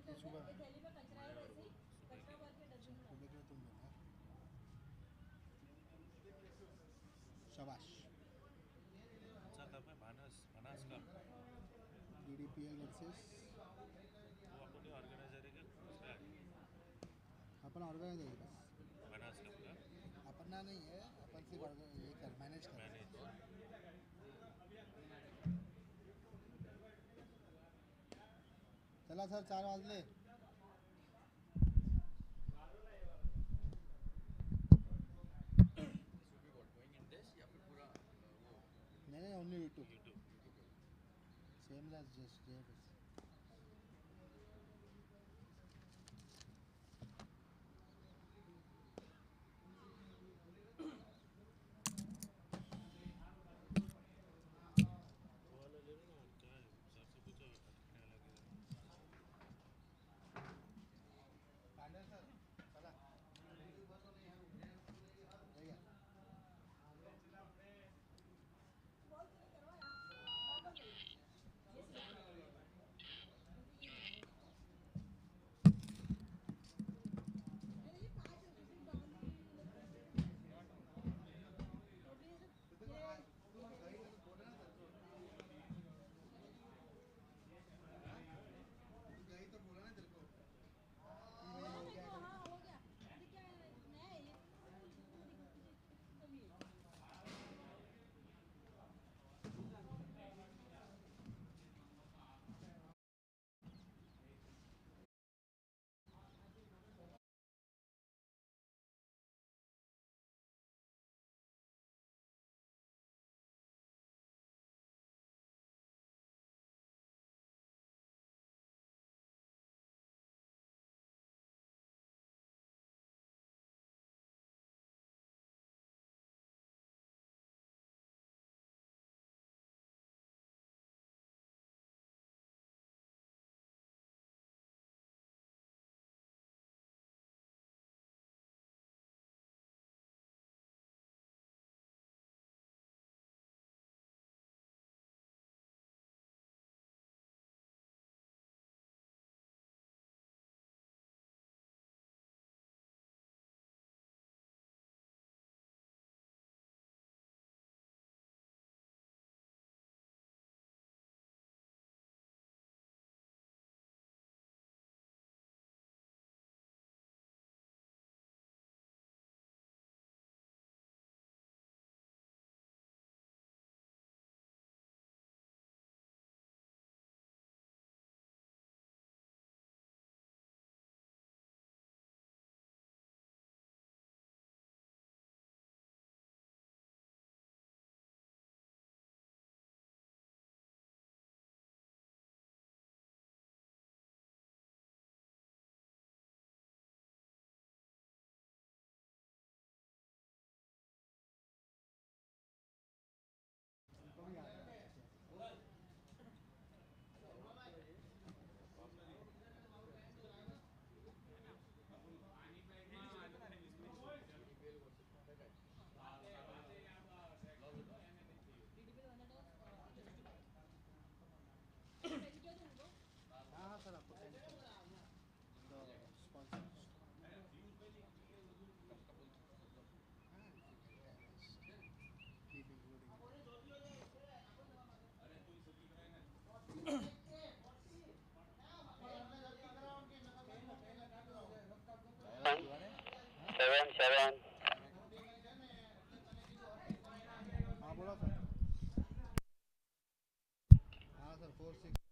सुबह शाबाश अच्छा था मैं भानस भानस का DDPL वर्सेस वो अपने ऑर्गेनाइजर है क्या उसका अपन ऑर्गेनाइजर है बस भानस का अपना नहीं है अपन सिर्फ ये कर मैनेज कर मैनेज चला सर 4 वाजले नहीं only YouTube YouTube same as just बस वो वाला ले लो ना क्या है सर से पूछो अटकने लगेगा पैनल सर चला भैया गई तो बोला ना तेरे को हाँ सर आपको सेंड कर स्पॉन्सर कीप इंक्लूडिंग 7 7 हाँ बोला सर हाँ sir 4 6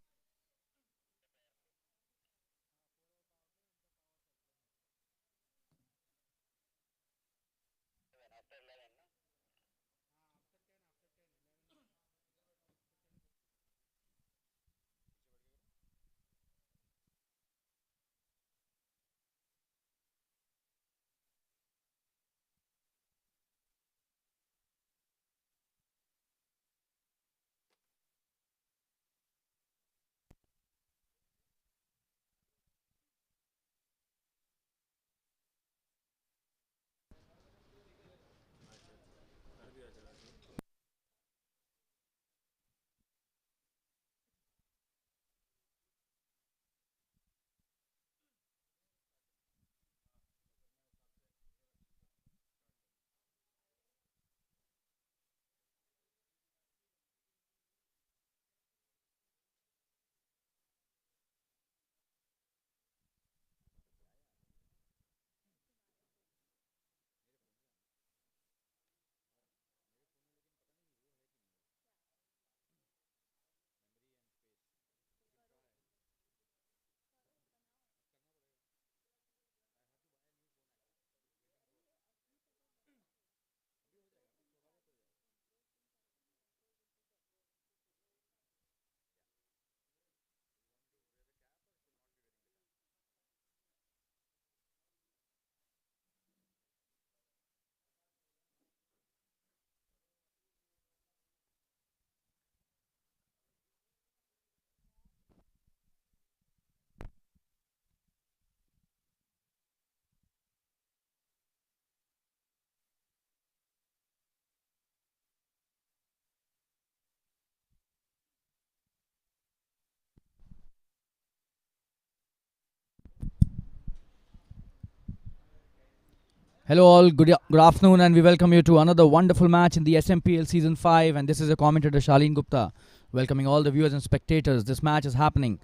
Hello, all. Good afternoon, and we welcome you to another wonderful match in the SMPL Season 5. And this is a commentator, Shalin Gupta, welcoming all the viewers and spectators. This match is happening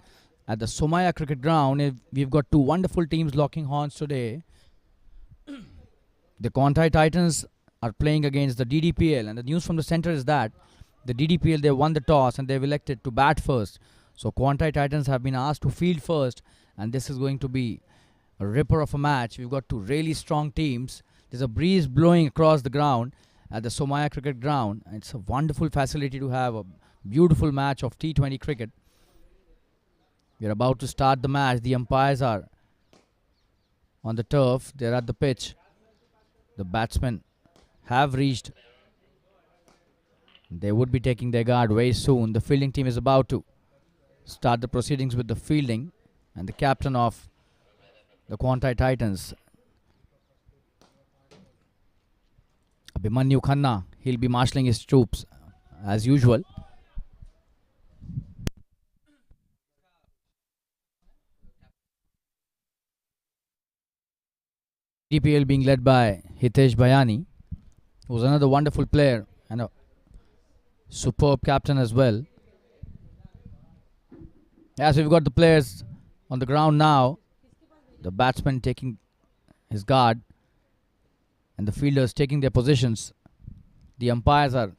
at the Somaya Cricket Ground. We've got two wonderful teams locking horns today. The QUANTEI Titans are playing against the DDPL, and the news from the center is that the DDPL, they won the toss and they've elected to bat first. So QUANTEI Titans have been asked to field first, and this is going to be a ripper of a match. We've got two really strong teams. There's a breeze blowing across the ground at the Somaya Cricket Ground. It's a wonderful facility to have a beautiful match of T20 cricket. We're about to start the match. The umpires are on the turf. They're at the pitch. The batsmen have reached. They would be taking their guard very soon. The fielding team is about to start the proceedings with the fielding, and the captain of the QUANTEI Titans, Abhimanyu Khanna, he'll be marshalling his troops as usual. DPL being led by Hitesh Bayani, who's another wonderful player and a superb captain as well. As we've got the players on the ground now, the batsman taking his guard and the fielders taking their positions. The umpires are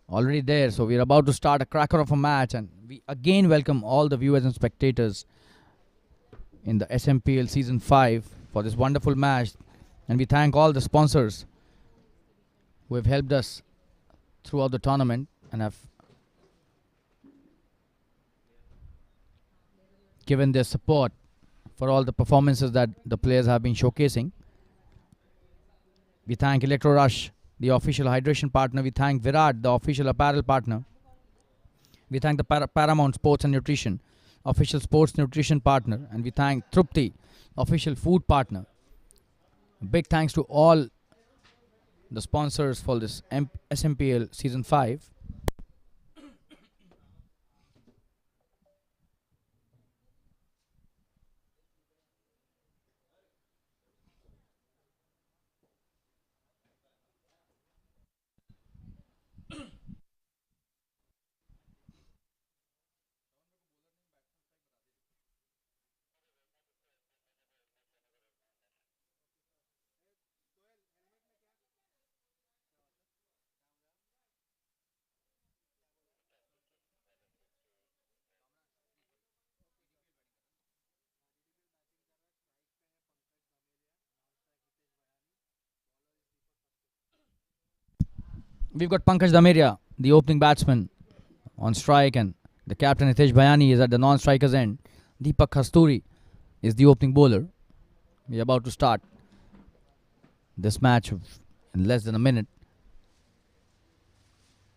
already there, so we're about to start a cracker of a match, and we again welcome all the viewers and spectators in the SMPL Season 5 for this wonderful match, and we thank all the sponsors who have helped us throughout the tournament and have given their support for all the performances that the players have been showcasing. We thank Electro Rush, the official hydration partner. We thank Virat, the official apparel partner. We thank the Paramount Sports and Nutrition, official sports nutrition partner. And we thank Trupti, official food partner. Big thanks to all the sponsors for this SMPL Season 5. We've got Pankaj Dameria, the opening batsman, on strike, and the captain Hitesh Bayani is at the non-striker's end. Deepak Kasturi is the opening bowler. We're about to start this match in less than a minute.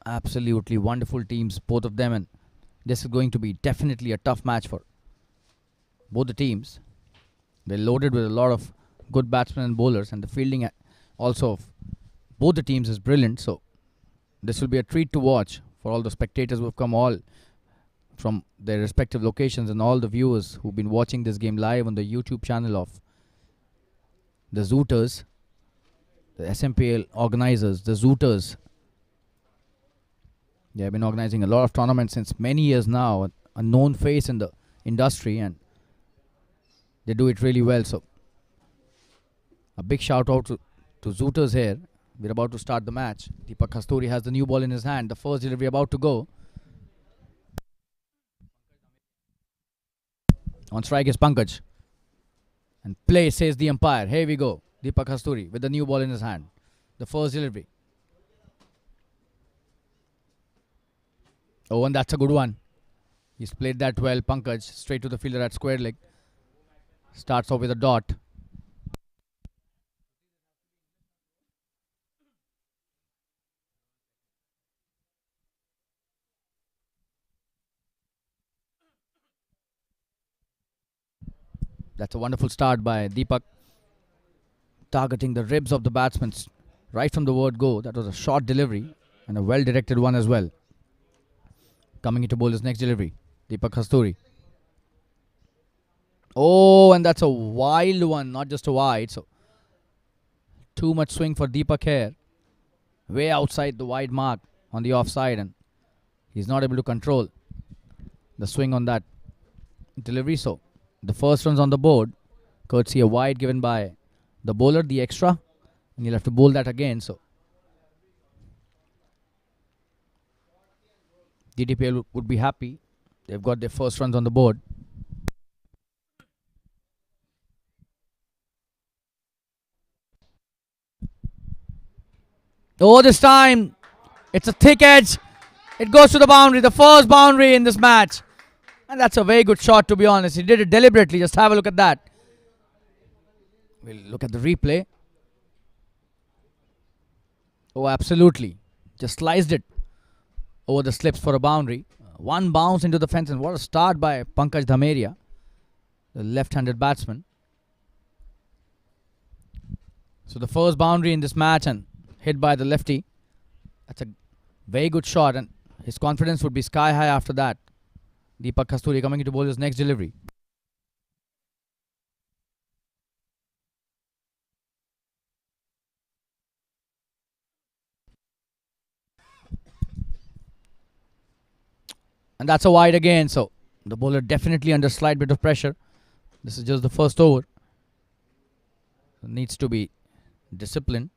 Absolutely wonderful teams, both of them, and this is going to be definitely a tough match for both the teams. They're loaded with a lot of good batsmen and bowlers, and the fielding also of both the teams is brilliant. So this will be a treat to watch for all the spectators who have come all from their respective locations, and all the viewers who've been watching this game live on the YouTube channel of the Zooters, the SMPL organizers, the Zooters. They have been organizing a lot of tournaments since many years now, a known face in the industry, and they do it really well. So a big shout out to Zooters here. We're about to start the match. Deepak Kasturi has the new ball in his hand. The first delivery about to go. On strike is Pankaj. And play, says the umpire. Here we go. Deepak Kasturi with the new ball in his hand. The first delivery. Oh, and that's a good one. He's played that well. Pankaj straight to the fielder at square leg. Starts off with a dot. That's a wonderful start by Deepak, targeting the ribs of the batsman right from the word go. That was a short delivery and a well-directed one as well. Coming into bowl his next delivery, Deepak Kasturi. Oh, and that's a wild one, not just a wide. So Too much swing for Deepak here. Way outside the wide mark on the offside, and he's not able to control the swing on that delivery. So the first runs on the board, courtesy a wide given by the bowler, the extra, and he'll have to bowl that again. So DDPL would be happy. They've got their first runs on the board. Oh, this time it's a thick edge. It goes to the boundary, the first boundary in this match. And that's a very good shot, to be honest. He did it deliberately. Just have a look at that. We'll look at the replay. Oh, absolutely. Just sliced it over the slips for a boundary. One bounce into the fence, and what a start by Pankaj Dhameria, the left-handed batsman. So the first boundary in this match, and hit by the lefty. That's a very good shot, and his confidence would be sky high after that. Deepak Kasturi coming into bowl his next delivery. And that's a wide again, so the bowler definitely under slight bit of pressure. This is just the first over. Needs to be disciplined.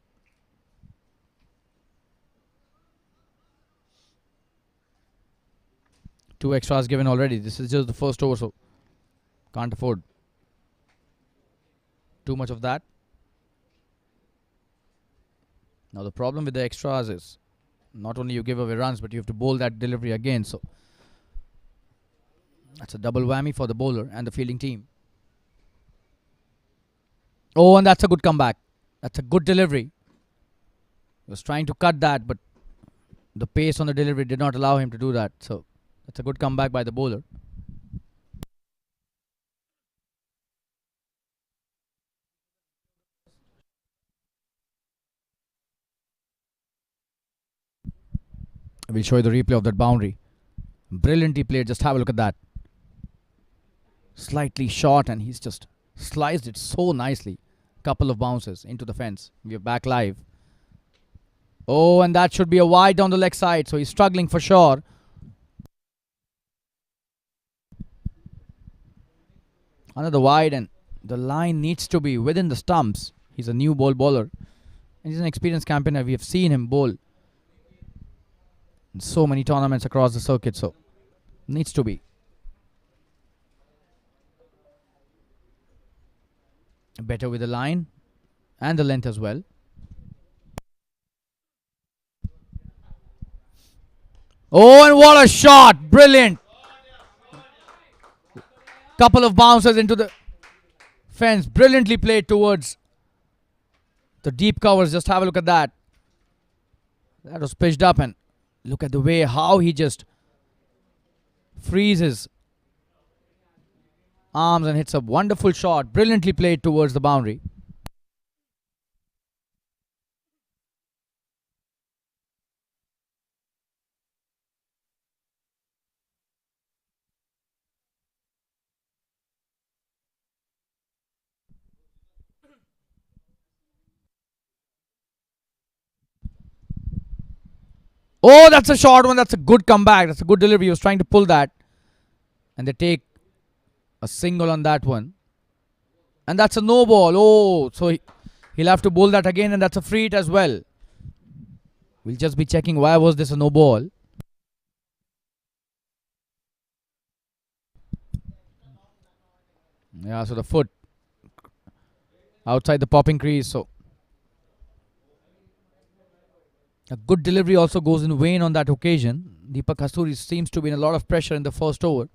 Two extras given already. This is just the first over, so can't afford too much of that. Now the problem with the extras is not only you give away runs, but you have to bowl that delivery again. So that's a double whammy for the bowler and the fielding team. Oh, and that's a good comeback. That's a good delivery. He was trying to cut that, but the pace on the delivery did not allow him to do that. So that's a good comeback by the bowler. We'll show you the replay of that boundary. Brilliantly played. Just have a look at that. Slightly short, and he's just sliced it so nicely. Couple of bounces into the fence. We're back live. Oh, and that should be a wide down the leg side. So he's struggling for sure. Another wide, and the line needs to be within the stumps. He's a new ball bowler, and he's an experienced campaigner. We have seen him bowl in so many tournaments across the circuit, so needs to be better with the line and the length as well. Oh, and what a shot! Brilliant! Couple of bounces into the fence. Brilliantly played towards the deep covers. Just have a look at that. That was pitched up, and look at the way how he just freezes arms and hits a wonderful shot. Brilliantly played towards the boundary. Oh, that's a short one. That's a good comeback. That's a good delivery. He was trying to pull that, and they take a single on that one. And that's a no ball. Oh, so he'll have to bowl that again, and that's a free hit as well. We'll just be checking why was this a no ball. Yeah, so the foot outside the popping crease. So a good delivery also goes in vain on that occasion. Deepak Kasturi seems to be in a lot of pressure in the first over.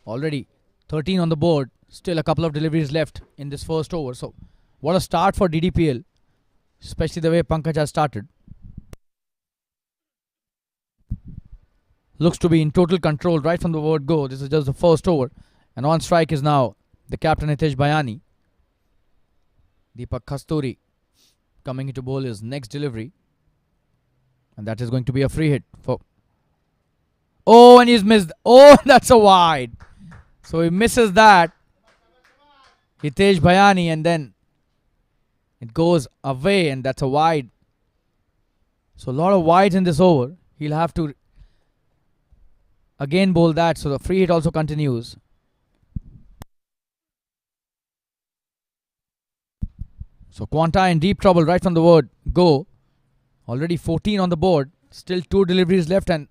Already 13 on the board. Still a couple of deliveries left in this first over. So what a start for DDPL. Especially the way Pankaj has started. Looks to be in total control right from the word go. This is just the first over. And on strike is now the captain Hitesh Bhayani. Deepak Kasturi coming into bowl his next delivery, and that is going to be a free hit for. Oh, and he's missed. Oh, that's a wide. So he misses that. Hitesh Bhayani, and then It goes away, and that's a wide. So a lot of wides in this over. He'll have to again bowl that. So the free hit also continues. So QUANTEI in deep trouble right from the word go. Already 14 on the board. Still 2 deliveries left, and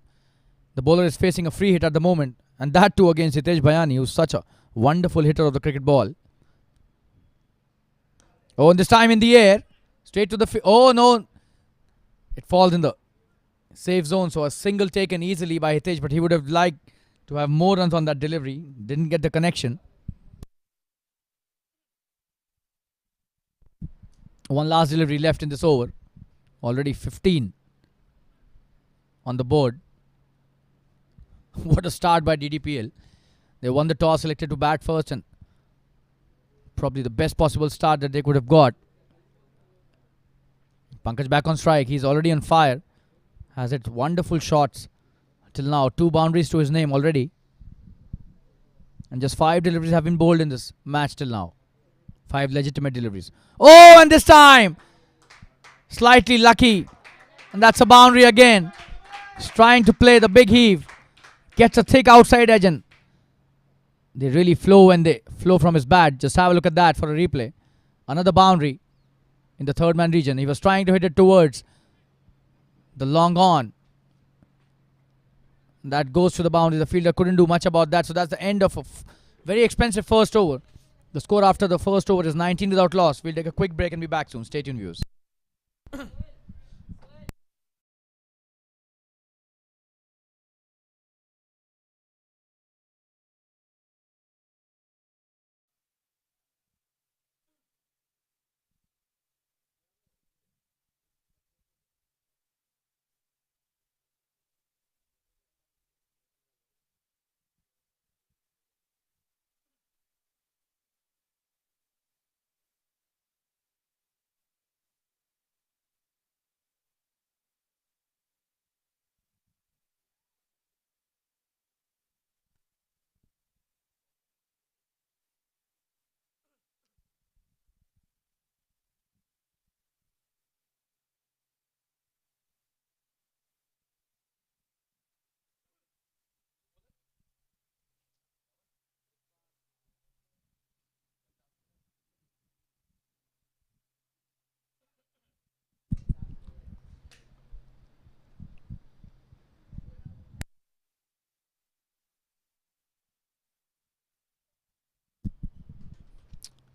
the bowler is facing a free hit at the moment. And that too against Hitesh Bhayani, who's such a wonderful hitter of the cricket ball. Oh, and this time in the air. Straight to the... oh, no. It falls in the safe zone. So a single taken easily by Hitesh, but he would have liked to have more runs on that delivery. Didn't get the connection. One last delivery left in this over. Already 15 on the board. What a start by DDPL. They won the toss, selected to bat first, and probably the best possible start that they could have got. Pankaj back on strike. He's already on fire. Has hit wonderful shots till now. 2 boundaries to his name already. And just 5 deliveries have been bowled in this match till now. 5 legitimate deliveries. Oh, and this time slightly lucky. And that's a boundary again. He's trying to play the big heave. Gets a thick outside edge, and they really flow when they flow from his bat. Just have a look at that for a replay. Another boundary in the third man region. He was trying to hit it towards the long on. That goes to the boundary. The fielder couldn't do much about that. So that's the end of a very expensive first over. The score after the first over is 19 without loss. We'll take a quick break and be back soon. Stay tuned, viewers.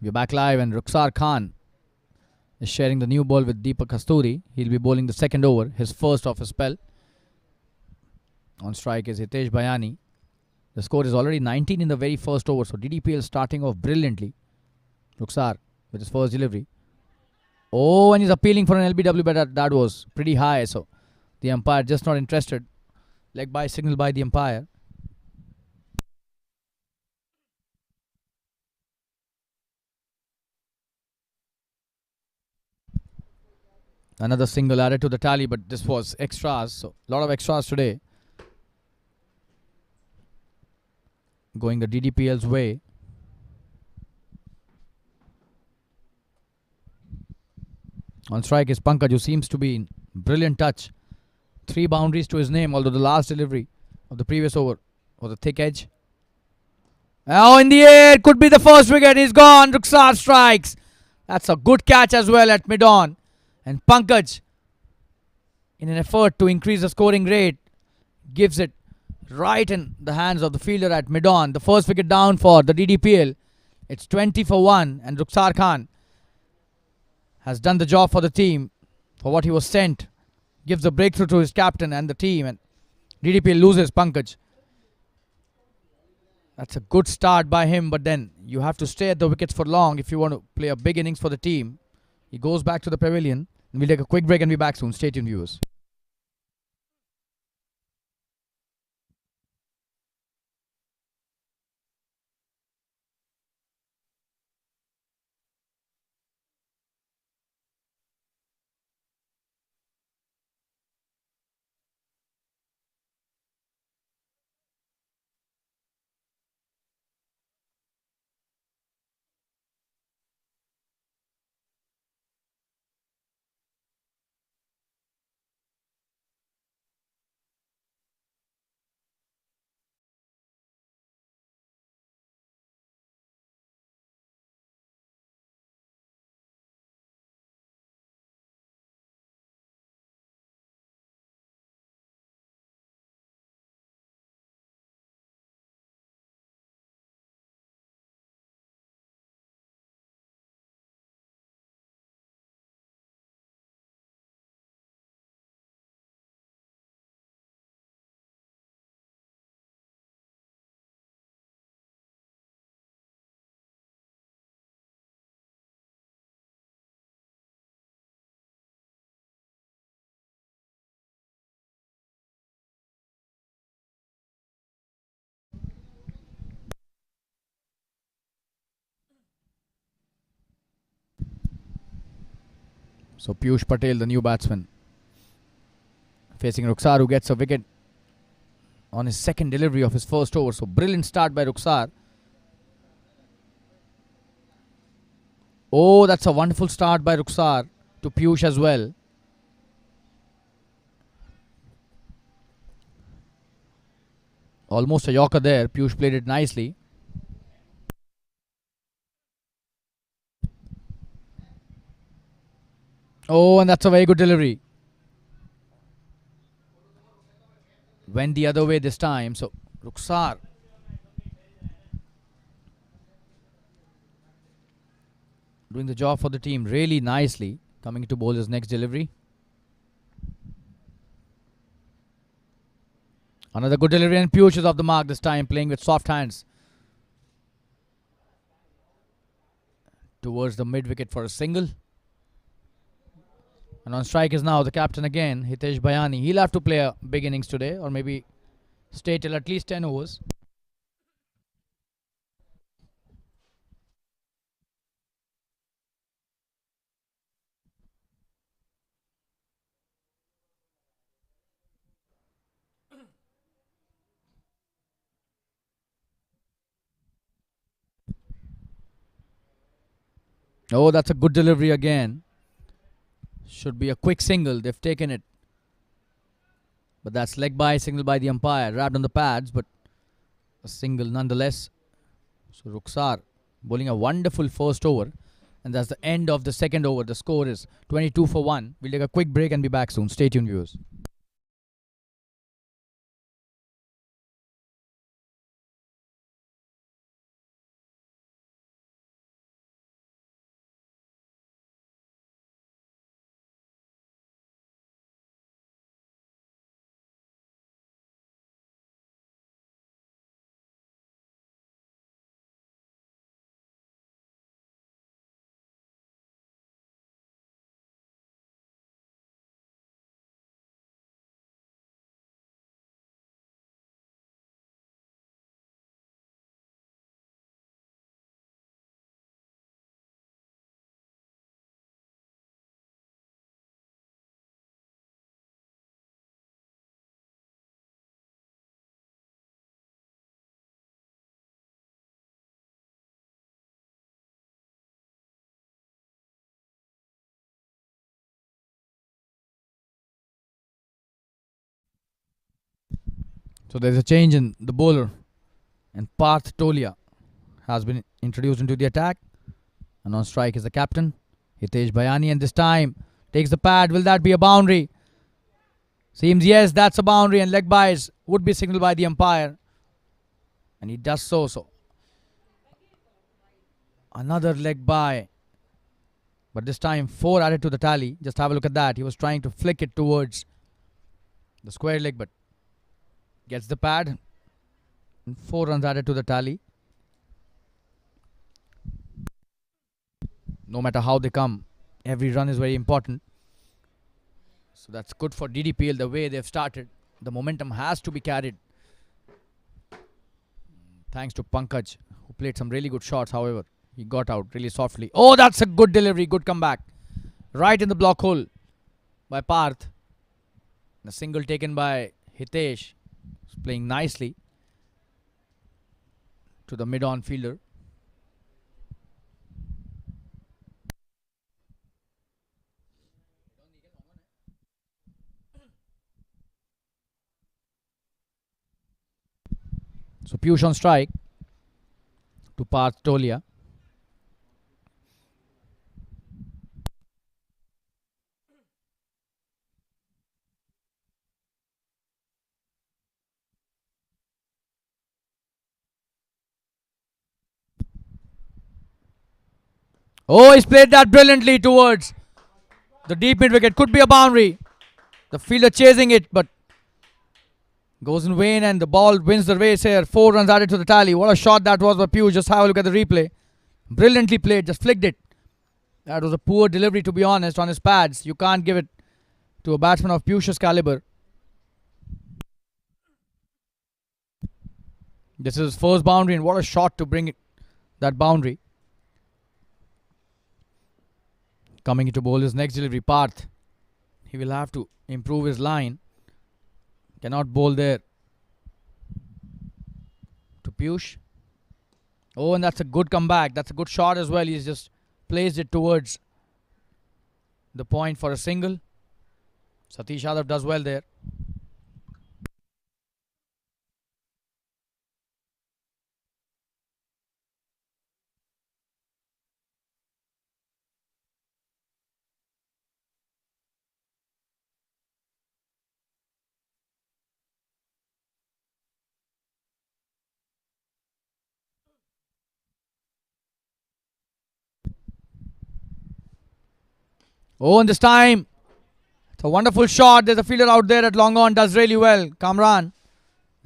We're back live, and Rukhsar Khan is sharing the new ball with Deepak Kasturi. He'll be bowling the second over, his first of his spell. On strike is Hitesh Bhayani. The score is already 19 in the very first over, so DDPL starting off brilliantly. Rukhsar with his first delivery. Oh, and he's appealing for an LBW, but that was pretty high, so the umpire just not interested. Leg by signal by the umpire. Another single added to the tally, but this was extras. So a lot of extras today. Going the DDPL's way. On strike is Pankaj, who seems to be in brilliant touch. 3 boundaries to his name, although the last delivery of the previous over was a thick edge. Oh, in the air, could be the first wicket. He's gone. Rukhsar strikes. That's a good catch as well at mid-on. And Pankaj, in an effort to increase the scoring rate, gives it right in the hands of the fielder at mid-on. The first wicket down for the DDPL. It's 20 for 1, and Rukhsar Khan has done the job for the team for what he was sent. Gives the breakthrough to his captain and the team, and DDPL loses Pankaj. That's a good start by him, but then you have to stay at the wickets for long if you want to play a big innings for the team. He goes back to the pavilion. And we'll take a quick break and be back soon. Stay tuned, viewers. So Piyush Patel, the new batsman, facing Ruksar, who gets a wicket on his second delivery of his first over. So brilliant start by Ruksar. Oh, that's a wonderful start by Ruksar to Piyush as well. Almost a Yorker there. Piyush played it nicely. Oh, and that's a very good delivery. Went the other way this time. So Ruksar doing the job for the team really nicely. Coming to bowl his next delivery. Another good delivery, and Piyush is off the mark this time, playing with soft hands. Towards the mid wicket for a single. And on strike is now the captain again, Hitesh Bayani. He'll have to play a big innings today, or maybe stay till at least 10 overs. Oh, that's a good delivery again. Should be a quick single. They've taken it. But that's leg by, signal by the umpire. Wrapped on the pads, but a single nonetheless. So Ruksar bowling a wonderful first over. And that's the end of the second over. The score is 22 for 1. We'll take a quick break and be back soon. Stay tuned, viewers. So there's a change in the bowler. And Parth Tolia has been introduced into the attack. And on strike is the captain, Hitesh Bayani. And this time takes the pad. Will that be a boundary? Seems yes, that's a boundary. And leg byes would be signaled by the umpire. And he does so. So another leg by. But this time 4 added to the tally. Just have a look at that. He was trying to flick it towards the square leg, but gets the pad. And 4 runs added to the tally. No matter how they come, every run is very important. So that's good for DDPL the way they've started. The momentum has to be carried. Thanks to Pankaj, who played some really good shots. However, he got out really softly. Oh, that's a good delivery. Good comeback. Right in the block hole by Parth. The single taken by Hitesh. He's playing nicely to the mid-on fielder. So Piyush on strike to Parth Tolia. Oh, he's played that brilliantly towards the deep mid wicket. Could be a boundary. The fielder chasing it, but goes in vain, and the ball wins the race here. 4 runs added to the tally. What a shot that was by Piyush. Just have a look at the replay. Brilliantly played. Just flicked it. That was a poor delivery, to be honest, on his pads. You can't give it to a batsman of Piyush's caliber. This is his first boundary, and what a shot to bring it, that boundary. Coming into bowl his next delivery. Parth. He will have to improve his line. Cannot bowl there to Piyush. Oh, and that's a good comeback. That's a good shot as well. He's just placed it towards the point for a single. Satish Yadav does well there. Oh, and this time, it's a wonderful shot. There's a fielder out there at long on. Does really well. Kamran.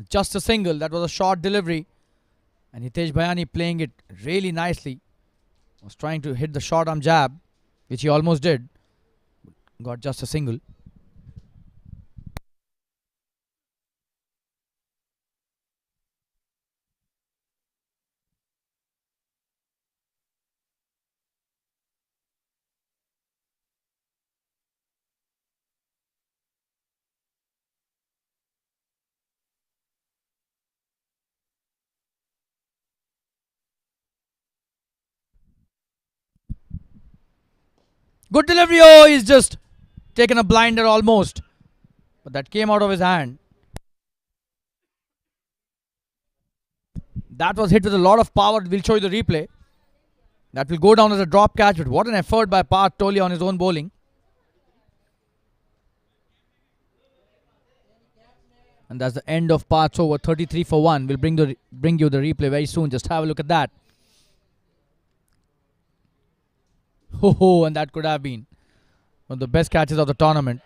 Just a single. That was a short delivery. And Hitesh Bhayani playing it really nicely. Was trying to hit the short arm jab, which he almost did. Got just a single. Good delivery. Oh, he's just taken a blinder almost. But that came out of his hand. That was hit with a lot of power. We'll show you the replay. That will go down as a drop catch. But what an effort by Parth Tolia on his own bowling. And that's the end of Parth's over. 33 for 1. We'll bring you the replay very soon. Just have a look at that. Ho, and that could have been one of the best catches of the tournament.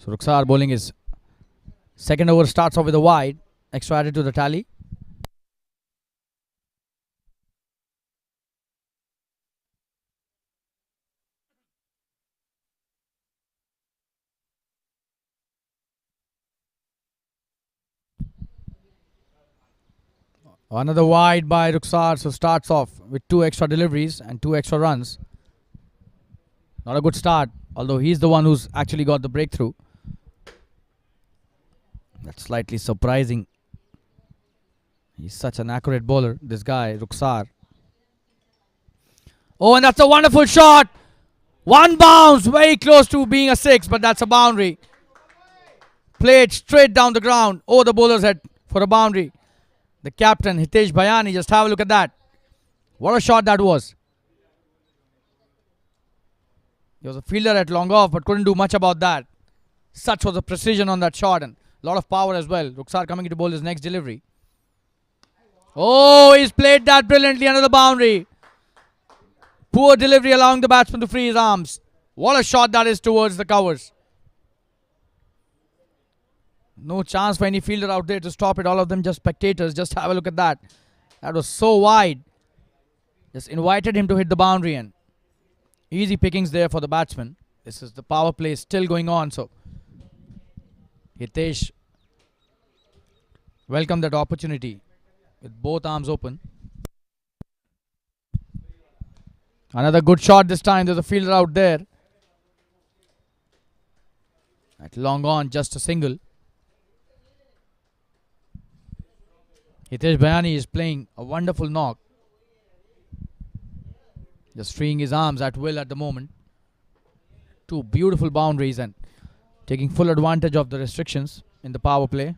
So Ruksar bowling his second over, starts off with a wide. Extra added to the tally. Another wide by Ruksar, so starts off with 2 extra deliveries and 2 extra runs. Not a good start, although he's the one who's actually got the breakthrough. That's slightly surprising. He's such an accurate bowler, this guy, Ruksar. Oh, and that's a wonderful shot. One bounce, very close to being a 6, but that's a boundary. Played straight down the ground. Oh, the bowler's head for a boundary. The captain, Hitesh Bhayani, just have a look at that. What a shot that was. He was a fielder at long off, but couldn't do much about that. Such was the precision on that shot and a lot of power as well. Ruksar coming to bowl his next delivery. Oh, he's played that brilliantly under the boundary. Poor delivery, allowing the batsman to free his arms. What a shot that is towards the covers. No chance for any fielder out there to stop it. All of them just spectators. Just have a look at that. That was so wide. Just invited him to hit the boundary and easy pickings there for the batsman. This is the power play still going on. So Hitesh welcomed that opportunity with both arms open. Another good shot this time. There's a fielder out there. At long on, just a single. Hitesh Bhayani is playing a wonderful knock. Just freeing his arms at will at the moment. Two beautiful boundaries and taking full advantage of the restrictions in the power play.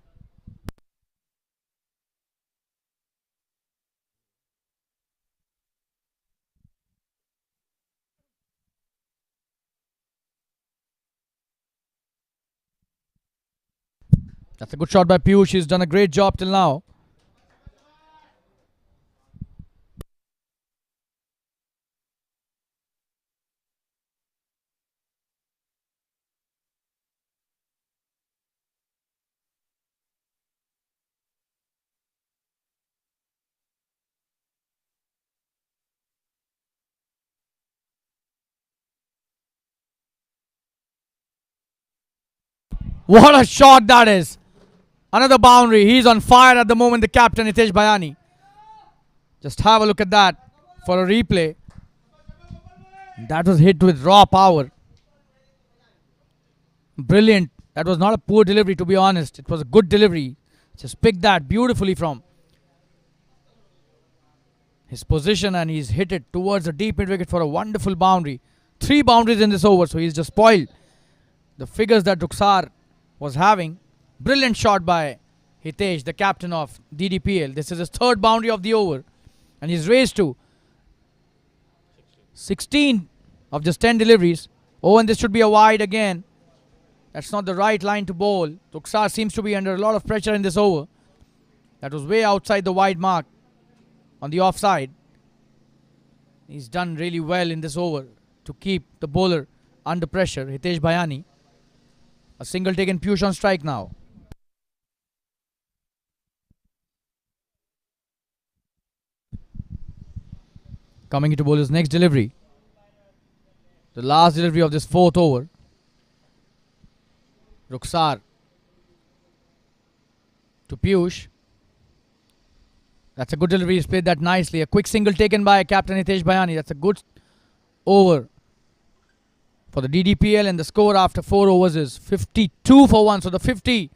That's a good shot by Piyush. He's done a great job till now. What a shot that is! Another boundary. He's on fire at the moment, the captain Hitesh Bhayani. Just have a look at that for a replay. That was hit with raw power. Brilliant. That was not a poor delivery, to be honest. It was a good delivery. Just picked that beautifully from his position and he's hit it towards the deep mid wicket for a wonderful boundary. 3 boundaries in this over, so he's just spoiled the figures that Ruksar was having. Brilliant shot by Hitesh, the captain of DDPL. This is his 3rd boundary of the over. And he's raised to 16 of just 10 deliveries. Oh, and this should be a wide again. That's not the right line to bowl. Ruksar seems to be under a lot of pressure in this over. That was way outside the wide mark on the offside. He's done really well in this over to keep the bowler under pressure. Hitesh Bhayani. A single taken, Piyush on strike now. Coming into bowler's next delivery. The last delivery of this 4th over. Ruksar to Piyush. That's a good delivery. He's played that nicely. A quick single taken by captain Hitesh Bhayani. That's a good over for the DDPL, and the score after 4 overs is 52 for 1. So the 50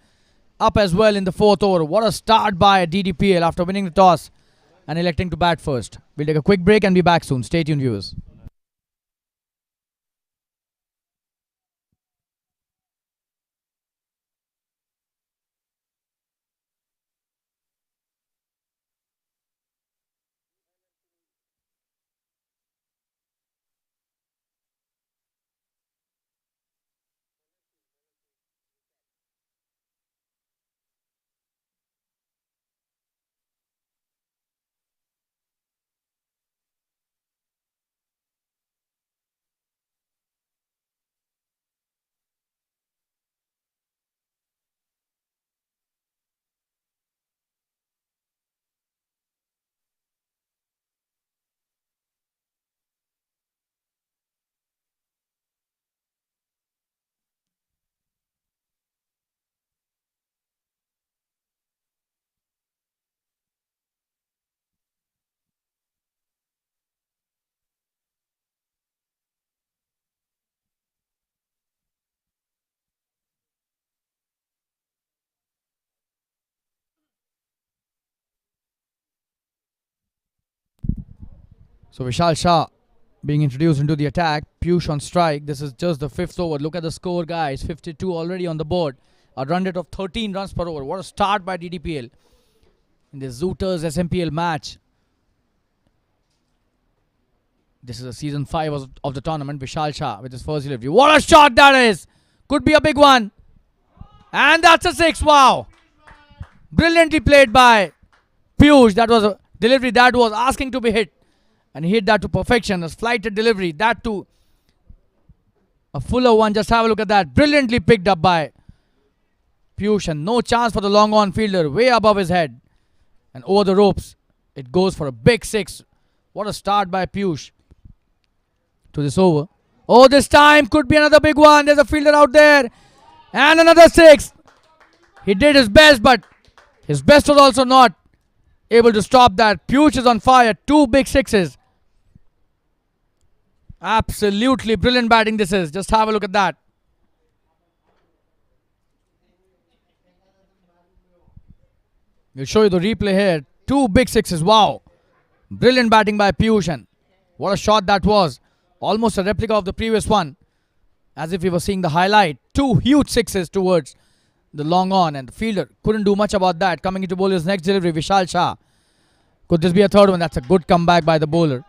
up as well in the 4th over. What a start by DDPL after winning the toss and electing to bat first. We'll take a quick break and be back soon. Stay tuned, viewers. So Vishal Shah being introduced into the attack. Piyush on strike. This is just the 5th over. Look at the score, guys. 52 already on the board. A run rate of 13 runs per over. What a start by DDPL in the Zooters SMPL match. This is a season 5 of the tournament. Vishal Shah with his first delivery. What a shot that is! Could be a big one. And that's a 6. Wow. Brilliantly played by Piyush. That was a delivery that was asking to be hit. And he hit that to perfection. A flighted delivery. That to a fuller one. Just have a look at that. Brilliantly picked up by Piyush. And no chance for the long on fielder. Way above his head. And over the ropes. It goes for a big 6. What a start by Piyush to this over. Oh, this time could be another big one. There's a fielder out there. And another 6. He did his best, but his best was also not able to stop that. Piyush is on fire. 2 big 6s. Absolutely brilliant batting this is. Just have a look at that. We'll show you the replay here. 2 big 6s. Wow. Brilliant batting by Piyush. And what a shot that was. Almost a replica of the previous one. as if we were seeing the highlight. Two huge sixes towards the long on, and the fielder couldn't do much about that. Coming into bowler's next delivery, Vishal Shah. Could this be a third one? That's a good comeback by the bowler.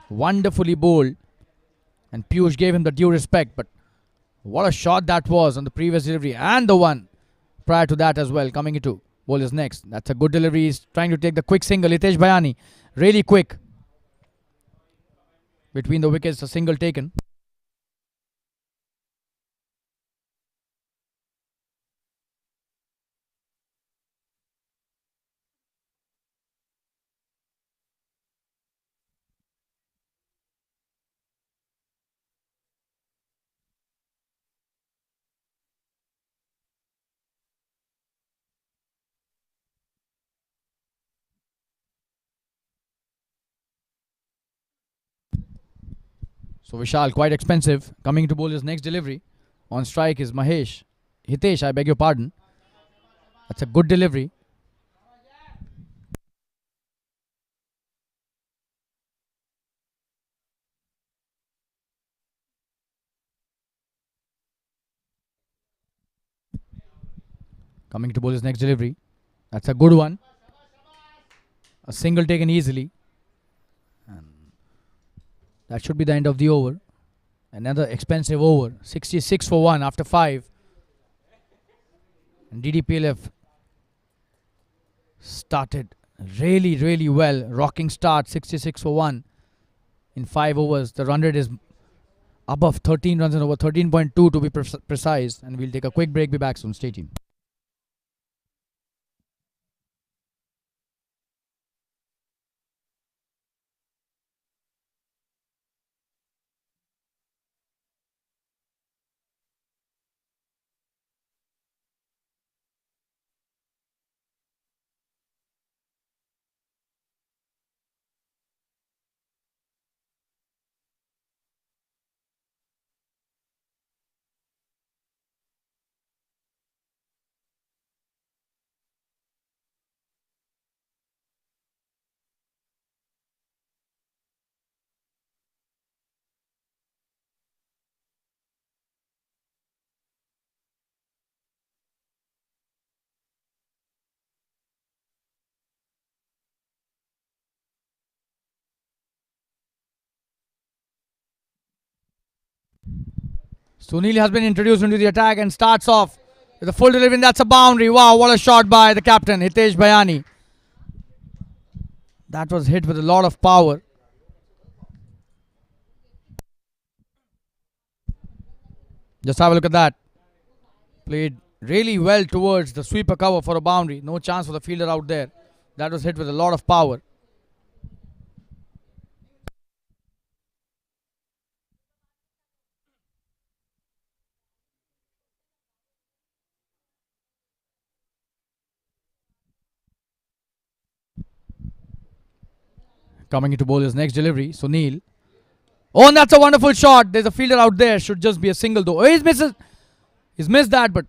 Wonderfully bowled, and Piyush gave him the due respect. But what a shot that was on the previous delivery, and the one prior to that as well. Coming into bowler's next. That's a good delivery. He's trying to take the quick single. Hitesh Bhayani, really quick. Between the wickets, a single taken. So Vishal, quite expensive. Coming to bowler's next delivery. On strike is Mahesh. Hitesh, I beg your pardon. That's a good delivery. Coming to bowler's next delivery. That's a good one. A single taken easily. And that should be the end of the over. Another expensive over. 66 for 1 after 5. And DDPL have started really well. Rocking start, 66 for 1 in 5 overs. The run rate is above 13 runs and over, 13.2 to be precise. And we'll take a quick break. Be back soon. Stay tuned. Sunil has been introduced into the attack and starts off with a full delivery. That's a boundary. Wow, what a shot by the captain, Hitesh Bhayani. That was hit with a lot of power. Just have a look at that. Played really well towards the sweeper cover for a boundary. No chance for the fielder out there. That was hit with a lot of power. Coming into bowler's next delivery, Sunil. Oh, and that's a wonderful shot. There's a fielder out there. Should just be a single though. Oh, he's missed that, but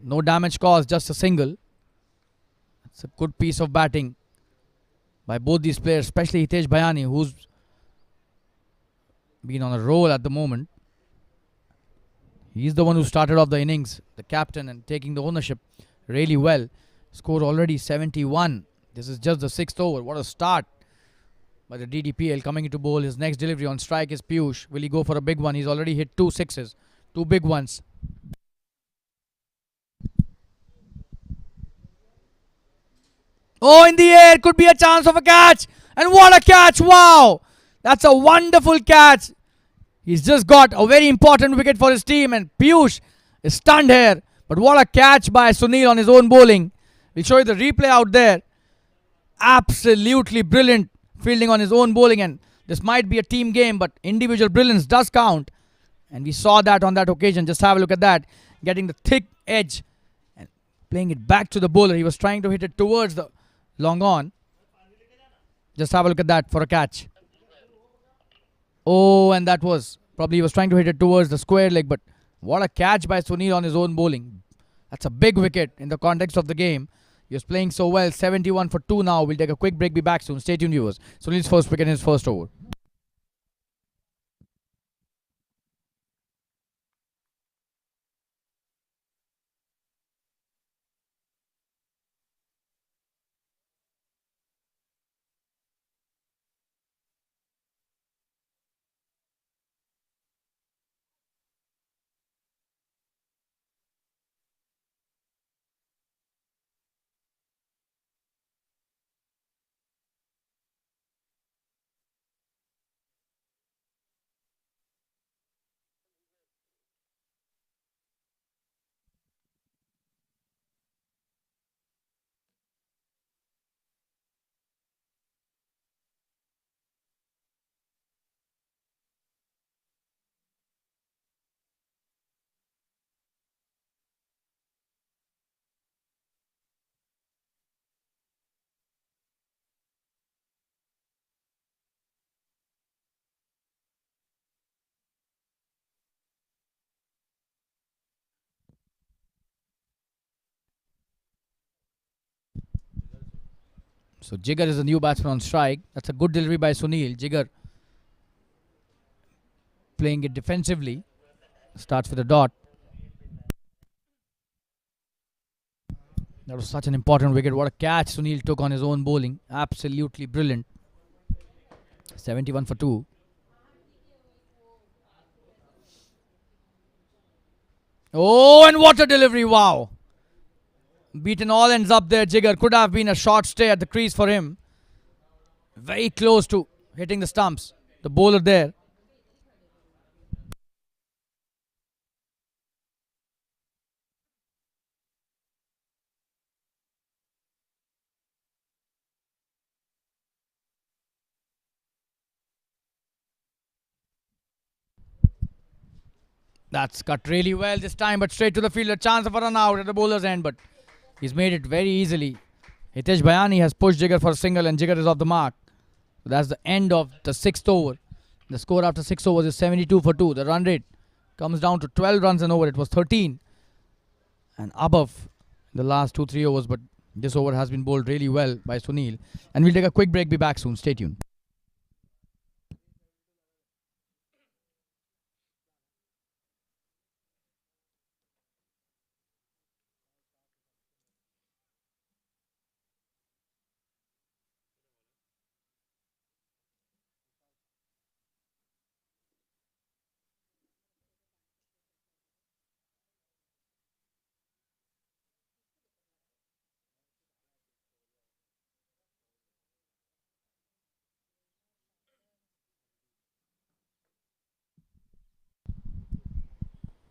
no damage caused, just a single. It's a good piece of batting by both these players, especially Hitesh Bhayani, who's been on a roll at the moment. He's the one who started off the innings, the captain, and taking the ownership really well. Score already 71. This is just the 6th over. What a start by the DDPL. Coming into bowl, his next delivery on strike is Piyush. Will he go for a big one? He's already hit 2 sixes, 2 big ones. Oh, in the air, could be a chance of a catch. And what a catch, wow. That's a wonderful catch. He's just got a very important wicket for his team, and Piyush is stunned here. But what a catch by Sunil on his own bowling. We'll show you the replay out there. Absolutely brilliant fielding on his own bowling, and this might be a team game, but individual brilliance does count. And we saw that on that occasion. Just have a look at that. Getting the thick edge and playing it back to the bowler. He was trying to hit it towards the long on. Just have a look at that for a catch. Oh, and that was probably he was trying to hit it towards the square leg, but what a catch by Sunil on his own bowling. That's a big wicket in the context of the game. He was playing so well. 71 for 2 now. We'll take a quick break. Be back soon. Stay tuned, viewers. Sunil's first wicket in his first over. So Jigar is the new batsman on strike. That's a good delivery by Sunil. Jigar playing it defensively. Starts with a dot. That was such an important wicket. What a catch Sunil took on his own bowling. Absolutely brilliant. 71 for 2. Oh, and what a delivery. Wow. Beaten all ends up there. Jigar could have been a short stay at the crease for him. Very close to hitting the stumps. The bowler there. That's cut really well this time, but straight to the field. A chance of a run out at the bowler's end, but he's made it very easily. Hitesh Bhayani has pushed Jigar for a single, and Jigar is off the mark. So that's the end of the 6th over. The score after 6 overs is 72 for 2. The run rate comes down to 12 runs an over. It was 13 and above the last 2-3 overs, but this over has been bowled really well by Sunil. And we'll take a quick break. Be back soon. Stay tuned.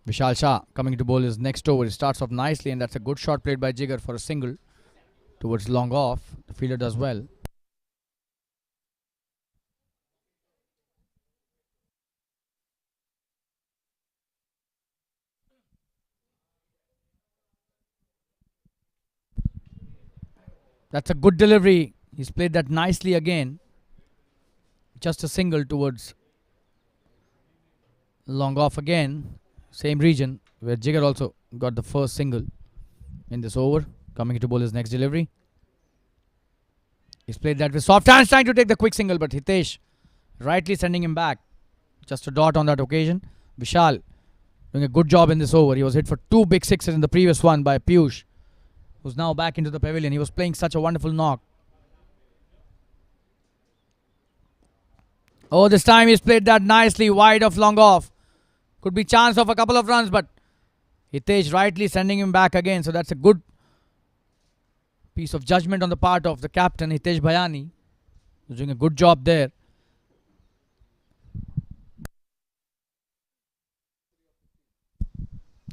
Vishal Shah coming to bowl his next over. He starts off nicely, and that's a good shot played by Jigar for a single towards long off. The fielder does well. That's a good delivery. He's played that nicely again. Just a single towards long off again. Same region where Jigar also got the first single in this over. Coming to bowl his next delivery. He's played that with soft hands, trying to take the quick single, but Hitesh rightly sending him back. Just a dot on that occasion. Vishal doing a good job in this over. He was hit for 2 big sixes in the previous one by Piyush, who's now back into the pavilion. He was playing such a wonderful knock. Oh, this time he's played that nicely wide of long off. Could be chance of a couple of runs, but Hitesh rightly sending him back again. So that's a good piece of judgment on the part of the captain, Hitesh Bhayani. He's doing a good job there.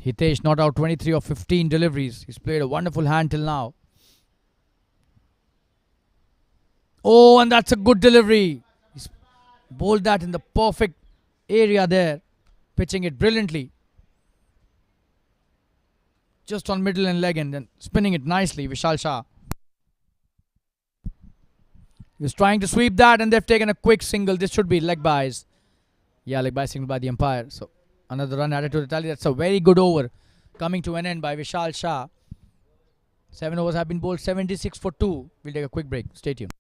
Hitesh not out 23 of 15 deliveries. He's played a wonderful hand till now. Oh, and that's a good delivery. He's bowled that in the perfect area there. Pitching it brilliantly. Just on middle and leg and then spinning it nicely, Vishal Shah. He was trying to sweep that and they've taken a quick single. This should be leg byes. Yeah, leg by single by the umpire. So another run added to the tally. That's a very good over coming to an end by Vishal Shah. 7 overs have been bowled, 76 for 2. We'll take a quick break. Stay tuned.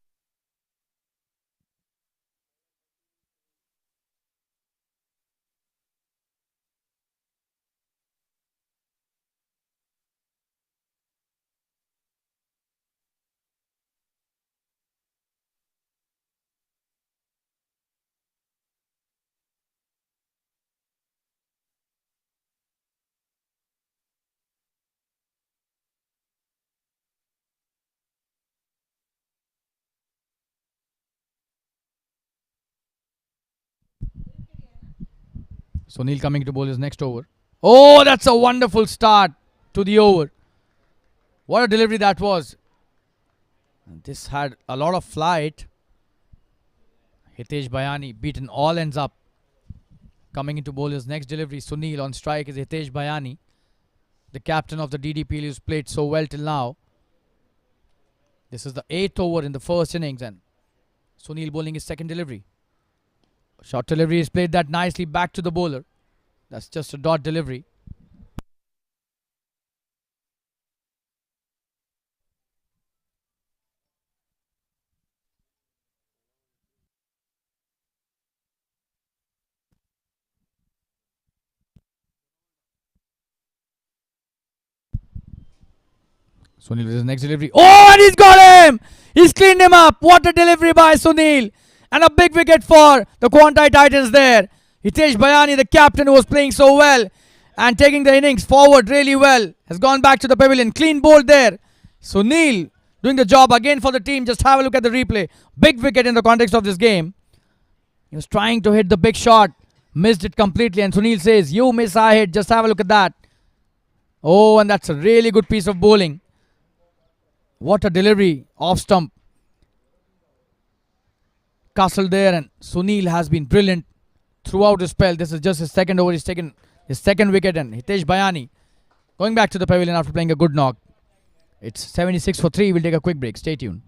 Sunil coming to bowl his next over. Oh, that's a wonderful start to the over. What a delivery that was. This had a lot of flight. Hitesh Bhayani beaten all ends up. Coming into bowl his next delivery. Sunil on strike is Hitesh Bhayani, the captain of the DDPL, who's played so well till now. This is the 8th over in the first innings and Sunil bowling his second delivery. Short delivery is played that nicely back to the bowler. That's just a dot delivery. Sunil with his next delivery. Oh, and he's got him! He's cleaned him up. What a delivery by Sunil. And a big wicket for the QUANTEI Titans there. Hitesh Bayani, the captain who was playing so well and taking the innings forward really well, has gone back to the pavilion. Clean bowled there. Sunil doing the job again for the team. Just have a look at the replay. Big wicket in the context of this game. He was trying to hit the big shot. Missed it completely. And Sunil says, you miss, I hit. Just have a look at that. Oh, and that's a really good piece of bowling. What a delivery off stump. Castle there, and Sunil has been brilliant throughout his spell. This is just his second over. He's taken his second wicket, and Hitesh Bayani going back to the pavilion after playing a good knock. It's 76 for 3. We'll take a quick break. Stay tuned.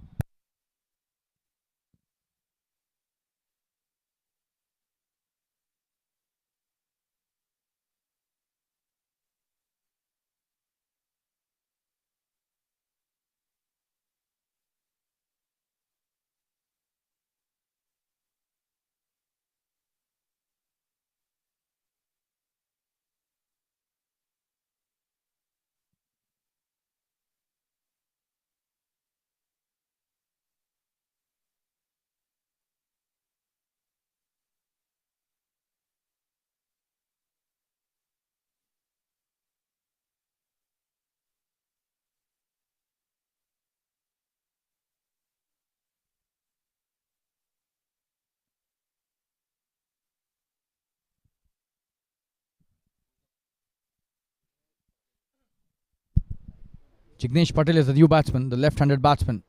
Jignesh Patel is the new batsman, the left-handed batsman.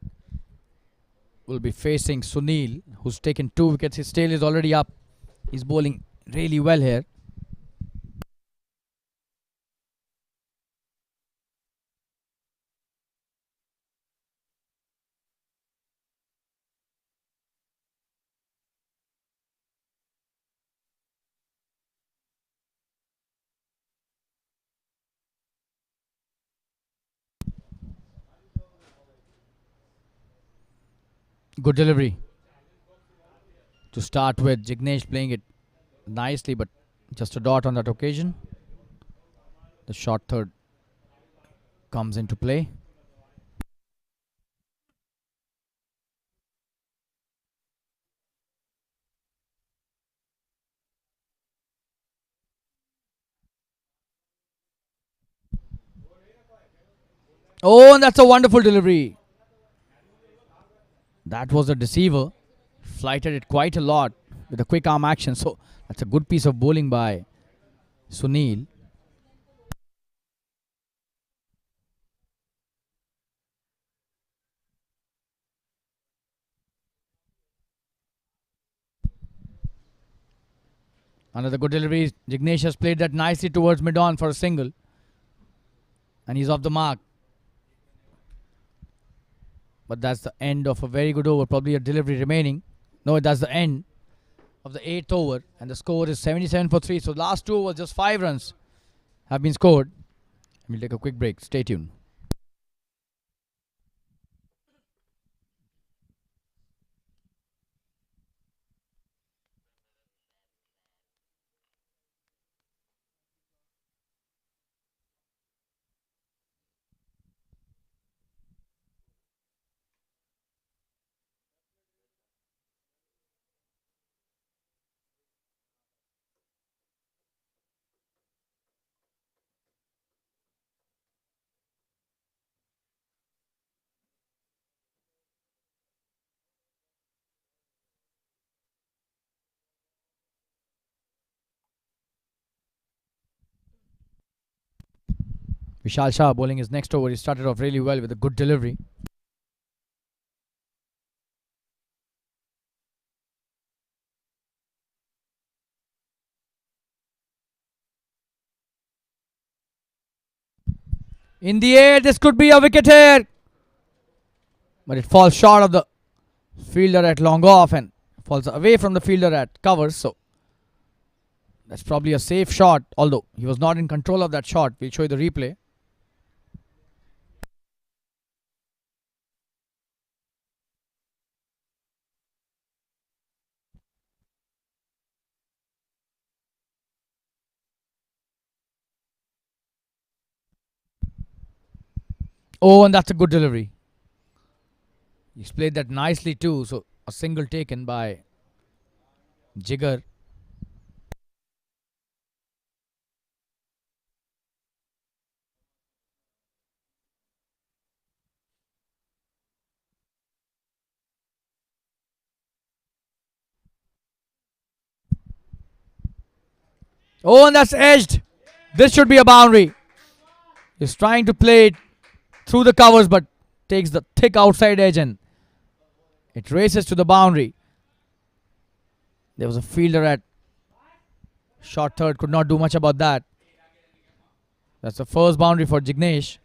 Will be facing Sunil, who's taken 2 wickets. His tail is already up. He's bowling really well here. Good delivery. To start with, Jignesh playing it nicely, but just a dot on that occasion. The short third comes into play. Oh, and that's a wonderful delivery. That was a deceiver. Flighted it quite a lot with a quick arm action. So that's a good piece of bowling by Sunil. Another good delivery. Jignesh has played that nicely towards mid-on for a single. And he's off the mark. But that's the end of a very good over. Probably a delivery remaining. No, that's the end of the 8th over. And the score is 77 for 3. So last 2 overs, just 5 runs have been scored. We'll take a quick break. Stay tuned. Vishal Shah bowling his next over. He started off really well with a good delivery. In the air, this could be a wicket here. But it falls short of the fielder at long off and falls away from the fielder at cover. So that's probably a safe shot. Although he was not in control of that shot. We'll show you the replay. Oh, and that's a good delivery. He's played that nicely too. So a single taken by Jigar. Oh, and that's edged. This should be a boundary. He's trying to play it through the covers, but takes the thick outside edge and it races to the boundary. There was a fielder at short third, could not do much about that. That's the first boundary for Jignesh.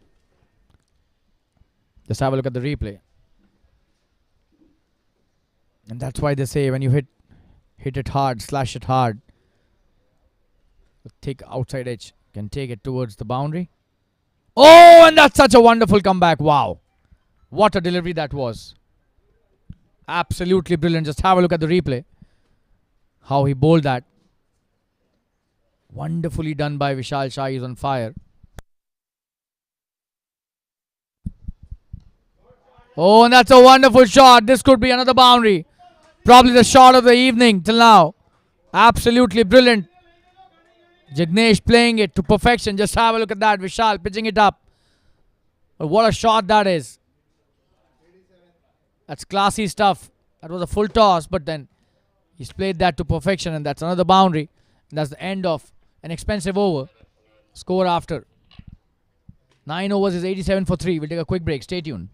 Just have a look at the replay. And that's why they say when you hit it hard, slash it hard, the thick outside edge can take it towards the boundary. Oh, and that's such a wonderful comeback. Wow. What a delivery that was. Absolutely brilliant. Just have a look at the replay. How he bowled that. Wonderfully done by Vishal Shah. He's on fire. Oh, and that's a wonderful shot. This could be another boundary. Probably the shot of the evening till now. Absolutely brilliant. Jignesh playing it to perfection. Just have a look at that. Vishal pitching it up. But what a shot that is. That's classy stuff. That was a full toss, but then he's played that to perfection, and that's another boundary. And that's the end of an expensive over. Score after 9 overs is 87 for 3. We'll take a quick break. Stay tuned.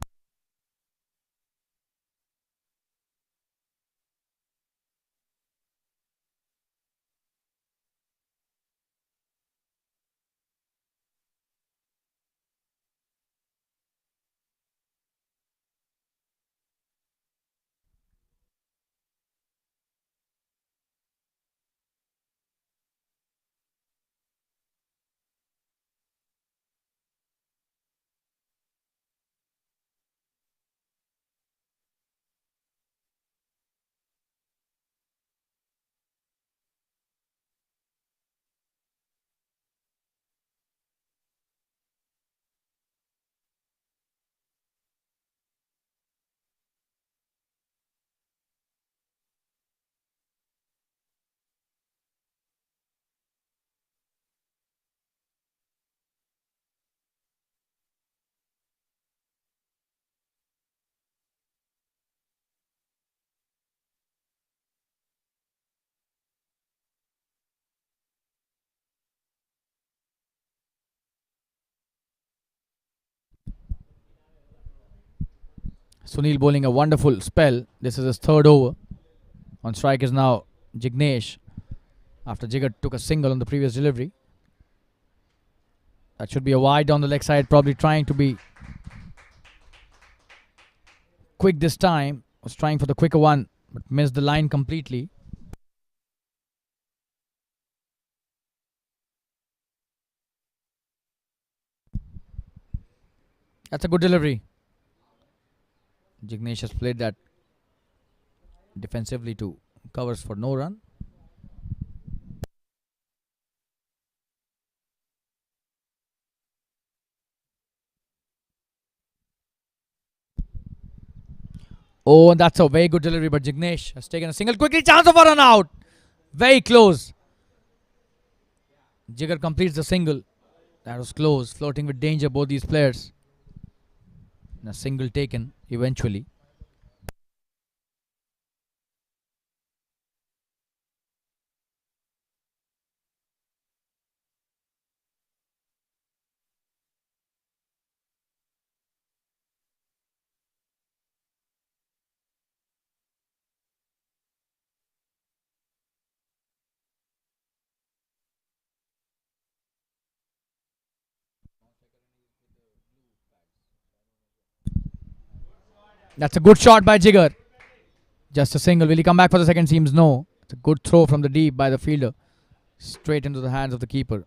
Sunil bowling a wonderful spell. This is his third over. On strike is now Jignesh. After Jigar took a single on the previous delivery. That should be a wide down the leg side. Probably trying to be quick this time. Was trying for the quicker one, but missed the line completely. That's a good delivery. Jignesh has played that defensively to covers for no run. Oh, and that's a very good delivery, but Jignesh has taken a single. Quickly, chance of a run out. Very close. Jigar completes the single. That was close, flirting with danger, both these players. And a single taken eventually. That's a good shot by Jigar. Just a single. Will he come back for the second? Seems no. It's a good throw from the deep by the fielder. Straight into the hands of the keeper.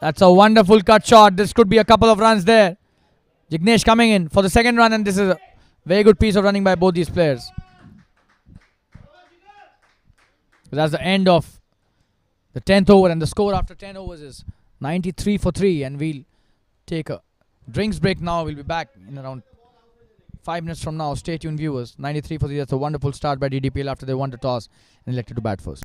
That's a wonderful cut shot. This could be a couple of runs there. Jignesh coming in for the second run, and this is a very good piece of running by both these players. That's the end of the 10th over, and the score after 10 overs is 93 for 3. And we'll take a drinks break now. We'll be back in around 5 minutes from now. Stay tuned, viewers. 93 for 3. That's a wonderful start by DDPL after they won the toss and elected to bat first.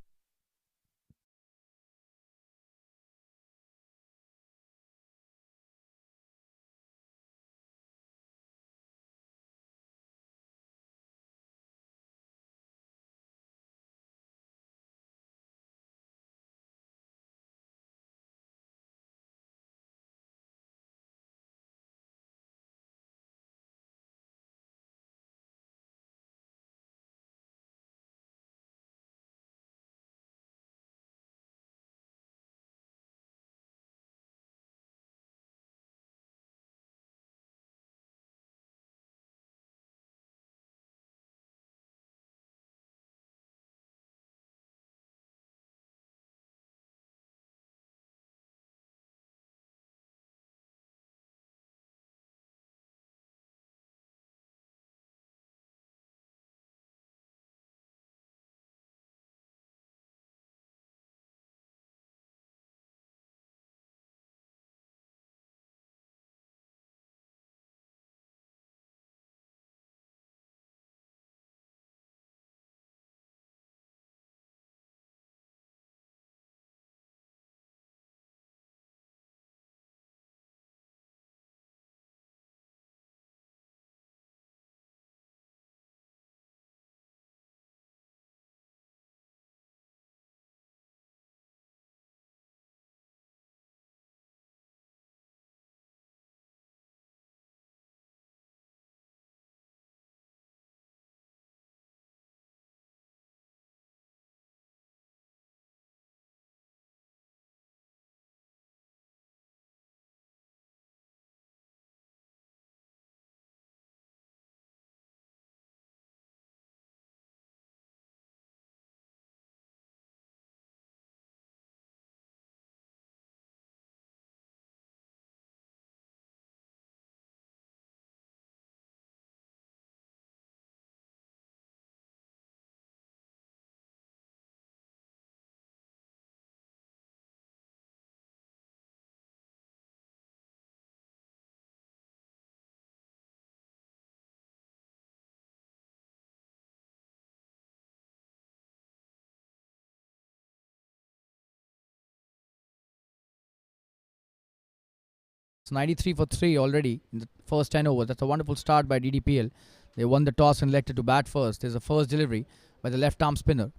It's 93 for 3 already in the first 10 overs. That's a wonderful start by DDPL. They won the toss and elected to bat first. There's a first delivery by the left arm spinner.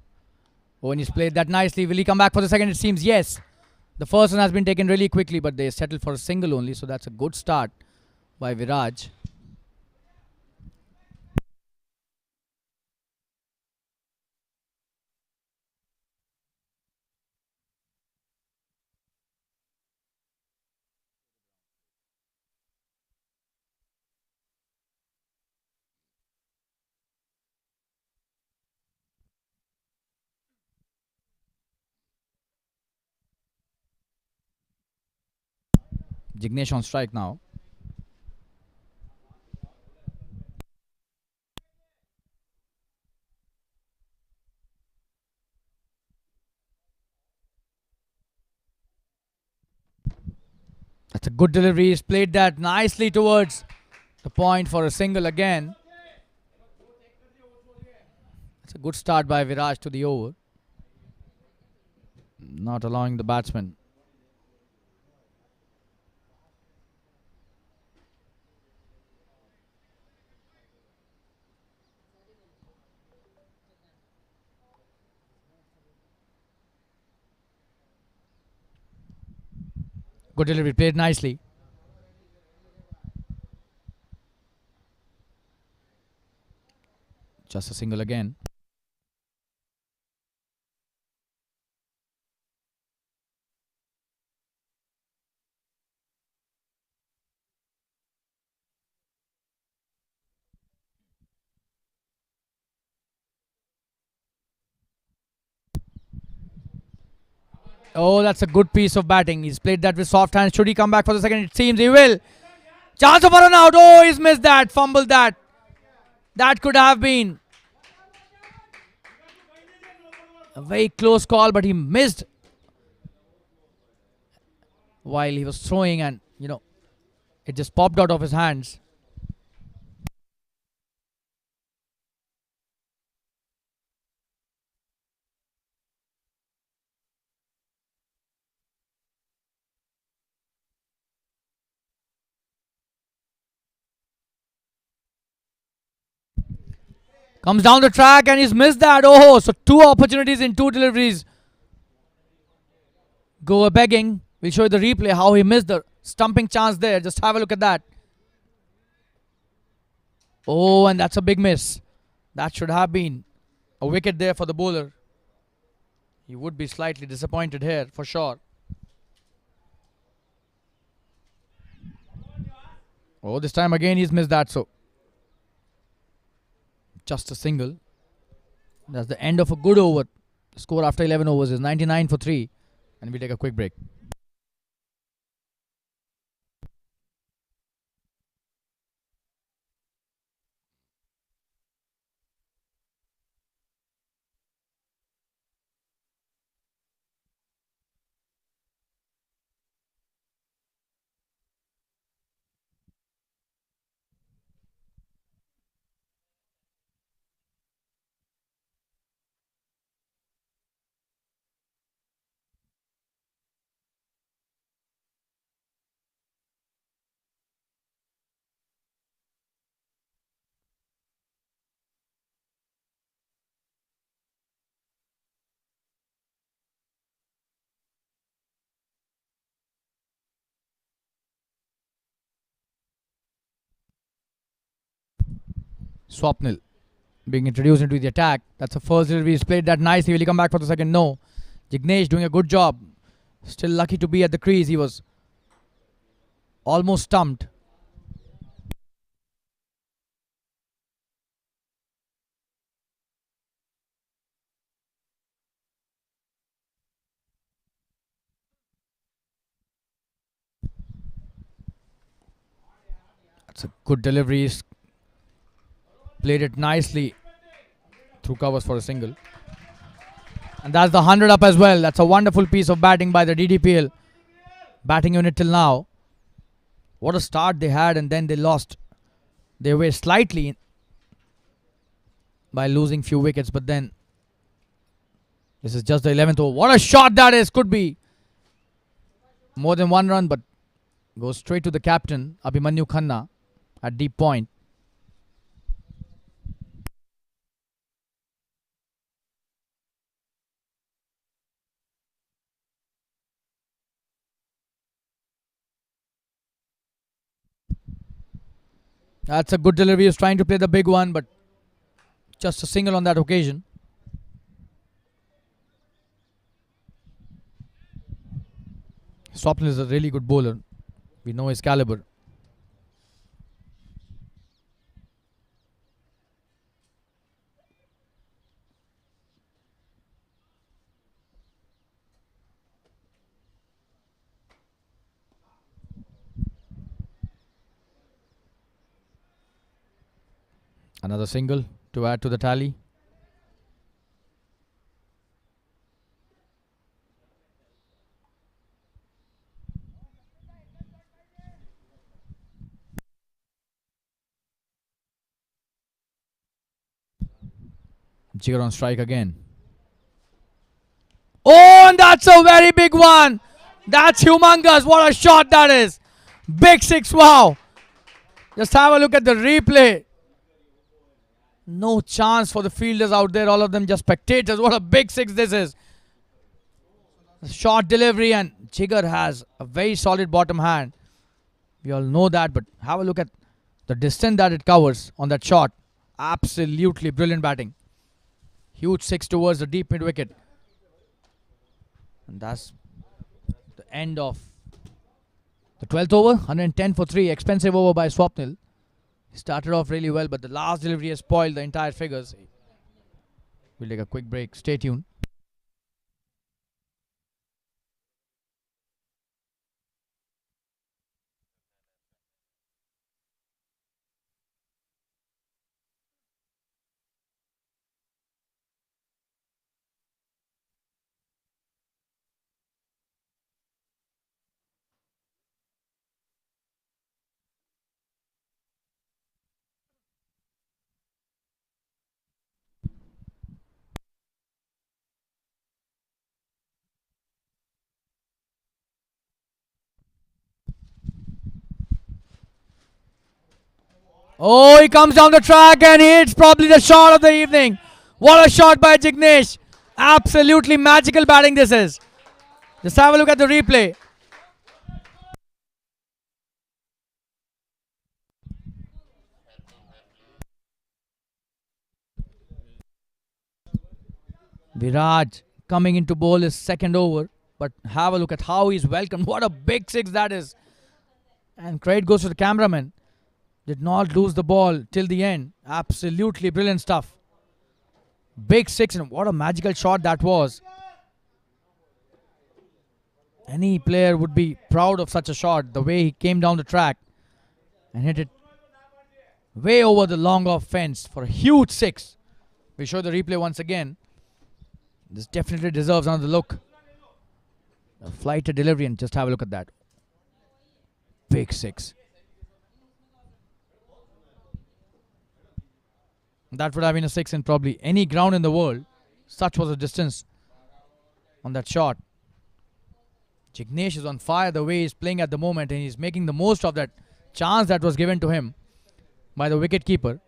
Owen has played that nicely. Will he come back for the second? It seems yes. The first one has been taken really quickly, but they settled for a single only. So that's a good start by Viraj. Jignesh on strike now. That's a good delivery. He's played that nicely towards the point for a single again. It's a good start by Viraj to the over. Not allowing the batsman. Good delivery. Played nicely. Just a single again. Oh, that's a good piece of batting. He's played that with soft hands. Should he come back for the second? It seems he will. Chance of a run out. Oh, he's missed that. Fumbled that. That could have been a very close call, but he missed while he was throwing, and it just popped out of his hands. Comes down the track and he's missed that. Oh, so 2 opportunities in 2 deliveries. Go begging. We'll show you the replay how he missed the stumping chance there. Just have a look at that. Oh, and that's a big miss. That should have been a wicket there for the bowler. He would be slightly disappointed here for sure. Oh, this time again he's missed that. So just a single. That's the end of a good over. The score after 11 overs is 99 for 3. And we take a quick break. Swapnil being introduced into the attack. That's the first delivery. He's played that nicely. Will he come back for the second? No. Jignesh doing a good job. Still lucky to be at the crease. He was almost stumped. That's a good delivery. He's played it nicely through covers for a single. And that's the 100 up as well. That's a wonderful piece of batting by the DDPL batting unit till now. What a start they had, and then they lost. They were slightly by losing few wickets, but then this is just the 11th over. What a shot that is. Could be more than 1 run, but goes straight to the captain, Abhimanyu Khanna, at deep point. That's a good delivery. He was trying to play the big one, but just a single on that occasion. Swapnil is a really good bowler. We know his caliber. Another single to add to the tally. Jigar on strike again. Oh, and that's a very big one. That's humongous. What a shot that is. Big 6. Wow. Just have a look at the replay. No chance for the fielders out there. All of them just spectators. What a big 6 this is. Short delivery, and Jigar has a very solid bottom hand. We all know that, but have a look at the distance that it covers on that shot. Absolutely brilliant batting. Huge 6 towards the deep mid wicket. And that's the end of the 12th over. 110 for 3. Expensive over by Swapnil. He started off really well, but the last delivery has spoiled the entire figures. We'll take a quick break. Stay tuned. Oh, he comes down the track and hits probably the shot of the evening. What a shot by Jignesh. Absolutely magical batting this is. Just have a look at the replay. Viraj coming into bowl his second over. But have a look at how he's welcomed. What a big six that is. And credit goes to the cameraman. Did not lose the ball till the end. Absolutely brilliant stuff. Big six, and what a magical shot that was. Any player would be proud of such a shot. The way he came down the track and hit it way over the long off fence for a huge six. We show the replay once again. This definitely deserves another look. A flight to delivery, and just have a look at that. Big six. That would have been a six in probably any ground in the world. Such was the distance on that shot. Jignesh is on fire the way he's playing at the moment, and he's making the most of that chance that was given to him by the wicket keeper.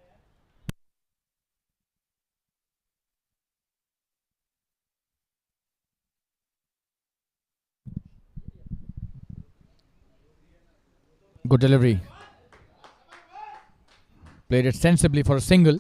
Good delivery. Played it sensibly for a single.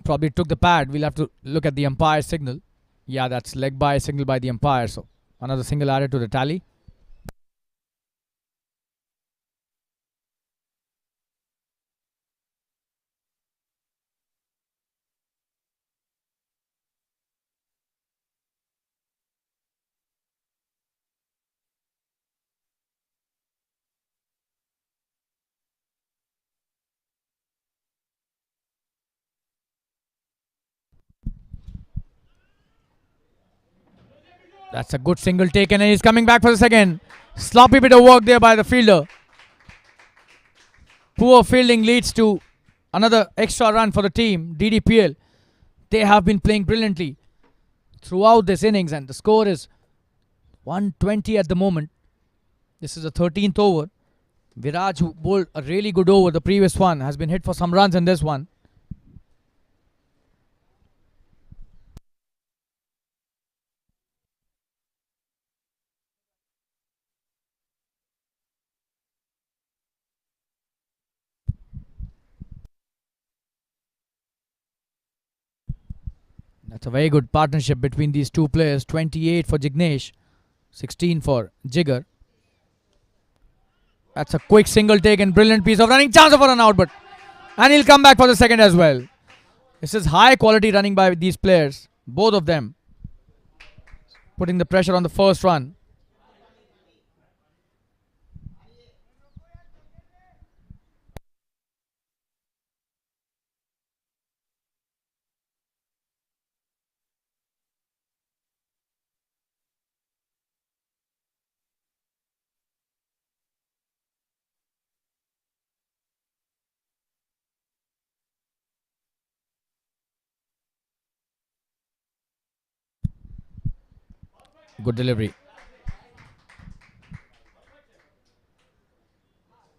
Probably took the pad. We'll have to look at the umpire signal. Yeah, that's leg by signal by the umpire. So another single added to the tally. That's a good single taken, and he's coming back for the second. Sloppy bit of work there by the fielder. Poor fielding leads to another extra run for the team, DDPL. They have been playing brilliantly throughout this innings, and the score is 120 at the moment. This is the 13th over. Viraj, who bowled a really good over the previous one, has been hit for some runs in this one. That's a very good partnership between these two players. 28 for Jignesh, 16 for Jigger. That's a quick single take and brilliant piece of running. Chance for an out, and he'll come back for the second as well. This is high quality running by these players, both of them, putting the pressure on the first run. Good delivery.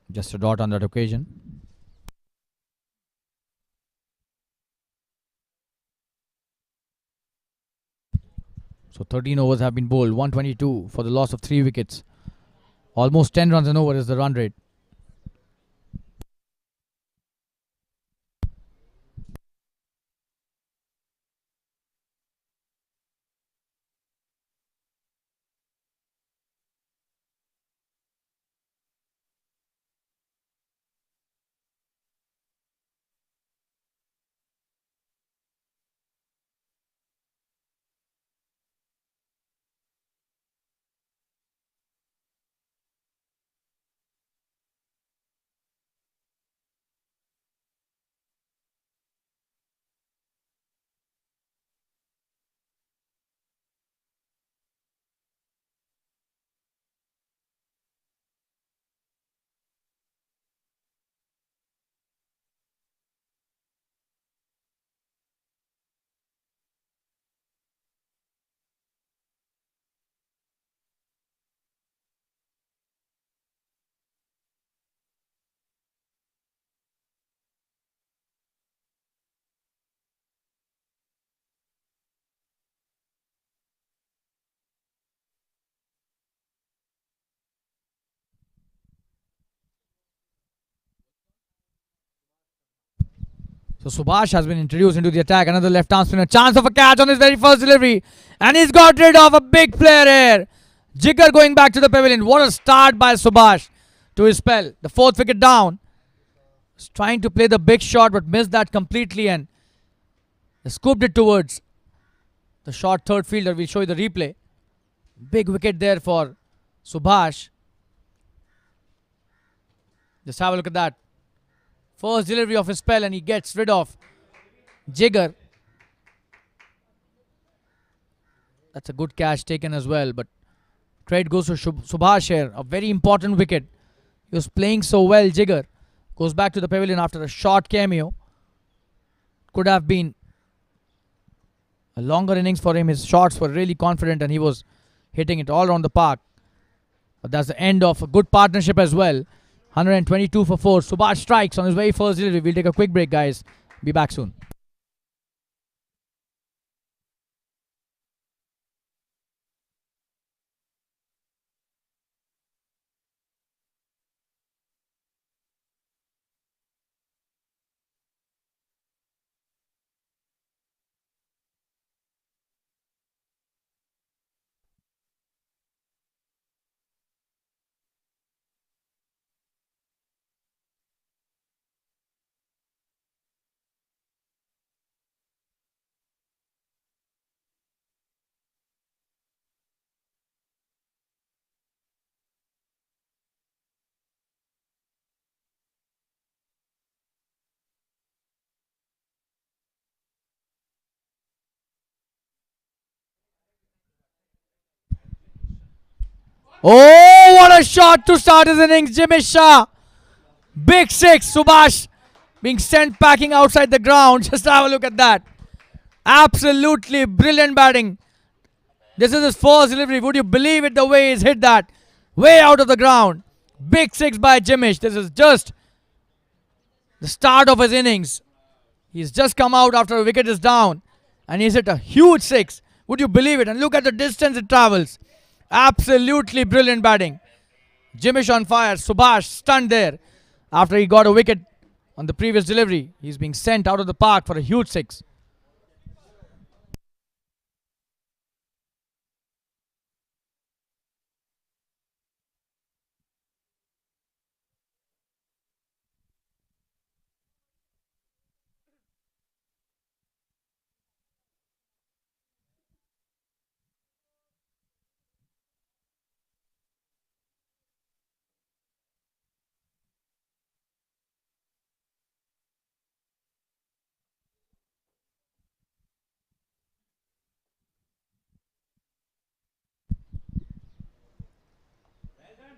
Just a dot on that occasion. So 13 overs have been bowled, 122 for the loss of 3 wickets. Almost 10 runs an over is the run rate. So Subhash has been introduced into the attack. Another left arm spinner. Chance of a catch on his very first delivery. And he's got rid of a big player here. Jigar going back to the pavilion. What a start by Subhash to his spell. The fourth wicket down. He's trying to play the big shot but missed that completely and scooped it towards the short third fielder. We'll show you the replay. Big wicket there for Subhash. Just have a look at that. First delivery of his spell and he gets rid of Jigar. That's a good catch taken as well, but credit goes to Subhash here. A very important wicket. He was playing so well. Jigar goes back to the pavilion after a short cameo. Could have been a longer innings for him. His shots were really confident and he was hitting it all around the park. But that's the end of a good partnership as well. 122 for 4. Subhash strikes on his very first delivery. We'll take a quick break, guys. Be back soon. Oh, what a shot to start his innings. Jimmy Shah. Big six. Subhash being sent packing outside the ground. Just have a look at that. Absolutely brilliant batting. This is his first delivery. Would you believe it, the way he's hit that? Way out of the ground. Big six by Jimish. This is just the start of his innings. He's just come out after a wicket is down. And he's hit a huge six. Would you believe it? And look at the distance it travels. Absolutely brilliant batting. Jimish on fire. Subhash stunned there after he got a wicket on the previous delivery. He's being sent out of the park for a huge six.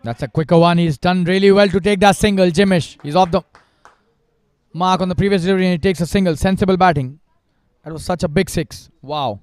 That's a quicker one. He's done really well to take that single. Jimish. He's off the mark on the previous delivery and he takes a single. Sensible batting. That was such a big six. Wow.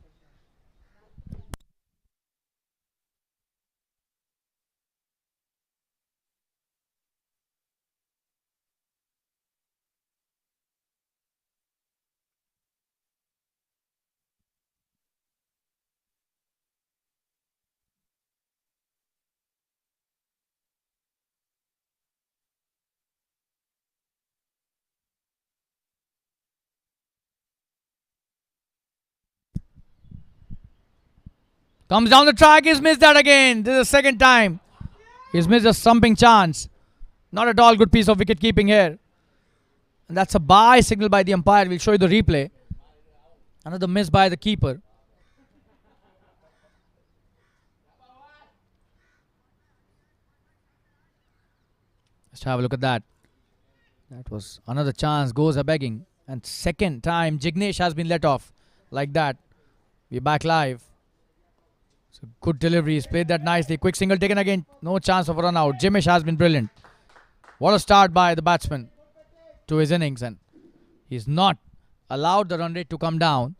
Comes down the track. He's missed that again. This is the second time. He's missed a stumping chance. Not at all good piece of wicket keeping here. And that's a bye signal by the umpire. We'll show you the replay. Another miss by the keeper. Let's have a look at that. That was another chance. Goes a begging. And second time Jignesh has been let off. Like that. We're back live. So good delivery. He's played that nicely. Quick single taken again. No chance of a run out. Jimish has been brilliant. What a start by the batsman to his innings. And he's not allowed the run rate to come down.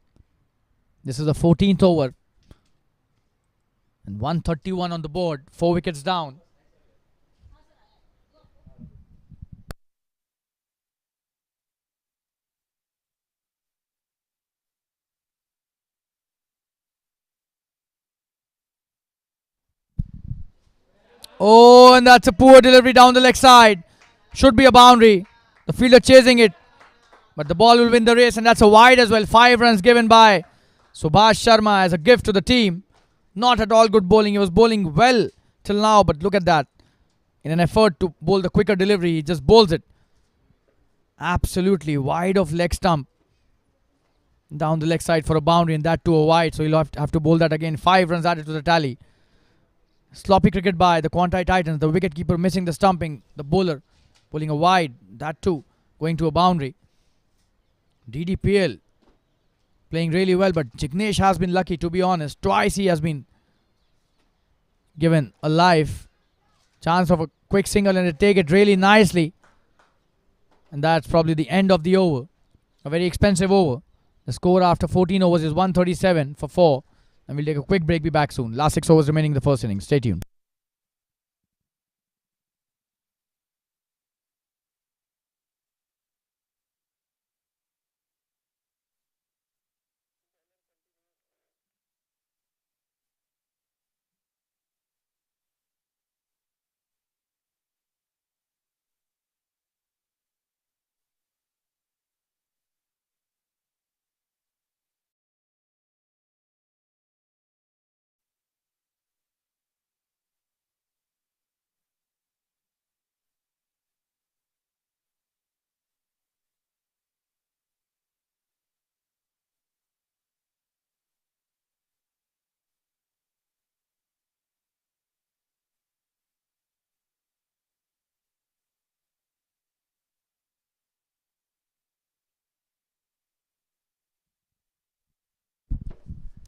This is the 14th over. And 131 on the board. 4 wickets down. Oh, and that's a poor delivery down the leg side. Should be a boundary. The fielder chasing it. But the ball will win the race, and that's a wide as well. 5 runs given by Subhash Sharma as a gift to the team. Not at all good bowling. He was bowling well till now, but look at that. In an effort to bowl the quicker delivery, he just bowls it. Absolutely wide of leg stump. Down the leg side for a boundary, and that to a wide. So he'll have to bowl that again. 5 runs added to the tally. Sloppy cricket by the QUANTEI Titans. The wicketkeeper missing the stumping. The bowler pulling a wide. That too going to a boundary. DDPL playing really well, but Jignesh has been lucky, to be honest. Twice he has been given a live chance of a quick single, and they take it really nicely. And that's probably the end of the over. A very expensive over. The score after 14 overs is 137 for 4. And we'll take a quick break, be back soon. Last 6 overs remaining in the first innings. Stay tuned.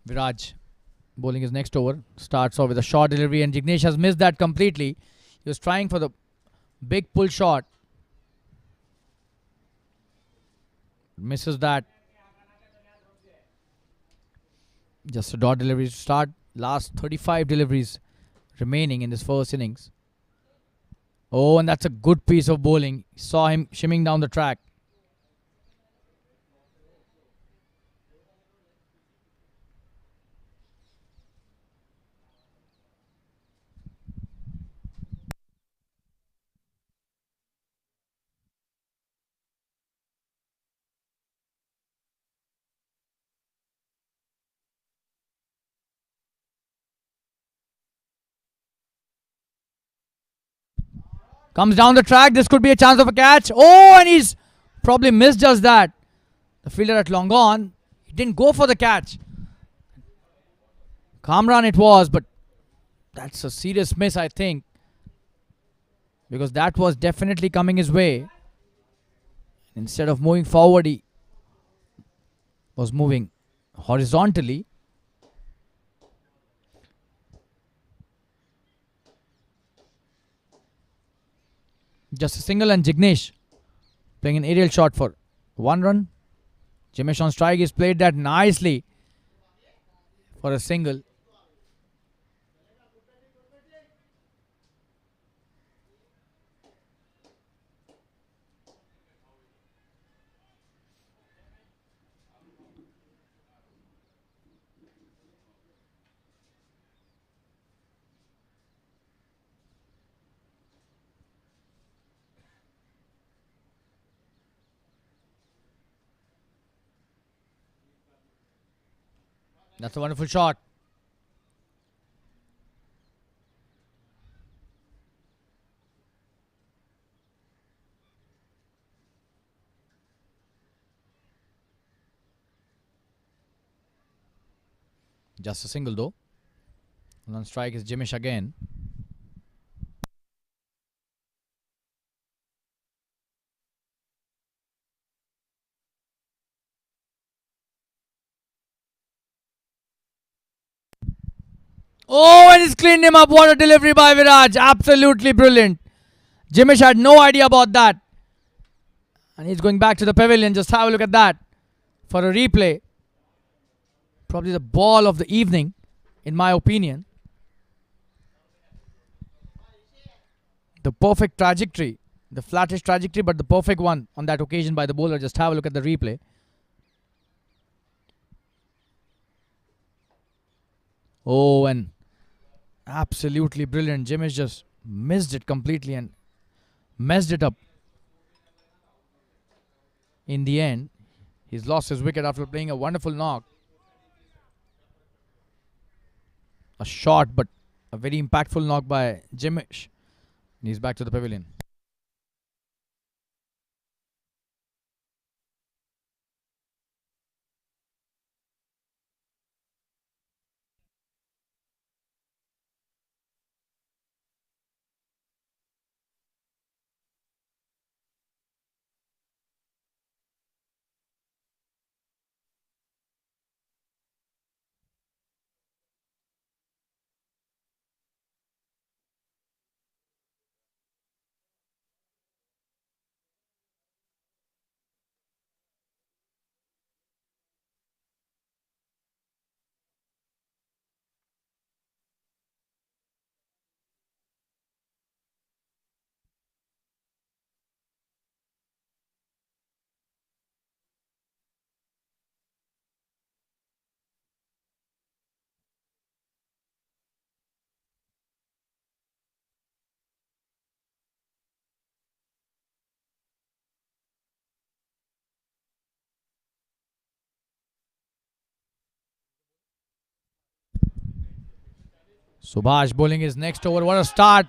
Viraj bowling his next over. Starts off with a short delivery, and Jignesh has missed that completely. He was trying for the big pull shot. Misses that. Just a dot delivery to start. Last 35 deliveries remaining in this first innings. Oh, and that's a good piece of bowling. Saw him shimming down the track. Comes down the track. This could be a chance of a catch. Oh, and he's probably missed just that. The fielder at long on. He didn't go for the catch. Kamran it was, but that's a serious miss, I think. Because that was definitely coming his way. Instead of moving forward, he was moving horizontally. Just a single, and Jignesh playing an aerial shot for 1 run. Jignesh on strike. He's played that nicely for a single. That's a wonderful shot. Just a single though. And on strike is Jignesh again. Oh, and he's cleaned him up. What a delivery by Viraj. Absolutely brilliant. Jignesh had no idea about that. And he's going back to the pavilion. Just have a look at that for a replay. Probably the ball of the evening, in my opinion. The perfect trajectory. The flattish trajectory, but the perfect one on that occasion by the bowler. Just have a look at the replay. Oh, and absolutely brilliant. Jignesh just missed it completely and messed it up. in the end. He's lost his wicket after playing a wonderful knock. A short but a very impactful knock by Jignesh. He's back to the pavilion. Subhash bowling his next over. What a start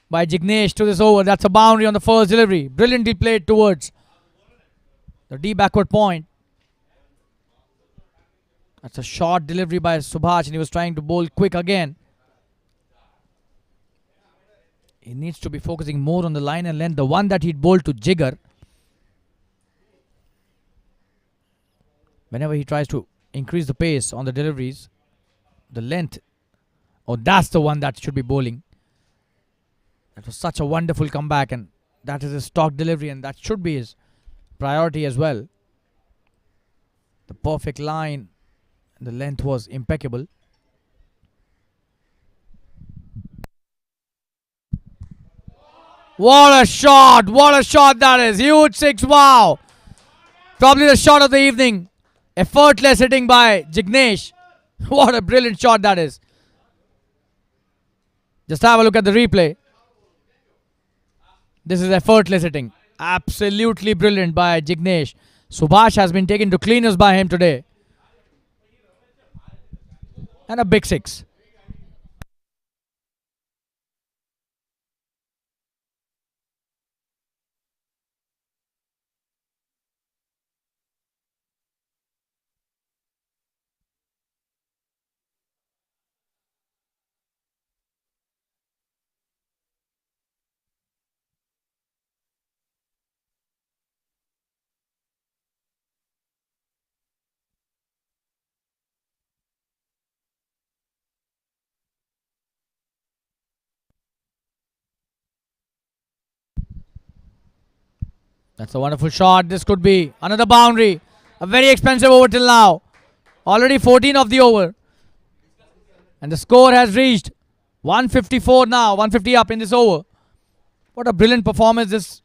by Jignesh to this over. That's a boundary on the first delivery. Brilliantly played towards the D backward point. That's a short delivery by Subhash, and he was trying to bowl quick again. He needs to be focusing more on the line and length. The one that he'd bowled to Jigger, whenever he tries to increase the pace on the deliveries, the length, that's the one that should be bowling. That was such a wonderful comeback, and that is his stock delivery, and that should be his priority as well. The perfect line, the length was impeccable. What a shot! What a shot that is! Huge six, wow! Probably the shot of the evening. Effortless hitting by Jignesh. What a brilliant shot that is. Just have a look at the replay. This is effortless hitting. Absolutely brilliant by Jignesh. Subhash has been taken to cleaners by him today. And a big six. That's a wonderful shot. This could be another boundary. A very expensive over till now. Already 14 of the over. And the score has reached 154 now. 150 up in this over. What a brilliant performance this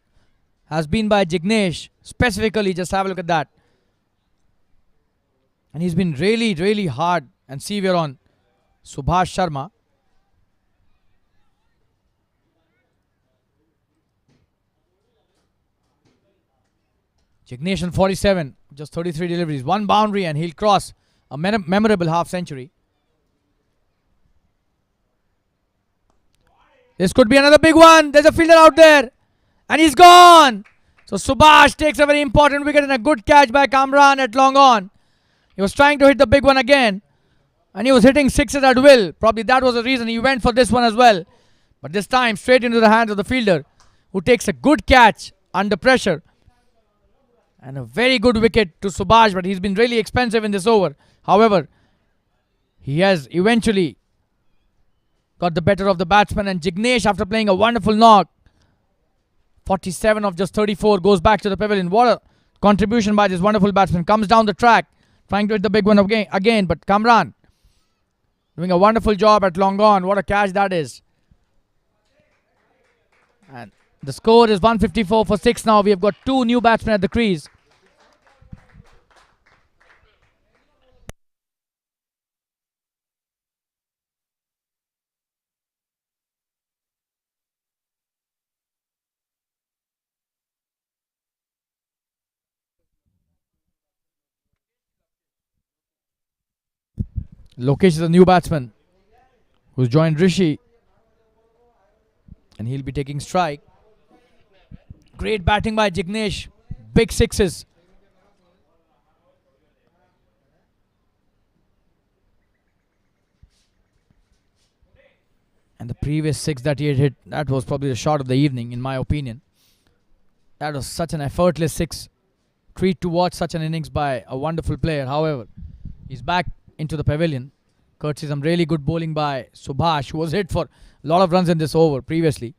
has been by Jignesh. Specifically, just have a look at that. And he's been really, really hard and severe on Subhash Sharma. Jignesh on 47, just 33 deliveries, one boundary, and he'll cross a memorable half century. This could be another big one. There's a fielder out there, and he's gone. So Subhash takes a very important wicket and a good catch by Kamran at long on. He was trying to hit the big one again, and he was hitting sixes at will. Probably that was the reason he went for this one as well. But this time, straight into the hands of the fielder, who takes a good catch under pressure. And a very good wicket to Subhash, but he's been really expensive in this over. However, he has eventually got the better of the batsman, and Jignesh, after playing a wonderful knock, 47 of just 34, goes back to the pavilion. What a contribution by this wonderful batsman. Comes down the track, trying to hit the big one again, but Kamran doing a wonderful job at long on. What a catch that is. And the score is 154 for 6 now. We have got two new batsmen at the crease. Lokesh is a new batsman who's joined Rishi, and he'll be taking strike. Great batting by Jignesh. Big sixes. And the previous six that he had hit, that was probably the shot of the evening, in my opinion. That was such an effortless six. Treat to watch such an innings by a wonderful player. However, he's back into the pavilion. Courtesy some really good bowling by Subhash, who was hit for a lot of runs in this over previously.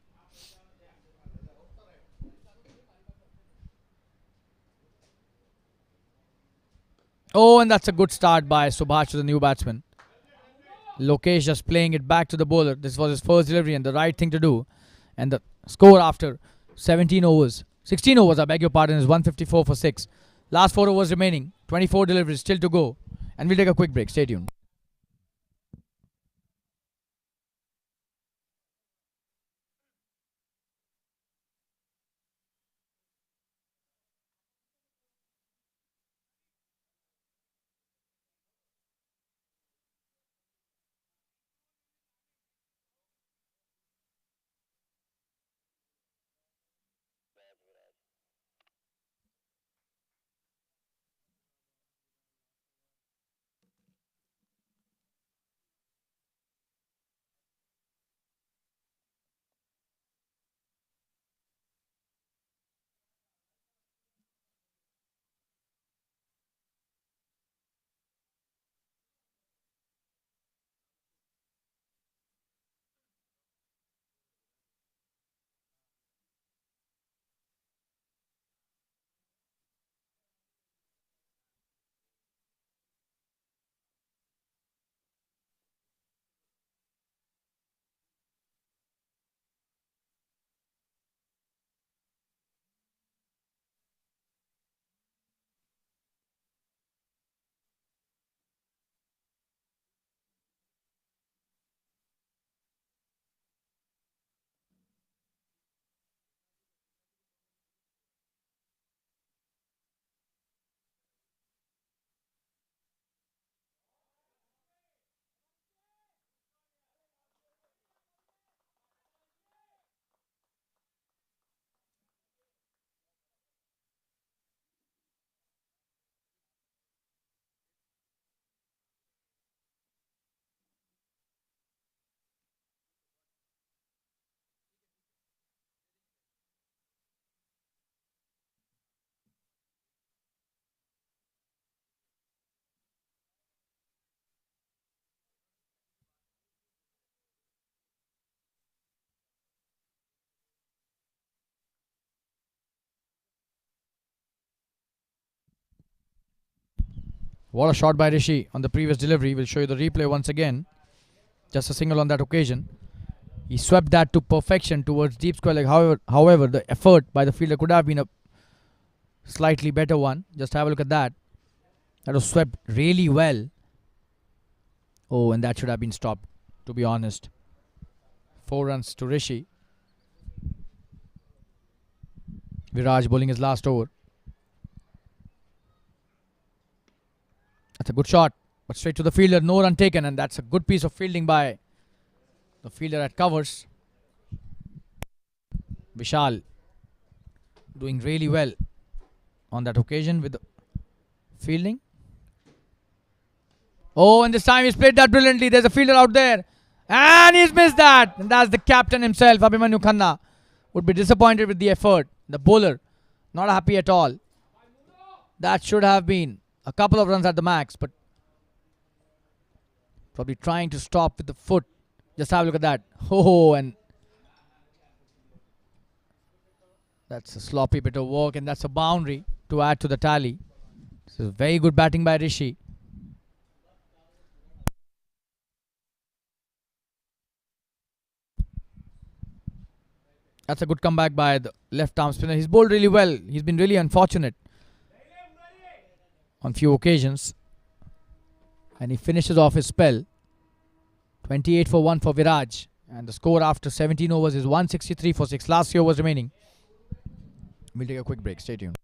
Oh, and that's a good start by Subhash, the new batsman. Lokesh just playing it back to the bowler. This was his first delivery and the right thing to do. And the score after 17 overs, 16 overs, I beg your pardon, is 154 for 6. Last 4 overs remaining, 24 deliveries still to go. And we'll take a quick break. Stay tuned. What a shot by Rishi on the previous delivery. We'll show you the replay once again. Just a single on that occasion. He swept that to perfection towards deep square leg. However, the effort by the fielder could have been a slightly better one. Just have a look at that. That was swept really well. Oh, and that should have been stopped, to be honest. 4 runs to Rishi. Viraj bowling his last over. That's a good shot, but straight to the fielder, no run taken, and that's a good piece of fielding by the fielder at covers. Vishal doing really well on that occasion with the fielding. Oh, and this time he's played that brilliantly. There's a fielder out there, and he's missed that. And that's the captain himself, Abhimanyu Khanna. Would be disappointed with the effort. The bowler, not happy at all. That should have been a couple of runs at the max, but probably trying to stop with the foot. Just have a look at that. Oh, and that's a sloppy bit of work, and that's a boundary to add to the tally. This is very good batting by Rishi. That's a good comeback by the left arm spinner. He's bowled really well. He's been really unfortunate on few occasions. And he finishes off his spell. 28 for 1 for Viraj. And the score after 17 overs is 163 for 6. Last 3 overs remaining. We'll take a quick break. Stay tuned.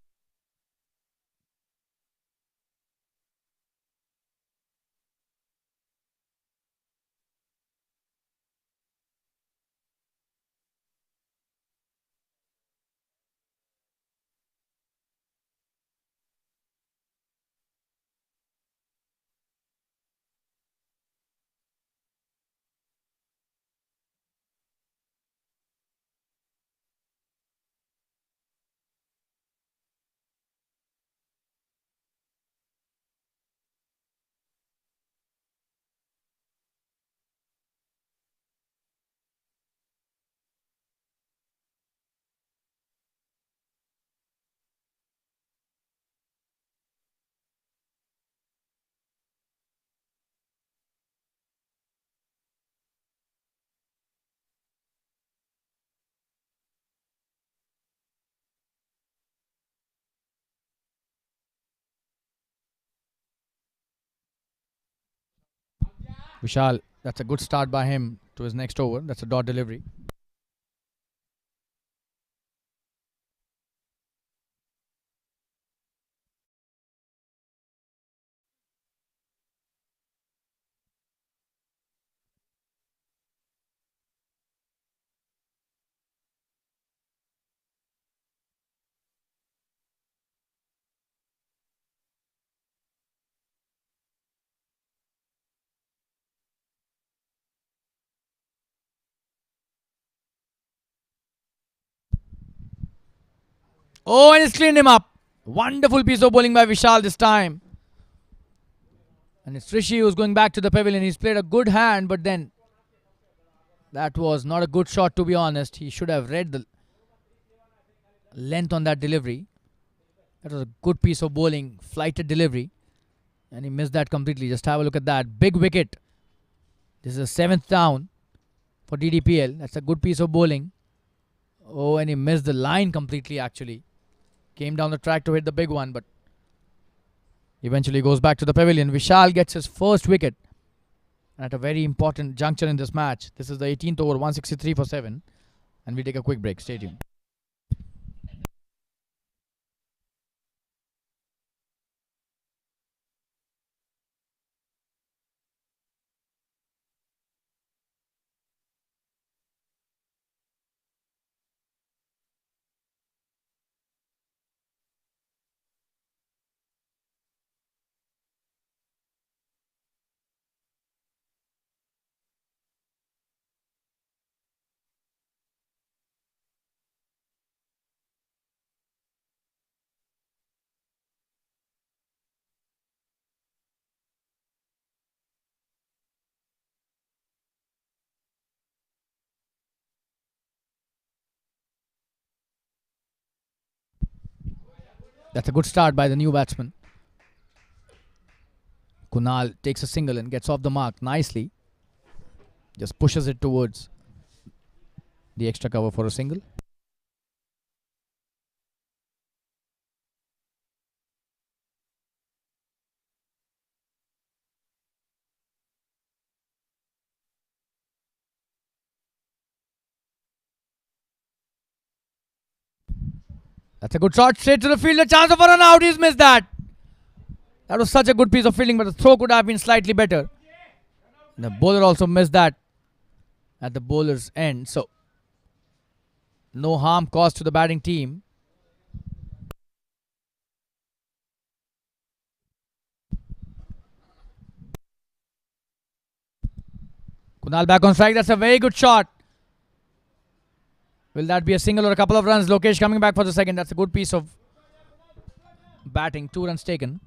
Vishal, that's a good start by him to his next over. That's a dot delivery. Oh, and he's cleaned him up. Wonderful piece of bowling by Vishal this time. And it's Rishi who's going back to the pavilion. He's played a good hand, but then that was not a good shot, to be honest. He should have read the length on that delivery. That was a good piece of bowling, flighted delivery. And he missed that completely. Just have a look at that. Big wicket. This is a 7th down for DDPL. That's a good piece of bowling. Oh, and he missed the line completely, actually. Came down the track to hit the big one, but eventually goes back to the pavilion. Vishal gets his first wicket at a very important juncture in this match. This is the 18th over, 163 for 7. And we take a quick break. Stay tuned. That's a good start by the new batsman. Kunal takes a single and gets off the mark nicely. Just pushes it towards the extra cover for a single. That's a good shot straight to the field. A chance of a run out. He's missed that. That was such a good piece of fielding, but the throw could have been slightly better. The bowler also missed that at the bowler's end. So, no harm caused to the batting team. Kunal back on strike. That's a very good shot. Will that be a single or a couple of runs? Lokesh coming back for the second. That's a good piece of batting. 2 runs taken.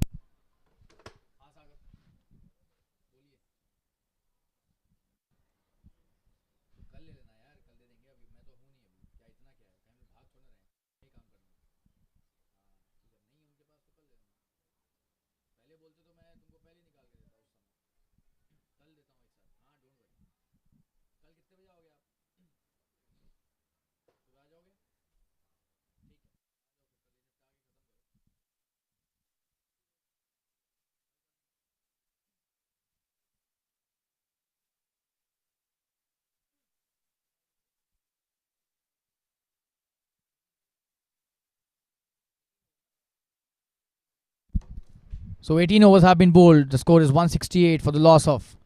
So 18 overs have been bowled. The score is 168 for the loss of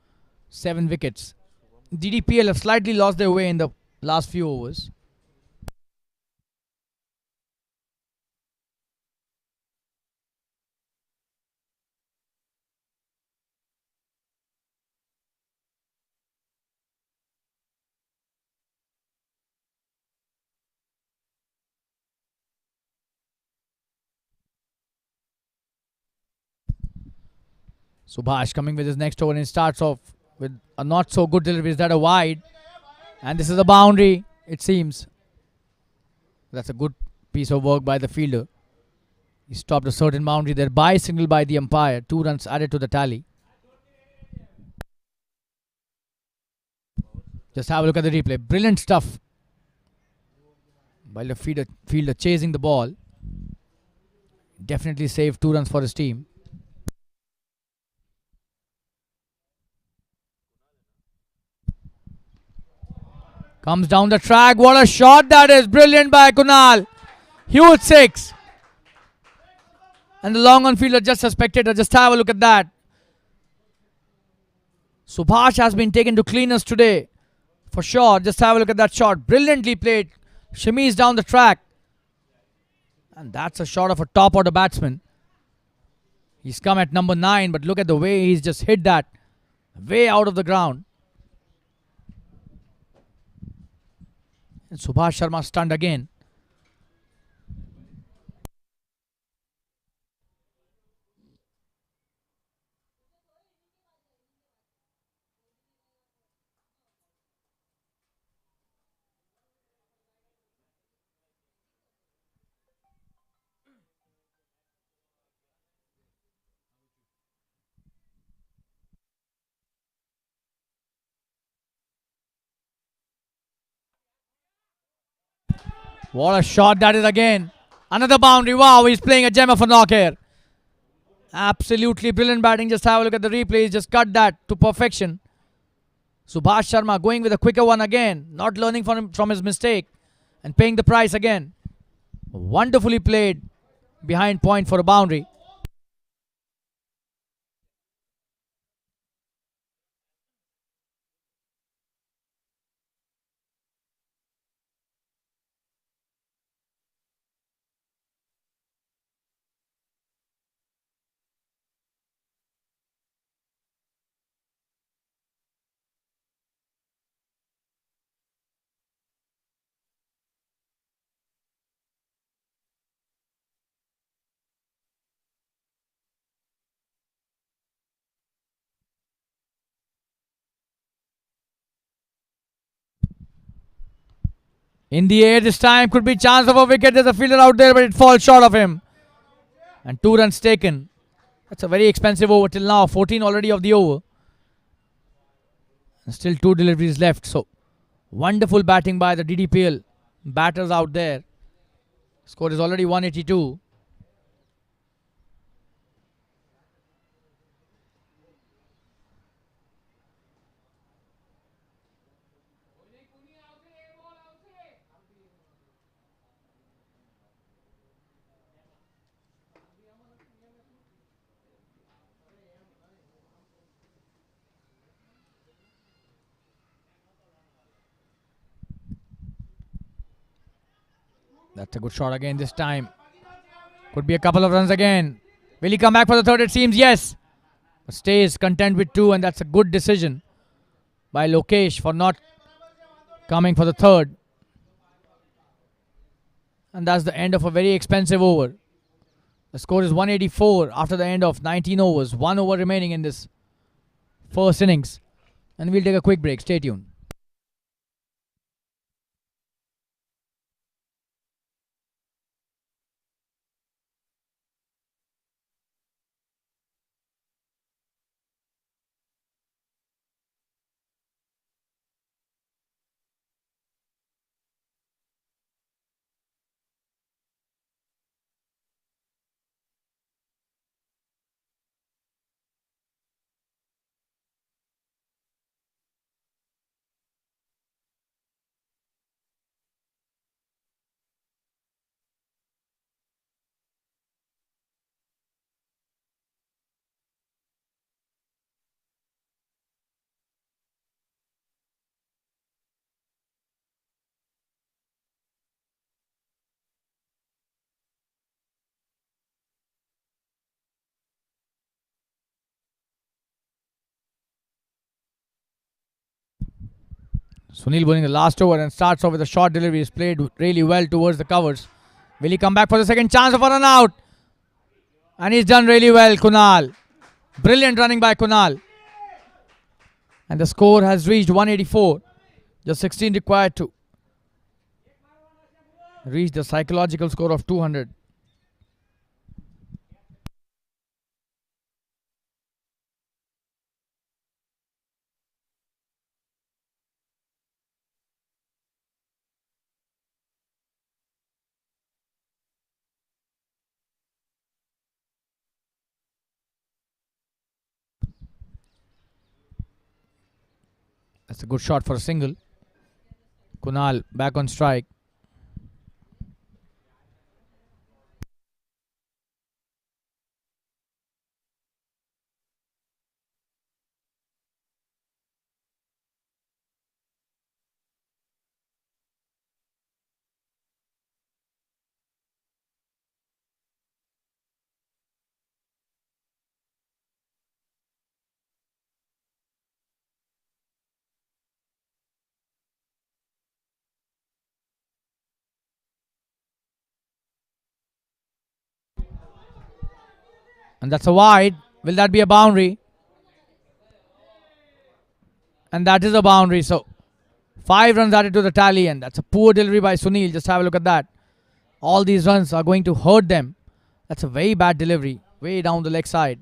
7 wickets. DDPL have slightly lost their way in the last few overs. Subhash coming with his next over and starts off with a not so good delivery. Is that a wide? And this is a boundary, it seems. That's a good piece of work by the fielder. He stopped a certain boundary there. By signal by the umpire. 2 runs added to the tally. Just have a look at the replay. Brilliant stuff by the fielder chasing the ball. Definitely saved 2 runs for his team. Comes down the track. What a shot that is. Brilliant by Kunal. Huge six. And the long on fielder just a spectator. Just have a look at that. Subhash has been taken to cleaners today. For sure. Just have a look at that shot. Brilliantly played. Shimmies down the track. And that's a shot of a top order batsman. He's come at number 9, but look at the way he's just hit that. Way out of the ground. And Subhash Sharma stunned again. What a shot that is again. Another boundary. Wow, he's playing a gem of a knock here. Absolutely brilliant batting. Just have a look at the replays. Just cut that to perfection. Subhash Sharma going with a quicker one again. Not learning from his mistake. And paying the price again. Wonderfully played. Behind point for a boundary. In the air this time. Could be chance of a wicket. There's a fielder out there, but it falls short of him. And 2 runs taken. That's a very expensive over till now. 14 already of the over. And still 2 deliveries left. So wonderful batting by the DDPL batters out there. Score is already 182. That's a good shot again this time. Could be a couple of runs again. Will he come back for the third? It seems yes. But stays content with 2, and that's a good decision by Lokesh for not coming for the third. And that's the end of a very expensive over. The score is 184 after the end of 19 overs. 1 over remaining in this first innings. And we'll take a quick break. Stay tuned. Sunil bowling the last over and starts off with a short delivery. He's played really well towards the covers. Will he come back for the second chance of a run out? And he's done really well, Kunal. Brilliant running by Kunal. And the score has reached 184. Just 16 required to reach the psychological score of 200. That's a good shot for a single. Kunal back on strike. And that's a wide. Will that be a boundary? And that is a boundary. So 5 runs added to the tally, and that's a poor delivery by Sunil. Just have a look at that. All these runs are going to hurt them. That's a very bad delivery. Way down the leg side.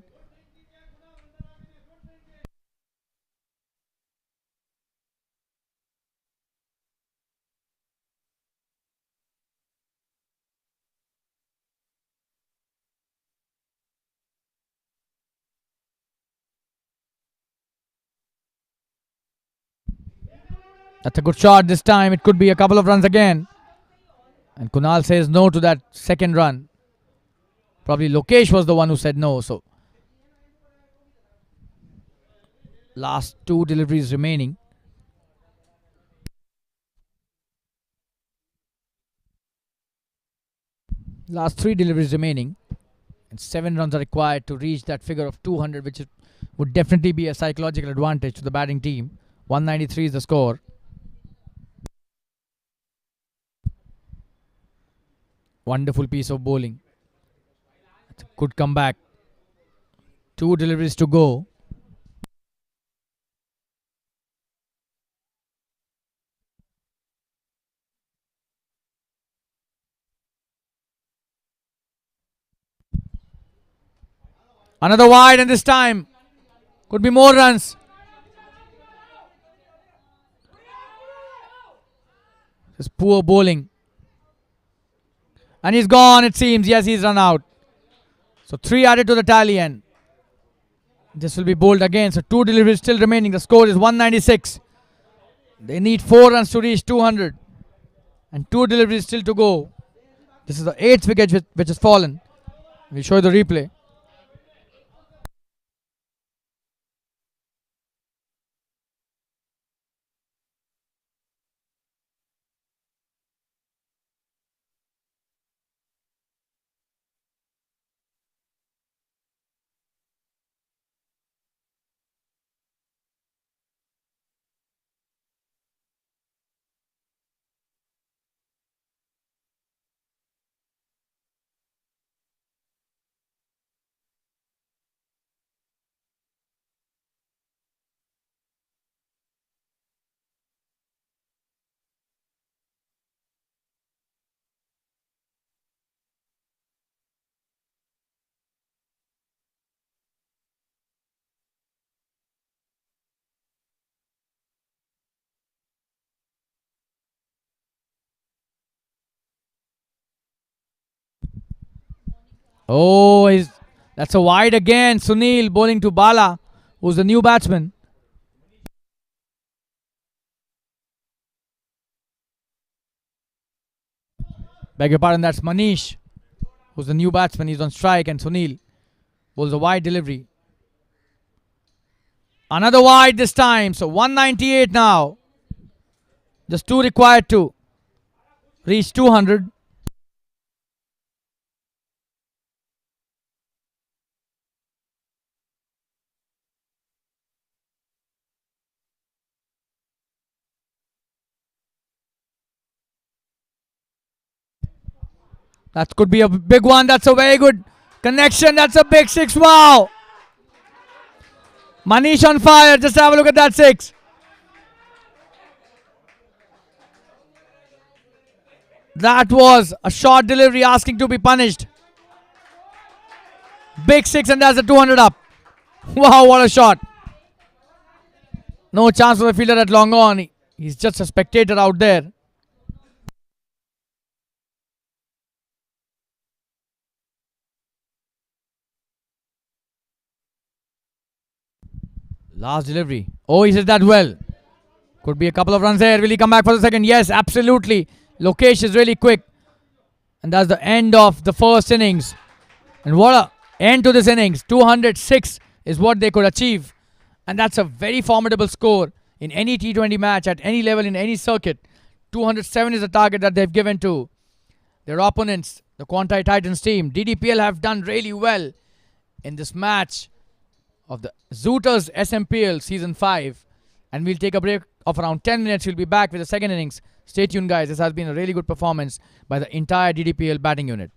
That's a good shot this time. It could be a couple of runs again. And Kunal says no to that second run. Probably Lokesh was the one who said no. So last 2 deliveries remaining. Last 3 deliveries remaining. And 7 runs are required to reach that figure of 200, which would definitely be a psychological advantage to the batting team. 193 is the score. Wonderful piece of bowling. That's a good comeback. 2 deliveries to go. Another wide, and this time could be more runs. This poor bowling. And he's gone, it seems. Yes, he's run out. So 3 added to the tally, and this will be bowled again. So 2 deliveries still remaining. The score is 196. They need 4 runs to reach 200. And 2 deliveries still to go. This is the 8th wicket which has fallen. We'll show you the replay. Oh, that's a wide again. Sunil bowling to Bala, who's the new batsman. Beg your pardon, that's Manish, who's the new batsman. He's on strike, and Sunil bowls a wide delivery. Another wide this time. So 198 now. Just 2 required to reach 200. That could be a big one. That's a very good connection. That's a big 6. Wow. Manish on fire. Just have a look at that 6. That was a short delivery asking to be punished. Big 6, and that's a 200 up. Wow, what a shot. No chance for the fielder at long on. He's just a spectator out there. Last delivery. Oh, he said that well. Could be a couple of runs there. Will he come back for the second? Yes, absolutely. Lokesh is really quick. And that's the end of the first innings. And what a end to this innings. 206 is what they could achieve. And that's a very formidable score in any T20 match at any level in any circuit. 207 is the target that they've given to their opponents, the QUANTEI Titans team. DDPL have done really well in this match of the Zooters SMPL Season 5. And we'll take a break of around 10 minutes. We'll be back with the second innings. Stay tuned, guys. This has been a really good performance by the entire DDPL batting unit.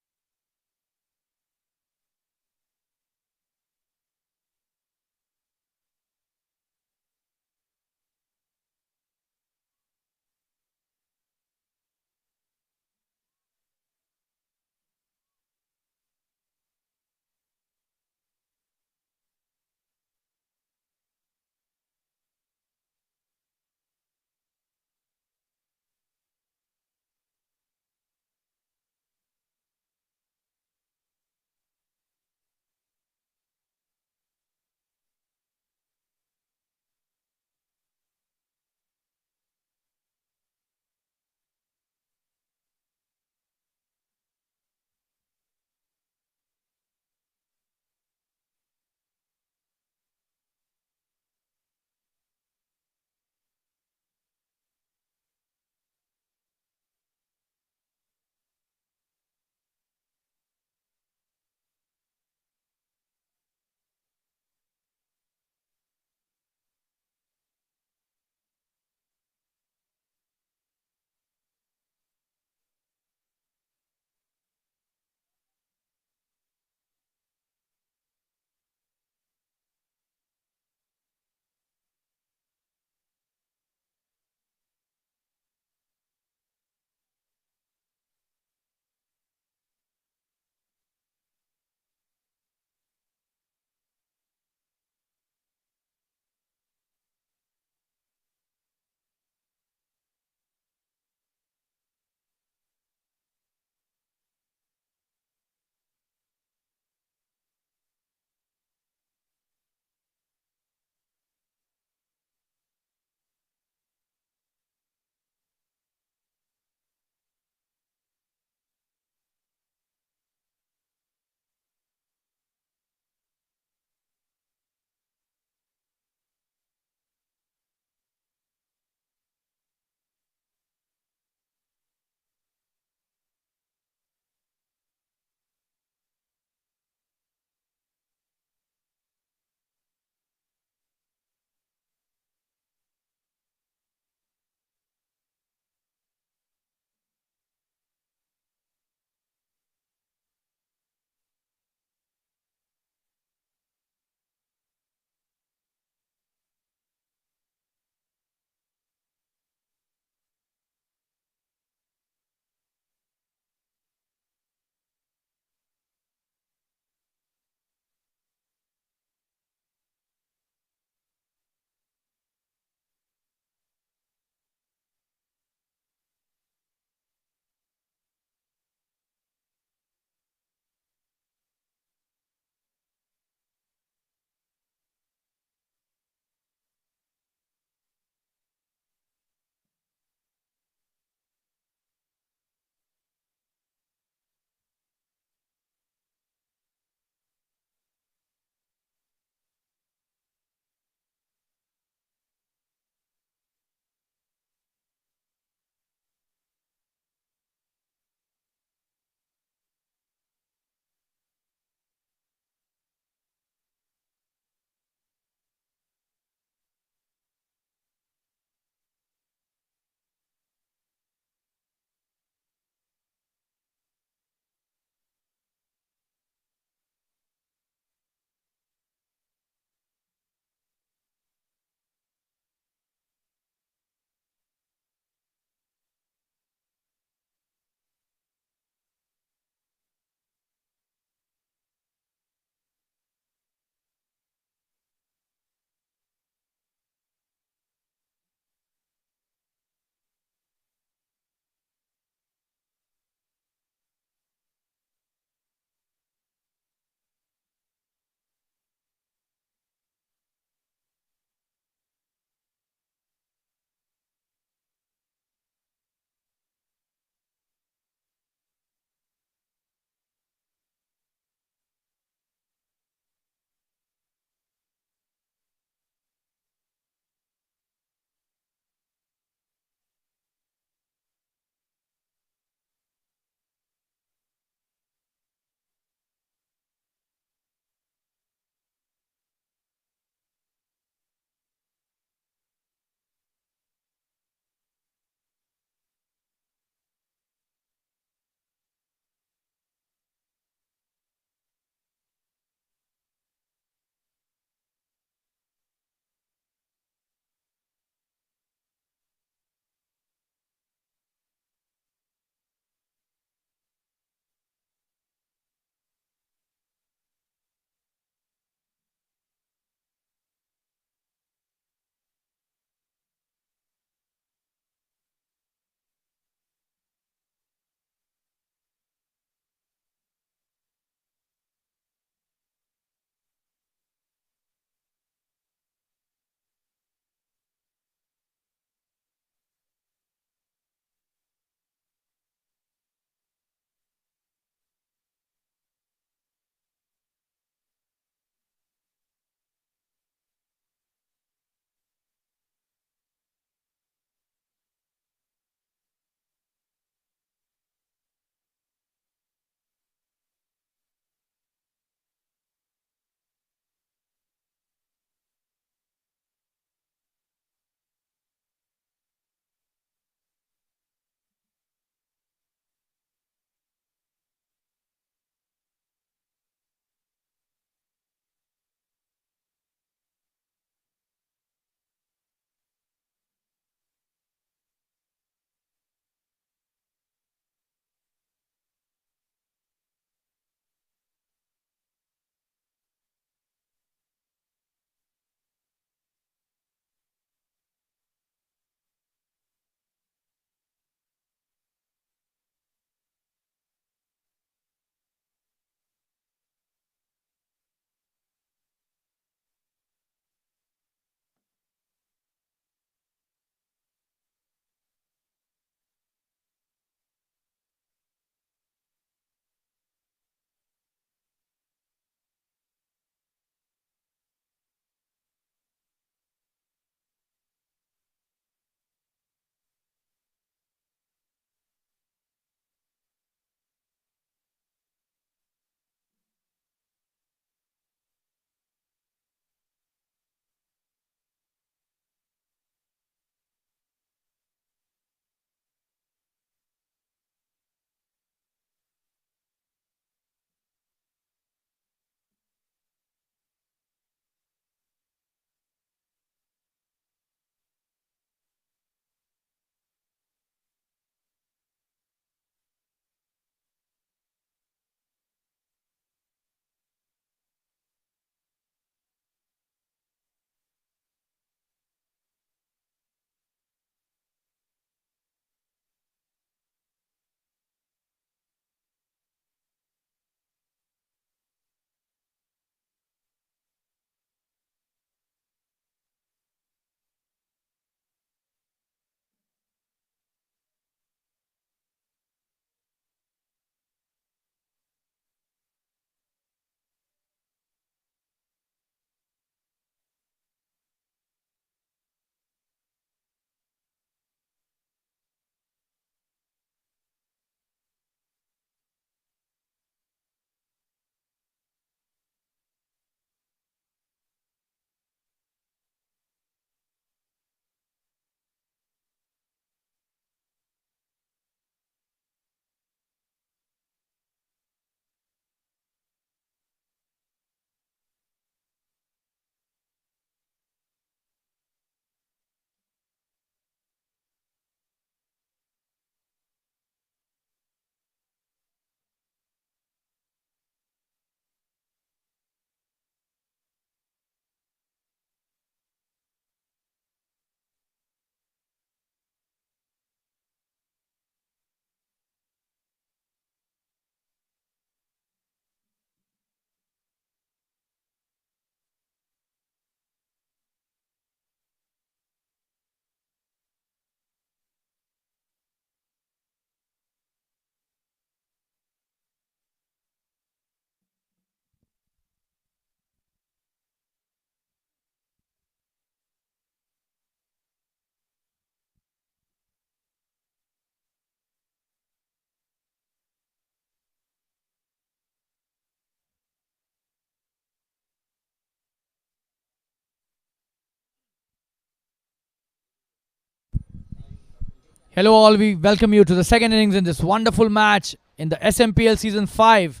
Hello, all. We welcome you to the second innings in this wonderful match in the SMPL Season 5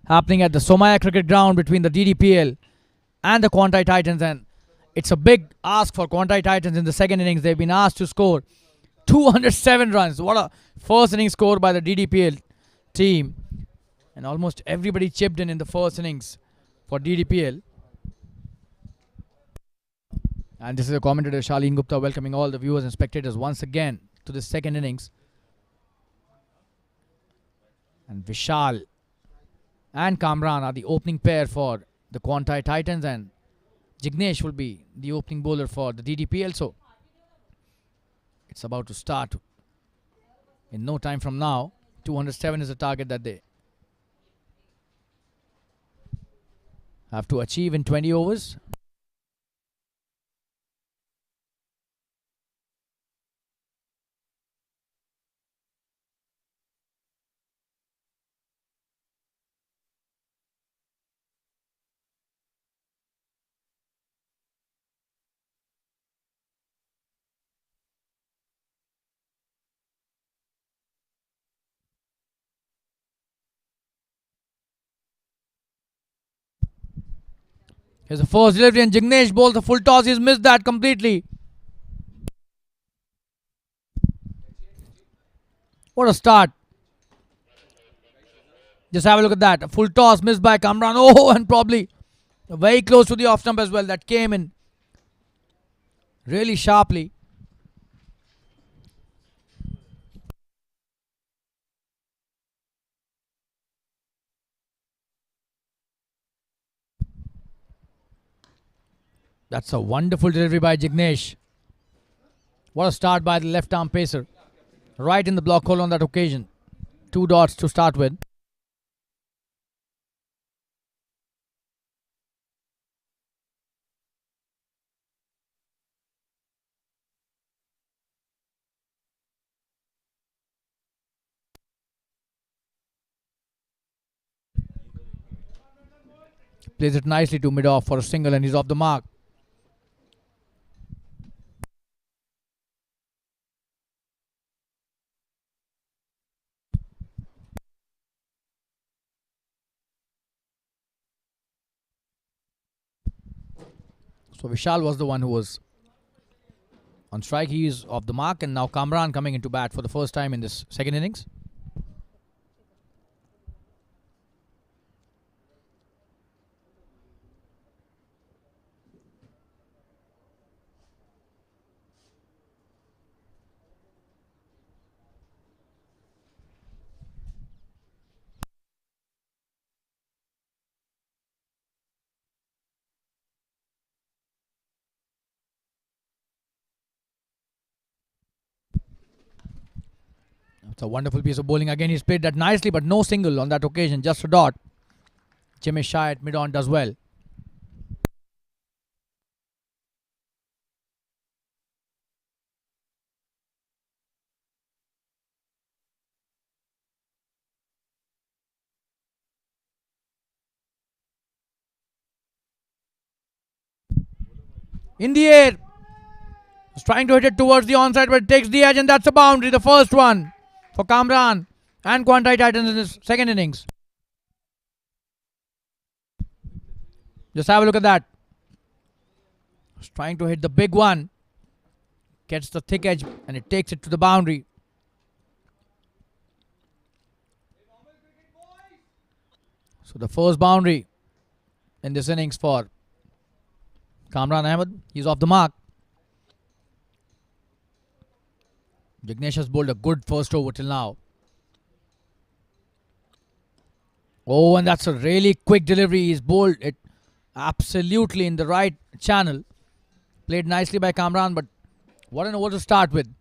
happening at the Somaya Cricket Ground between the DDPL and the QUANTEI Titans. And it's a big ask for QUANTEI Titans in the second innings. They've been asked to score 207 runs. What a first inning score by the DDPL team. And almost everybody chipped in the first innings for DDPL. And this is a commentator, Shaleen Gupta, welcoming all the viewers and spectators once again to the second innings. And Vishal and Kamran are the opening pair for the QUANTEI Titans, and Jignesh will be the opening bowler for the DDPL. So it's about to start in no time from now. 207 is the target that they have to achieve in 20 overs. Here's the first delivery, and Jignesh bowls the full toss. He's missed that completely. What a start. Just have a look at that. A full toss missed by Kamran. Oh, and probably very close to the off stump as well. That came in really sharply. That's a wonderful delivery by Jignesh. What a start by the left arm pacer. Right in the block hole on that occasion. 2 dots to start with. Plays it nicely to mid off for a single, and he's off the mark. So Vishal was the one who was on strike. He is off the mark, and now Kamran coming into bat for the first time in this second innings. It's a wonderful piece of bowling. Again, he's played that nicely, but no single on that occasion, just a dot. Jimmy Shah at mid on does well. In the air. He's trying to hit it towards the onside, but it takes the edge, and that's a boundary. The first one for Kamran and QUANTEI Titans in his second innings. Just have a look at that. He's trying to hit the big one. Gets the thick edge, and it takes it to the boundary. So the first boundary in this innings for Kamran Ahmed. He's off the mark. Jignesh has bowled a good first over till now. Oh, and that's a really quick delivery. He's bowled it absolutely in the right channel. Played nicely by Kamran, but what an over to start with.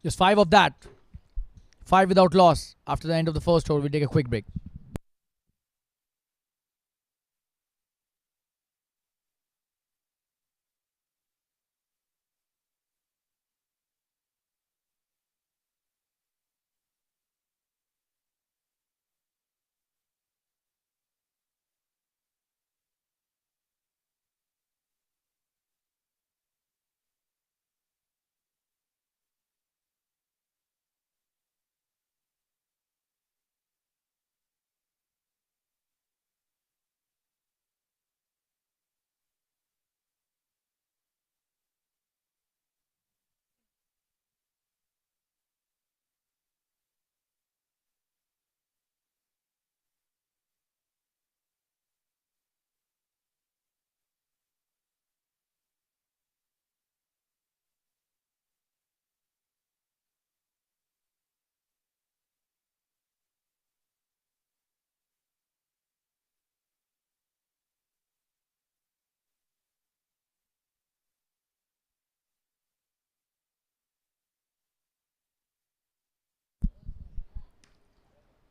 Just 5 of that. 5 without loss. After the end of the first over, we take a quick break.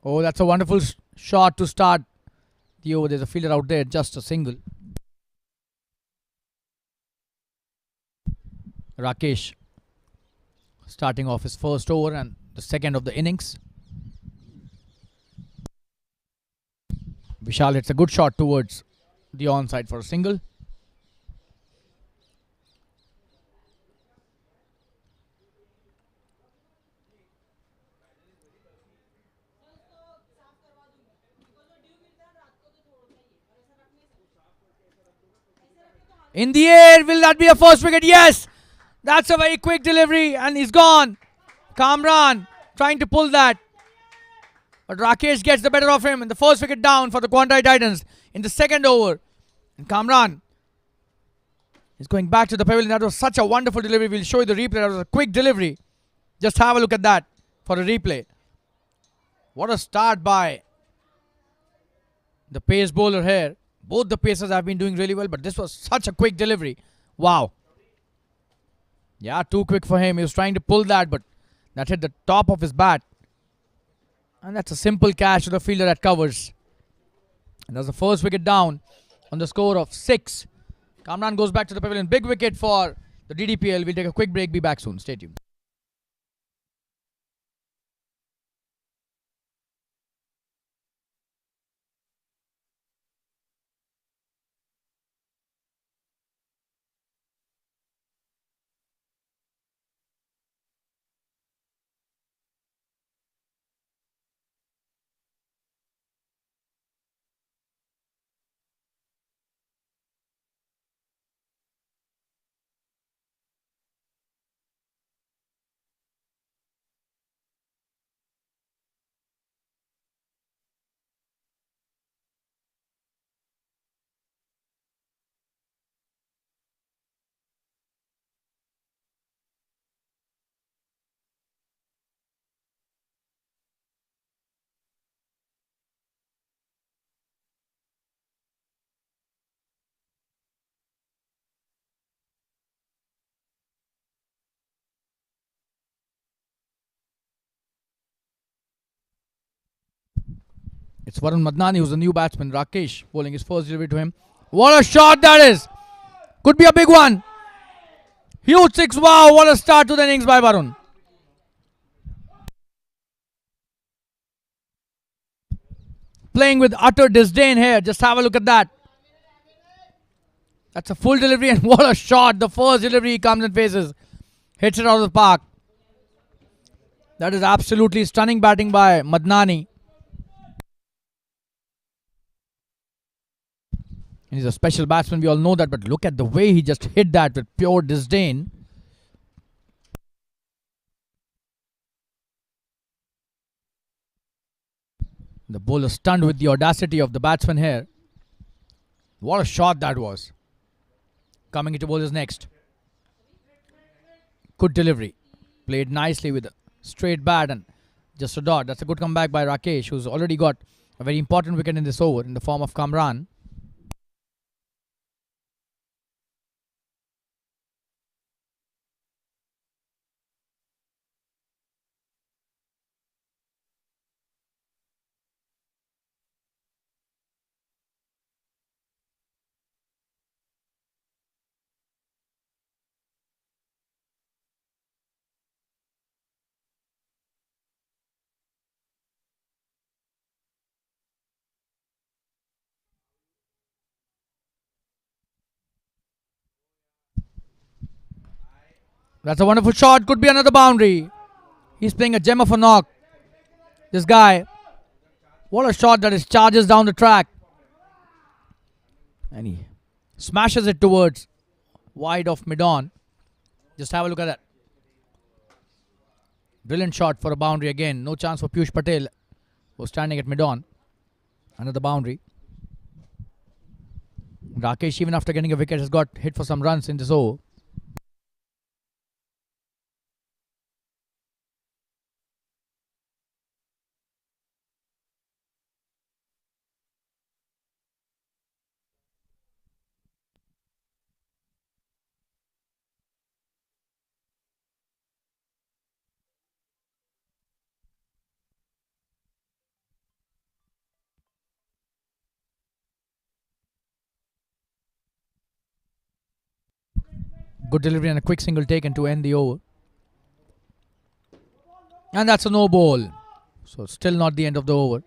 Oh, that's a wonderful shot to start the over. There's a fielder out there, just a single. Rakesh starting off his first over and the second of the innings. Vishal hits a good shot towards the onside for a single. In the air, will that be a first wicket? Yes! That's a very quick delivery and he's gone. Kamran trying to pull that. But Rakesh gets the better of him and the first wicket down for the QUANTEI Titans in the second over. And Kamran is going back to the pavilion. That was such a wonderful delivery. We'll show you the replay. That was a quick delivery. Just have a look at that for a replay. What a start by the pace bowler here. Both the pacers have been doing really well, but this was such a quick delivery. Wow. Yeah, too quick for him. He was trying to pull that, but that hit the top of his bat. And that's a simple catch to the fielder that covers. And that's the first wicket down on the score of 6. Kamran goes back to the pavilion. Big wicket for the DDPL. We'll take a quick break. Be back soon. Stay tuned. It's Varun Madnani who's the new batsman. Rakesh bowling his first delivery to him. What a shot that is! Could be a big one. Huge 6. Wow, what a start to the innings by Varun. Playing with utter disdain here. Just have a look at that. That's a full delivery and what a shot. The first delivery he comes and faces. Hits it out of the park. That is absolutely stunning batting by Madnani. He's a special batsman, we all know that, but look at the way he just hit that with pure disdain. The bowler stunned with the audacity of the batsman here. What a shot that was. Coming into bowlers next. Good delivery. Played nicely with a straight bat and just a dot. That's a good comeback by Rakesh, who's already got a very important wicket in this over in the form of Kamran. That's a wonderful shot. Could be another boundary. He's playing a gem of a knock. This guy. What a shot that is charges down the track. And he smashes it towards wide of mid-on. Just have a look at that. Brilliant shot for a boundary again. No chance for Piyush Patel, who's standing at mid-on. Another boundary. Rakesh, even after getting a wicket, has got hit for some runs in this over. Good delivery and a quick single taken to end the over. And that's a no ball. So still not the end of the over.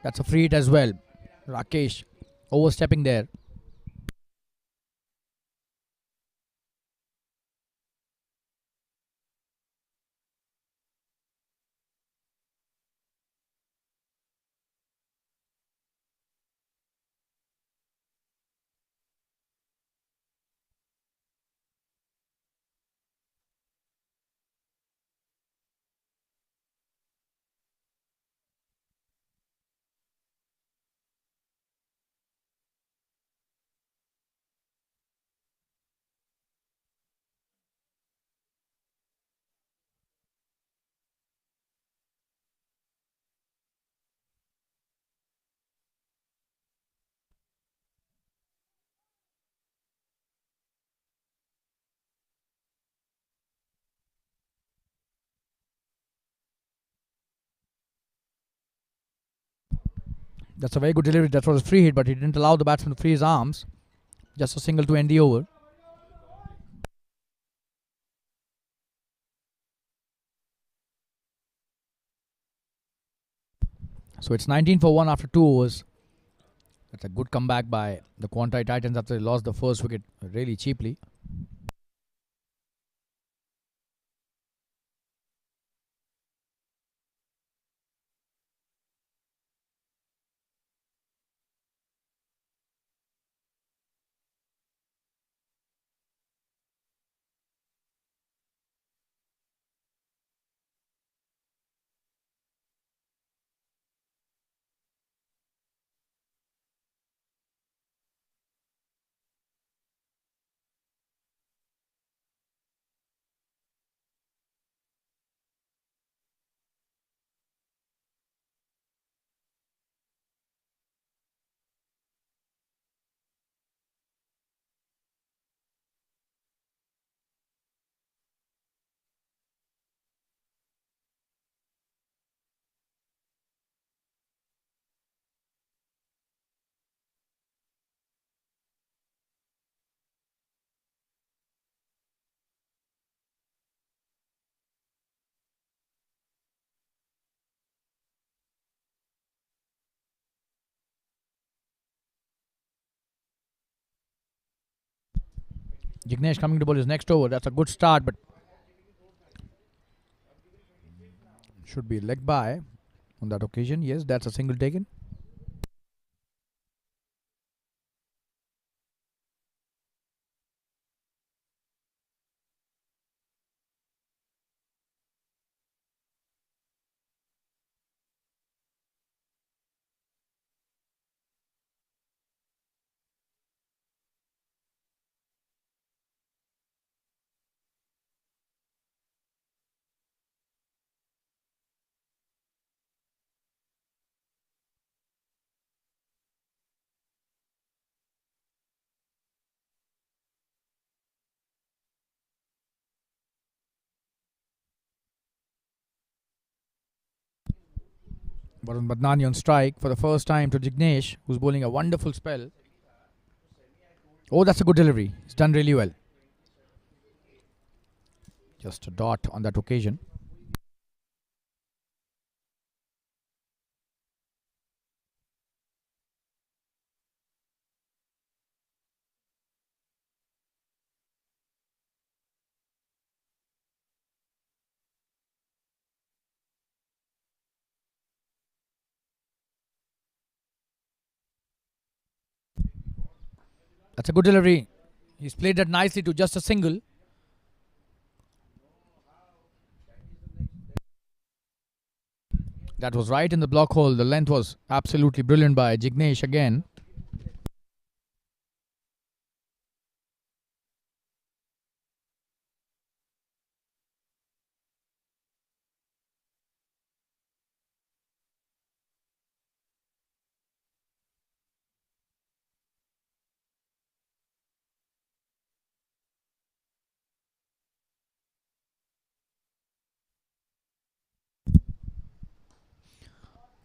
That's a free hit as well. Rakesh overstepping there. That's a very good delivery. That was a free hit, but he didn't allow the batsman to free his arms. Just a single to end the over. So it's 19 for 1 after 2 overs. That's a good comeback by the QUANTEI Titans after they lost the first wicket really cheaply. Jignesh coming to bowl his next over. That's a good start, but should be leg by on that occasion. Yes, that's a single taken. Varun Badnani on strike for the first time to Jignesh, who's bowling a wonderful spell. Oh, that's a good delivery. He's done really well. Just a dot on that occasion. That's a good delivery. He's played that nicely to just a single. That was right in the block hole. The length was absolutely brilliant by Jignesh again.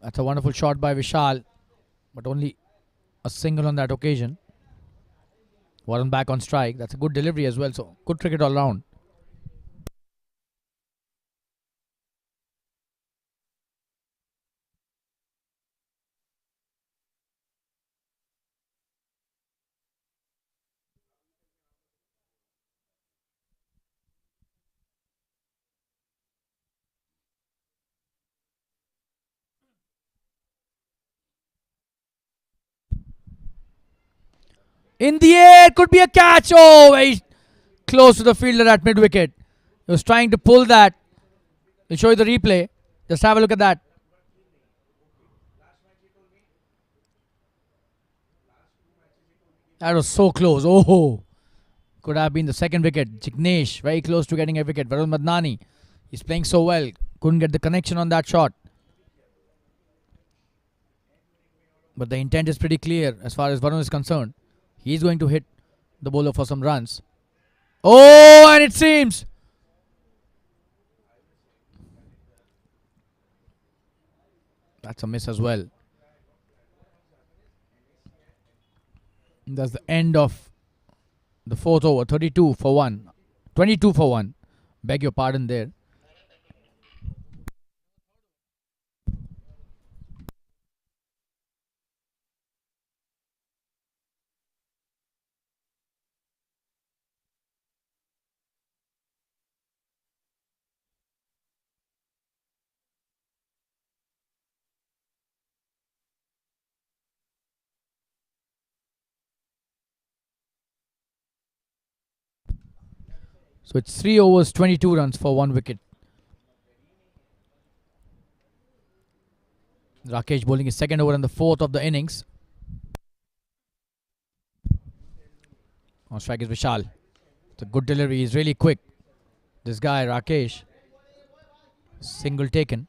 That's a wonderful shot by Vishal, but only a single on that occasion. Warren back on strike. That's a good delivery as well. So good cricket all round. In the air, could be a catch. Oh, very close to the fielder at mid wicket. He was trying to pull that. I'll show you the replay. Just have a look at that. That was so close. Oh, could have been the second wicket. Jignesh very close to getting a wicket. Varun Madnani, he's playing so well. Couldn't get the connection on that shot. But the intent is pretty clear as far as Varun is concerned. He's going to hit the bowler for some runs. Oh, and it seems that's a miss as well. That's the end of the fourth over. 32 for 1. 22 for 1. Beg your pardon there. So it's 3 overs, 22 runs for 1 wicket. Rakesh bowling his second over in the fourth of the innings. On strike is Vishal. It's a good delivery. He's really quick. This guy, Rakesh. Single taken.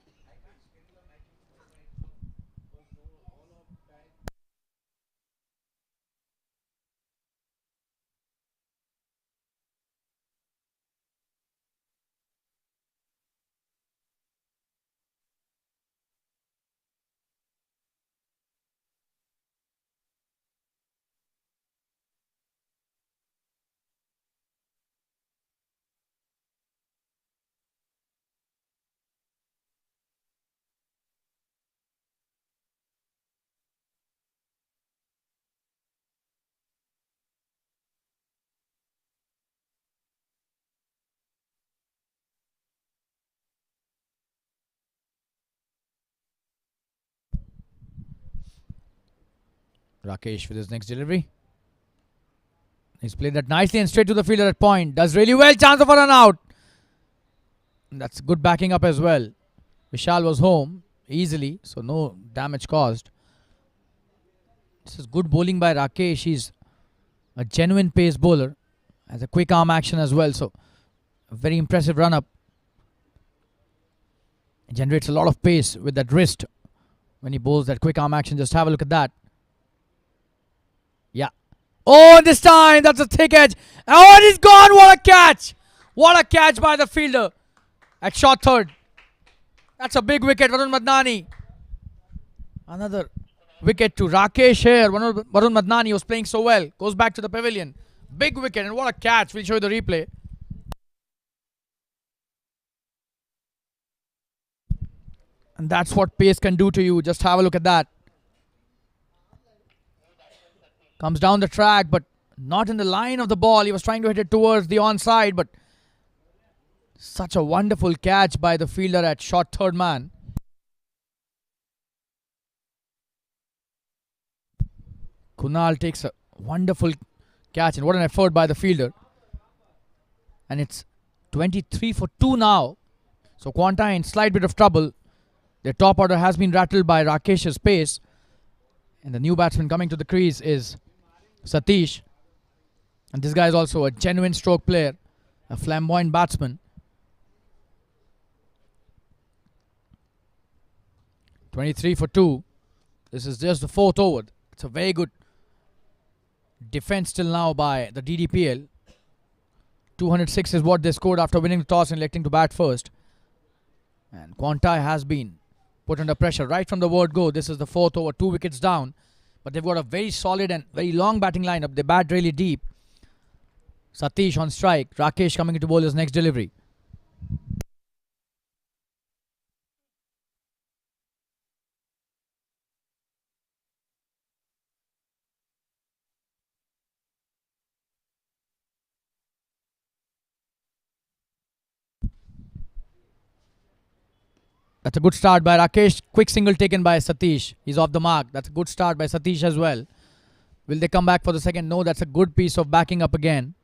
Rakesh with his next delivery. He's played that nicely and straight to the fielder at point. Does really well. Chance of a run out. That's good backing up as well. Vishal was home easily, so no damage caused. This is good bowling by Rakesh. He's a genuine pace bowler. Has a quick arm action as well, so a very impressive run up. He generates a lot of pace with that wrist when he bowls that quick arm action. Just have a look at that. Yeah. Oh, this time that's a thick edge. Oh, and he's gone. What a catch! What a catch by the fielder at short third. That's a big wicket, Varun Madnani. Another wicket to Rakesh here. Varun Madnani was playing so well. Goes back to the pavilion. Big wicket, and what a catch. We'll show you the replay. And that's what pace can do to you. Just have a look at that. Comes down the track, but not in the line of the ball. He was trying to hit it towards the onside, but such a wonderful catch by the fielder at short third man. Kunal takes a wonderful catch, and what an effort by the fielder. And it's 23 for 2 now. So QUANTEI in slight bit of trouble. Their top order has been rattled by Rakesh's pace. And the new batsman coming to the crease is Satish. And this guy is also a genuine stroke player, a flamboyant batsman. 23 for 2. This is just the fourth over. It's a very good defense till now by the DDPL. 206 is what they scored after winning the toss and electing to bat first. And QUANTEI has been put under pressure right from the word go. This is the fourth over, 2 wickets down. But they've got a very solid and very long batting lineup. They bat really deep. Satish on strike. Rakesh coming into bowl his next delivery. That's a good start by Rakesh. Quick single taken by Satish. He's off the mark. That's a good start by Satish as well. Will they come back for the second? No, that's a good piece of backing up again.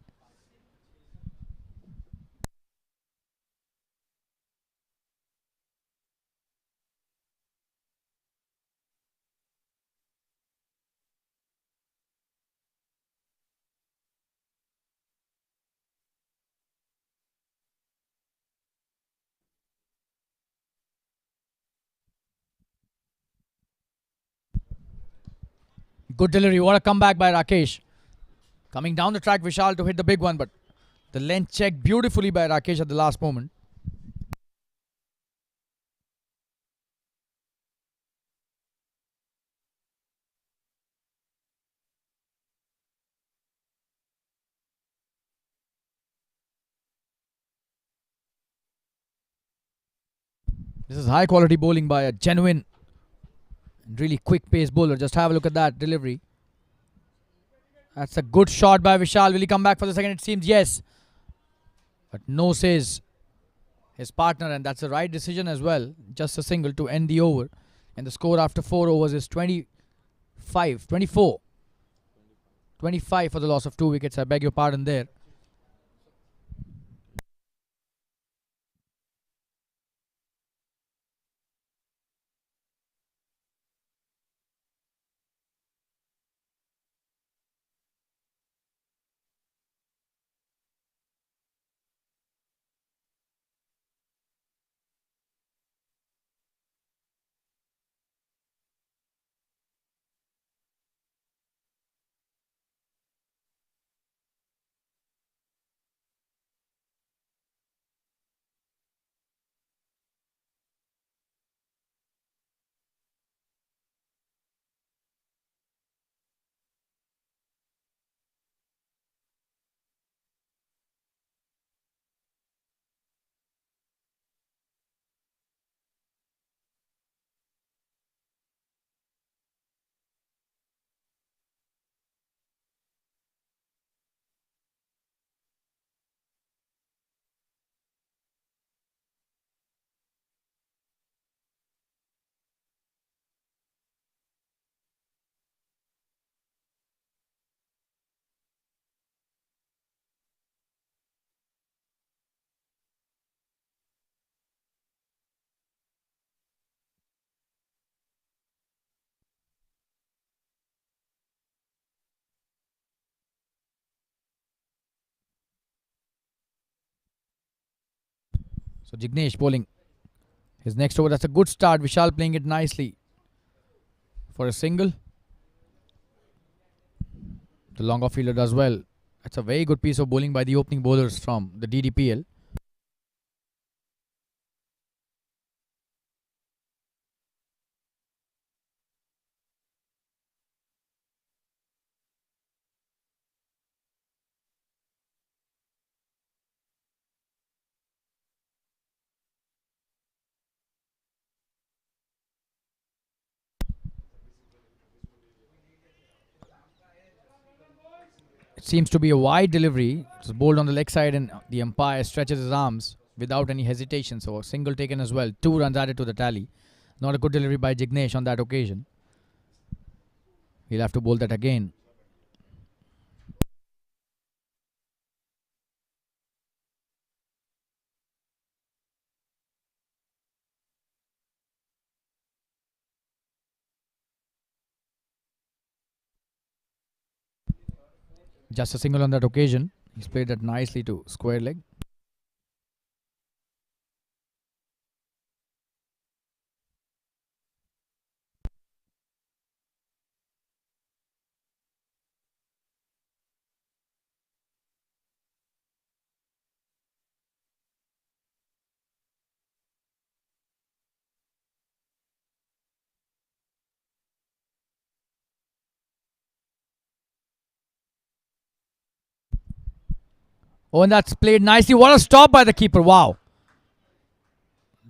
Good delivery. What a comeback by Rakesh. Coming down the track, Vishal to hit the big one, but the length checked beautifully by Rakesh at the last moment. This is high quality bowling by a genuine and really quick pace bowler. Just have a look at that delivery. That's a good shot by Vishal. Will he come back for the second? It seems yes. But no, says his partner, and that's the right decision as well. Just a single to end the over. And the score after 4 overs is 24. 25 for the loss of 2 wickets. I beg your pardon there. So Jignesh bowling his next over. That's a good start. Vishal playing it nicely for a single. The long off fielder does well. That's a very good piece of bowling by the opening bowlers from the DDPL. It seems to be a wide delivery. It's bowled on the leg side, and the umpire stretches his arms without any hesitation. So a single taken as well. 2 runs added to the tally. Not a good delivery by Jignesh on that occasion. He'll have to bowl that again. Just a single on that occasion. He's played that nicely to square leg. Oh, and that's played nicely. What a stop by the keeper. Wow.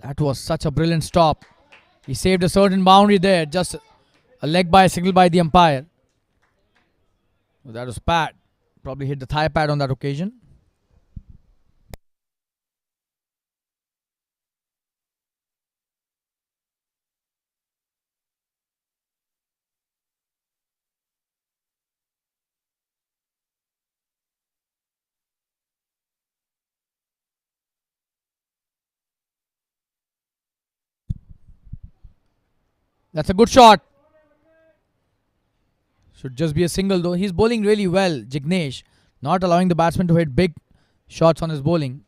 That was such a brilliant stop. He saved a certain boundary there. Just a leg by signal by the umpire. That was Pat. Probably hit the thigh pad on that occasion. That's a good shot. Should just be a single though. He's bowling really well, Jignesh. Not allowing the batsman to hit big shots on his bowling.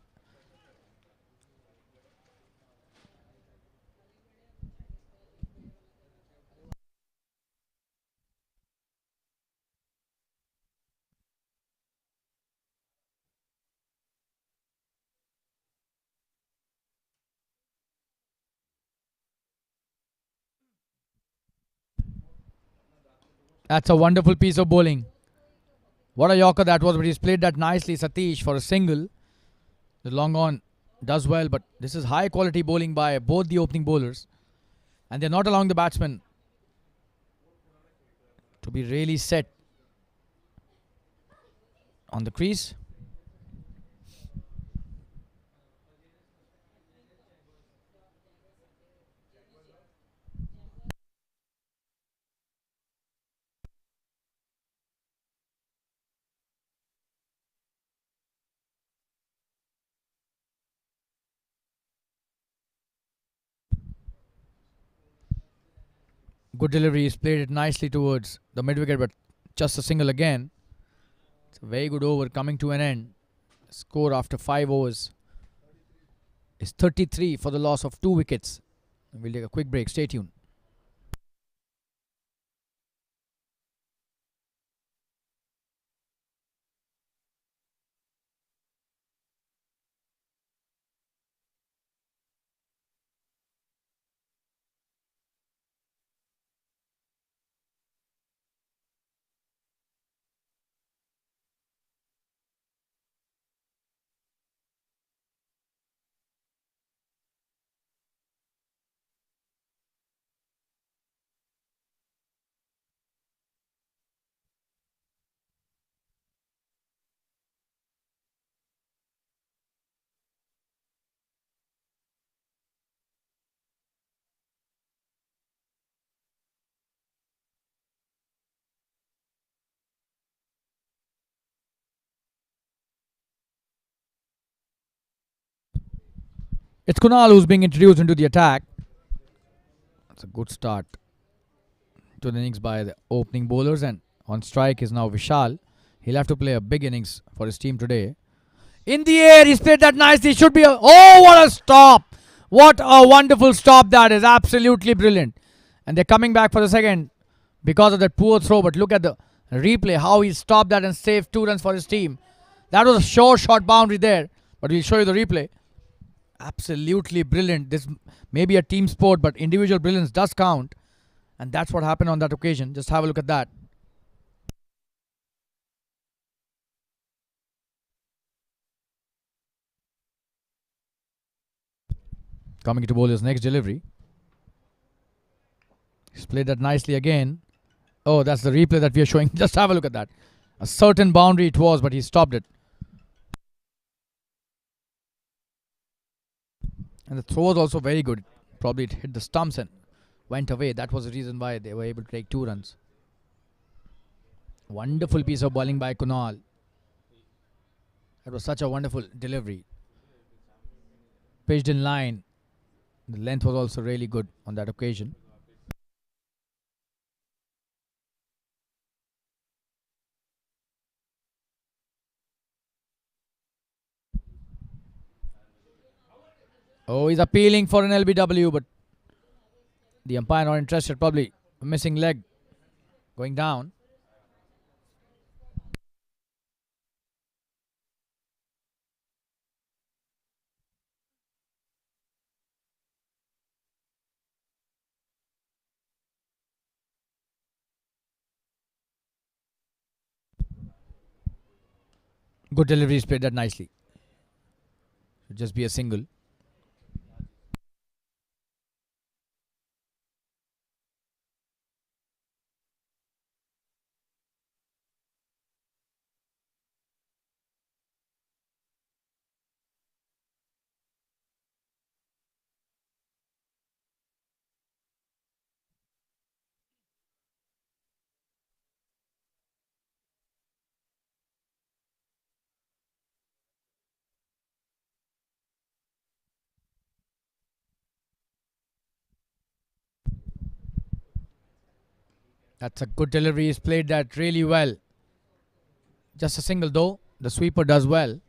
That's a wonderful piece of bowling. What a yorker that was, but he's played that nicely, Satish, for a single. The long on does well, but this is high quality bowling by both the opening bowlers. And they're not allowing the batsman to be really set on the crease. Good delivery. He's played it nicely towards the mid wicket, but just a single again. It's a very good over coming to an end. Score after 5 overs is 33 for the loss of 2 wickets. We'll take a quick break. Stay tuned. It's Kunal who's being introduced into the attack. That's a good start to the innings by the opening bowlers, and on strike is now Vishal. He'll have to play a big innings for his team today. In the air, he's played that nicely. Should be a. Oh, what a stop! What a wonderful stop that is. Absolutely brilliant. And they're coming back for the second because of that poor throw. But look at the replay, how he stopped that and saved 2 runs for his team. That was a sure shot boundary there. But we'll show you the replay. Absolutely brilliant. This may be a team sport, but individual brilliance does count. And that's what happened on that occasion. Just have a look at that. Coming to bowler's next delivery. He's played that nicely again. Oh, that's the replay that we are showing. Just have a look at that. A certain boundary it was, but he stopped it. And the throw was also very good. Probably it hit the stumps and went away. That was the reason why they were able to take 2 runs. Wonderful piece of bowling by Kunal. That was such a wonderful delivery. Pitched in line. The length was also really good on that occasion. Oh, he's appealing for an LBW, but the umpire not interested. Probably a missing leg going down. Good delivery, he's played that nicely. Should just be a single. That's a good delivery. He's played that really well. Just a single though. The sweeper does well.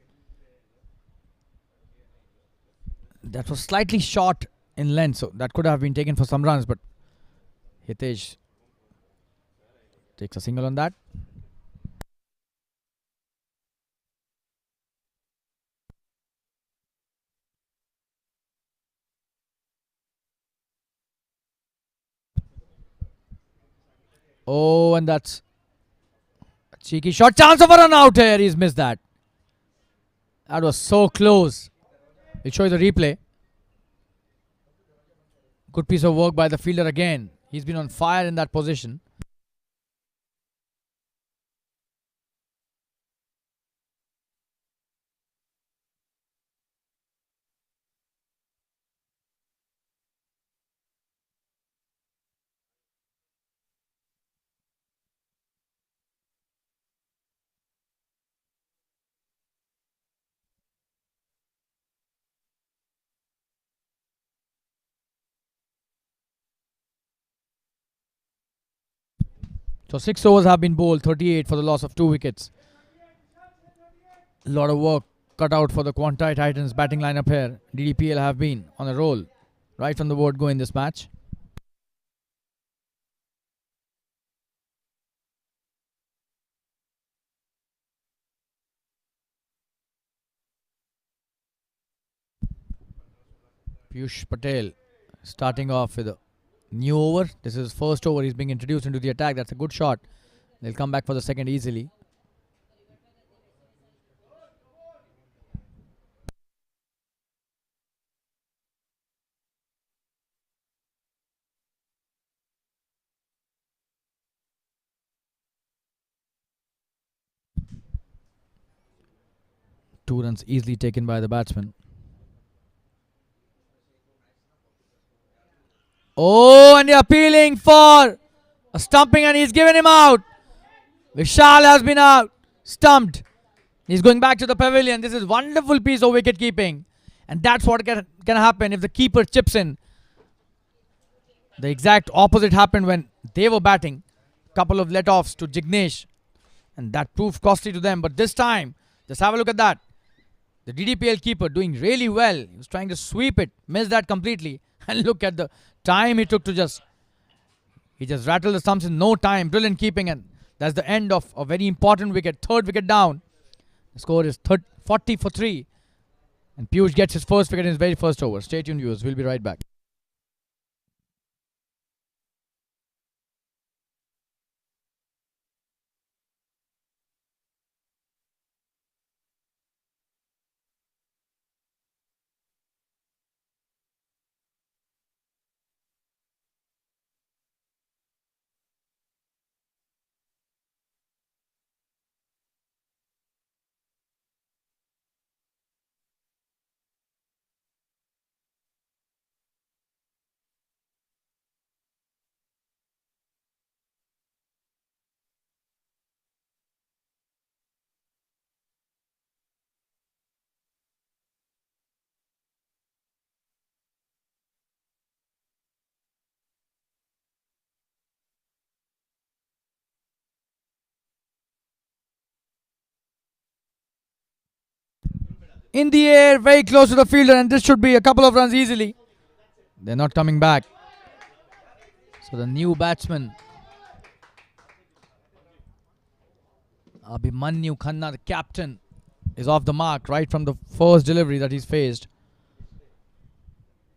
That was slightly short in length, so that could have been taken for some runs, but Hitesh takes a single on that. Oh, and that's a cheeky shot. Chance of a run out here. He's missed that. That was so close. We'll show you the replay. Good piece of work by the fielder again. He's been on fire in that position. So 6 overs have been bowled, 38 for the loss of 2 wickets. A lot of work cut out for the QUANTEI Titans batting lineup here. DDPL have been on a roll right from the word go in this match. Piyush Patel starting off with a new over. This is his first over. He's being introduced into the attack. That's a good shot. They'll come back for the second easily. Two runs easily taken by the batsman. Oh, and they're appealing for a stumping, and he's given him out. Vishal has been out, stumped. He's going back to the pavilion. This is wonderful piece of wicket keeping, and that's what can happen if the keeper chips in. The exact opposite happened when they were batting. Couple of let-offs to Jignesh, and that proved costly to them. But this time, just have a look at that. The DDPL keeper doing really well. He was trying to sweep it, missed that completely. And look at the time he took to he just rattled the stumps in no time. Brilliant keeping, and that's the end of a very important wicket. Third wicket down. The score is 40 for 3. And Piyush gets his first wicket in his very first over. Stay tuned, viewers. We'll be right back. In the air, very close to the fielder, and this should be a couple of runs easily. They're not coming back. So the new batsman, Abhimanyu Khanna, the captain, is off the mark right from the first delivery that he's faced.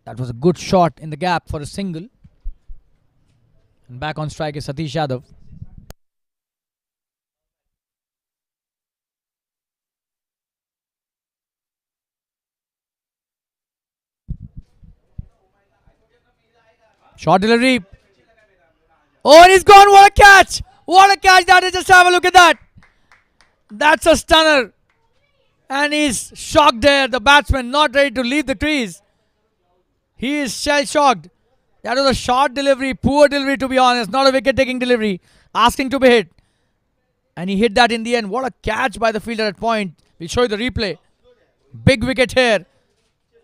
That was a good shot in the gap for a single. And back on strike is Satish Yadav. Short delivery. Oh, and he's gone. What a catch! What a catch that is. Just have a look at that. That's a stunner. And he's shocked there. The batsman not ready to leave the crease. He is shell shocked. That was a short delivery. Poor delivery, to be honest. Not a wicket taking delivery. Asking to be hit. And he hit that in the end. What a catch by the fielder at point. We'll show you the replay. Big wicket here.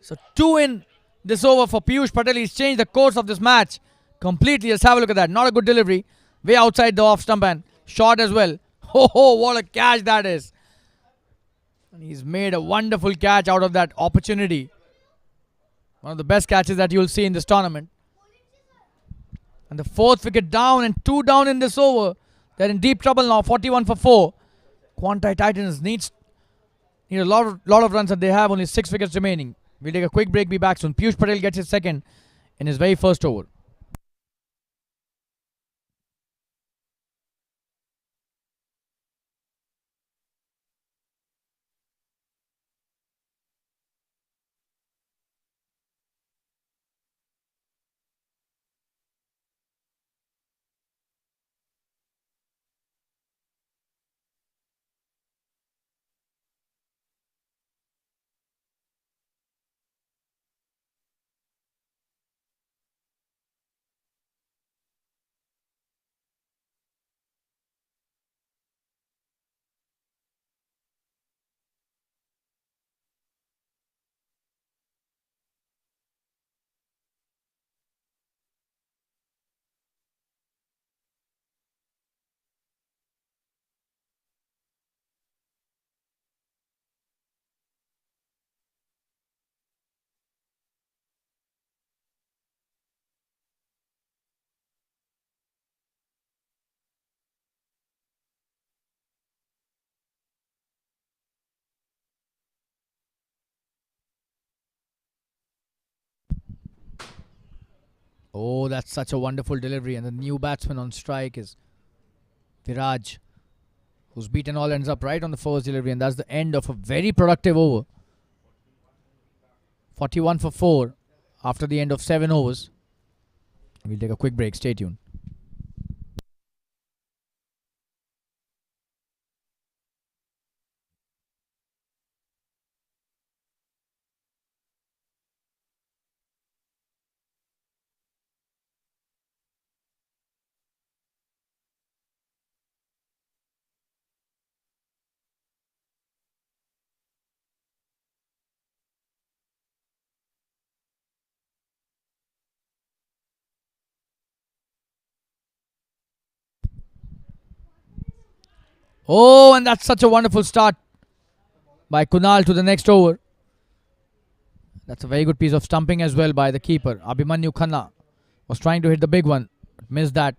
So 2 in this over for Piyush Patel. He's changed the course of this match completely. Let's have a look at that. Not a good delivery. Way outside the off stump and short as well. Oh, what a catch that is. And he's made a wonderful catch out of that opportunity. One of the best catches that you'll see in this tournament. And the 4th wicket down and 2 down in this over. They're in deep trouble now. 41 for 4. QUANTEI Titans need a lot of runs, and they have only 6 wickets remaining. We'll take a quick break, be back soon. Piyush Patel gets his second in his very first over. Oh, that's such a wonderful delivery. And the new batsman on strike is Viraj, who's beaten all ends up right on the first delivery. And that's the end of a very productive over. 41 for 4 after the end of 7 overs. We'll take a quick break. Stay tuned. Oh, and that's such a wonderful start by Kunal to the next over. That's a very good piece of stumping as well by the keeper. Abhimanyu Khanna was trying to hit the big one, but missed that.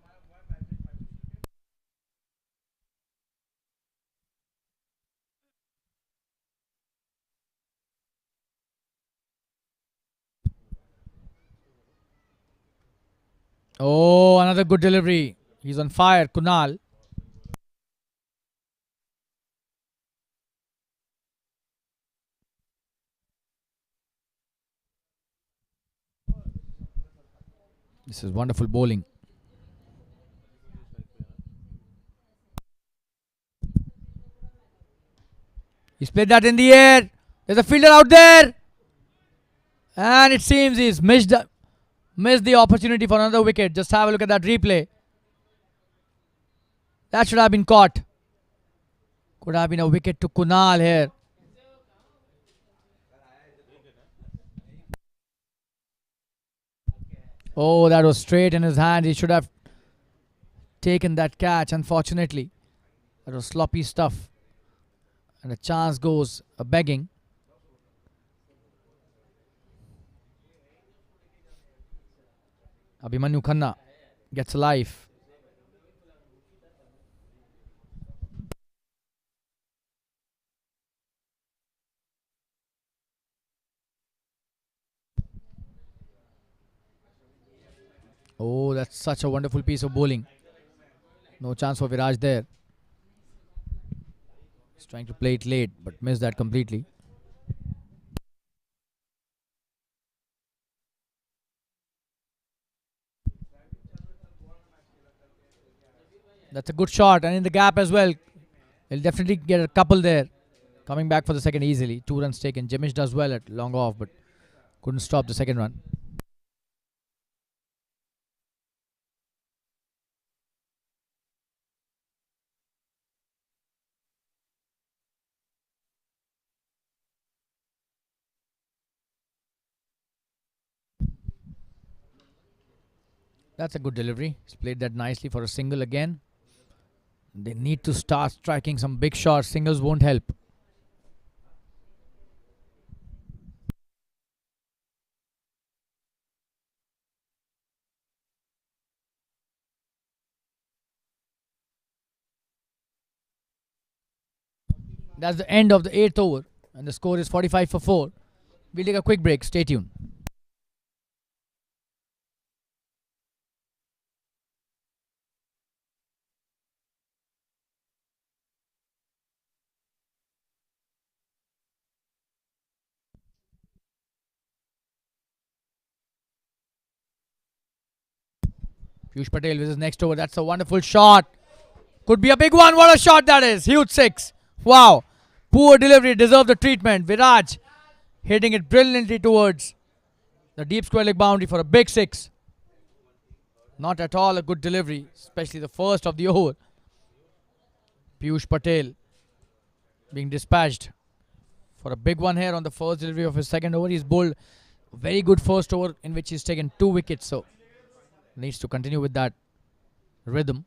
Oh, another good delivery. He's on fire, Kunal. This is wonderful bowling. He's played that in the air. There's a fielder out there. And it seems he's missed the opportunity for another wicket. Just have a look at that replay. That should have been caught. Could have been a wicket to Kunal here. Oh, that was straight in his hand. He should have taken that catch, unfortunately. That was sloppy stuff. And a chance goes begging. Abhimanyu Khanna gets a life. Oh, that's such a wonderful piece of bowling. No chance for Viraj there. He's trying to play it late, but missed that completely. That's a good shot, and in the gap as well. He'll definitely get a couple there. Coming back for the second easily. 2 runs taken. Jemish does well at long off, but couldn't stop the second run. That's a good delivery. He's played that nicely for a single again. They need to start striking some big shots. Singles won't help. That's the end of the 8th over, and the score is 45 for 4. We'll take a quick break. Stay tuned. Piyush Patel with his next over. That's a wonderful shot. Could be a big one. What a shot that is. Huge 6. Wow. Poor delivery. Deserved the treatment. Viraj hitting it brilliantly towards the deep square leg boundary for a big 6. Not at all a good delivery, especially the first of the over. Piyush Patel being dispatched for a big one here on the first delivery of his second over. He's bowled a very good first over in which he's taken 2 wickets. So needs to continue with that rhythm.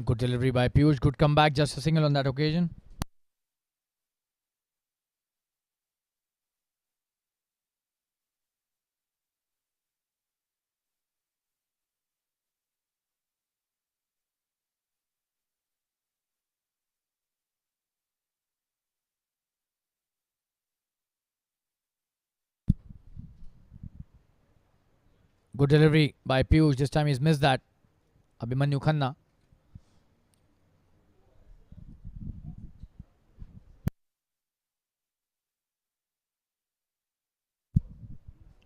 Good delivery by Piyush. Good comeback. Just a single on that occasion. Good delivery by Piyush. This time he's missed that. Abhimanyu Khanna.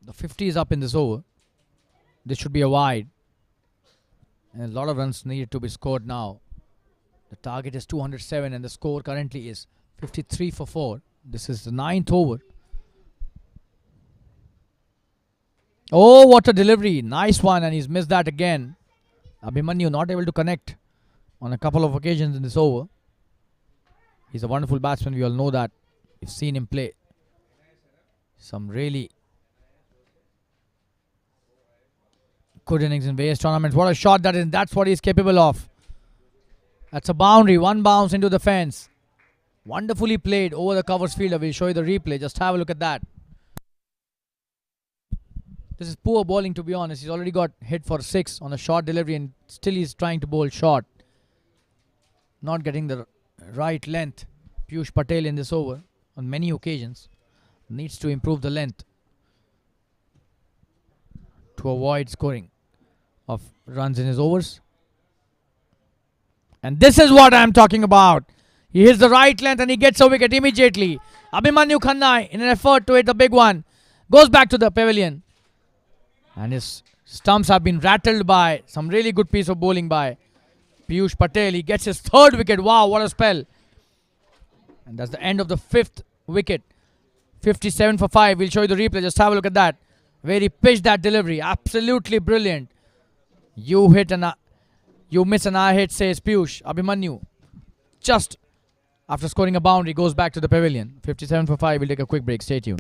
The 50 is up in this over. This should be a wide. And a lot of runs needed to be scored now. The target is 207 and the score currently is 53 for 4. This is the 9th over. Oh, what a delivery. Nice one, and he's missed that again. Abhimanyu not able to connect on a couple of occasions in this over. He's a wonderful batsman. We all know that. We've seen him play some really good innings in various tournaments. What a shot that is. That's what he's capable of. That's a boundary. One bounce into the fence. Wonderfully played over the covers fielder. We'll show you the replay. Just have a look at that. This is poor bowling, to be honest. He's already got hit for 6 on a short delivery and still he's trying to bowl short. Not getting the right length. Piyush Patel in this over on many occasions needs to improve the length to avoid scoring of runs in his overs. And this is what I'm talking about. He hits the right length and he gets a wicket immediately. Abhimanyu Khanna, in an effort to hit the big one, goes back to the pavilion. And his stumps have been rattled by some really good piece of bowling by Piyush Patel. He gets his 3rd wicket. Wow, what a spell. And that's the end of the 5th wicket 57 for 5. We'll show you the replay. Just have a look at that. Where he pitched that delivery. Absolutely brilliant. You hit and you miss and I hit, says Piyush. Abhimanyu, just after scoring a boundary, goes back to the pavilion. 57 for 5. We'll take a quick break. Stay tuned.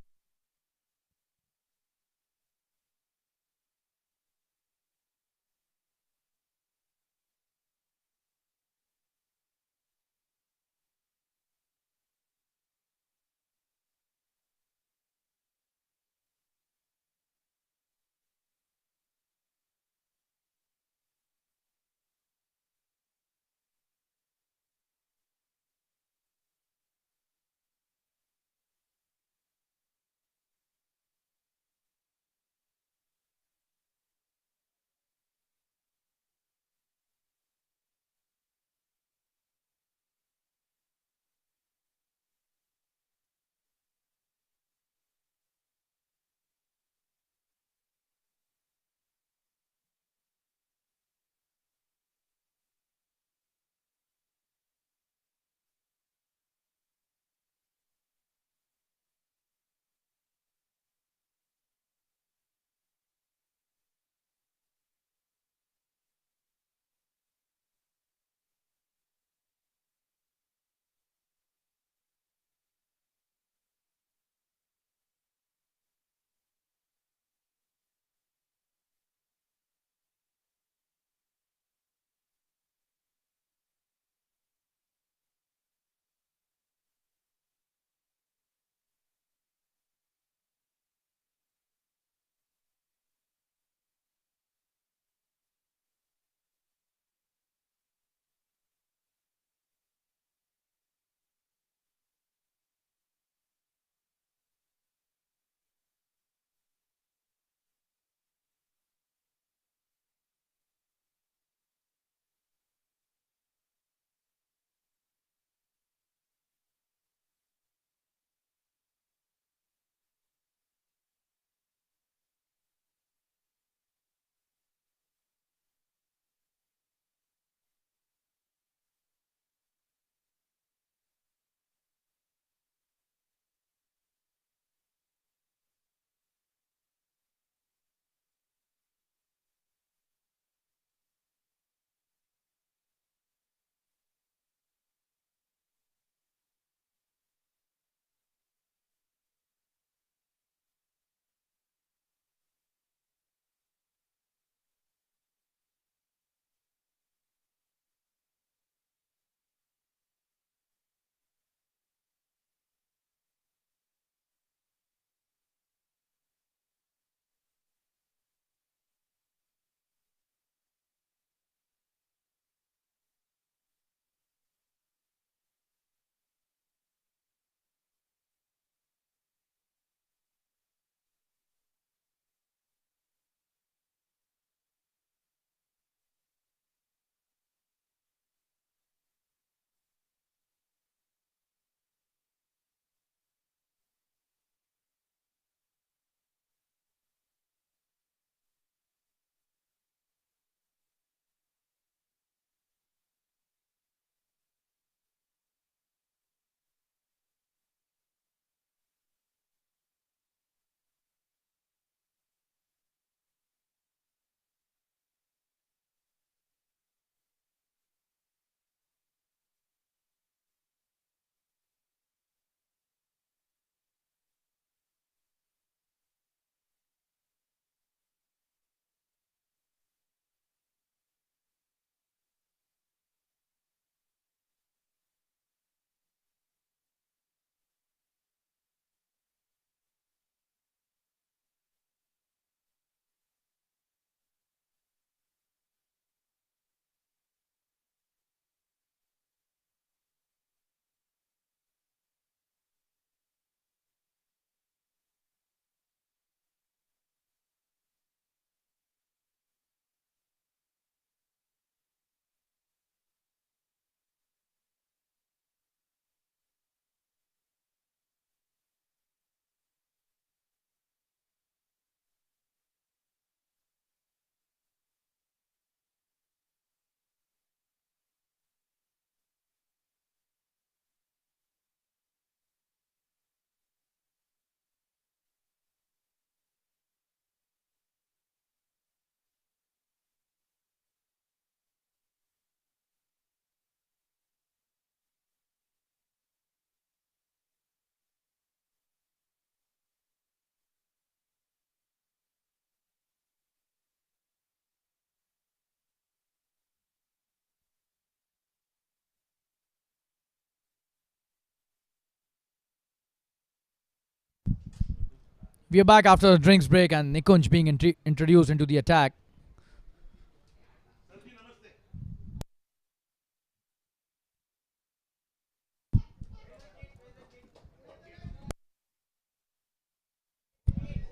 We are back after a drinks break and Nikunj being introduced into the attack.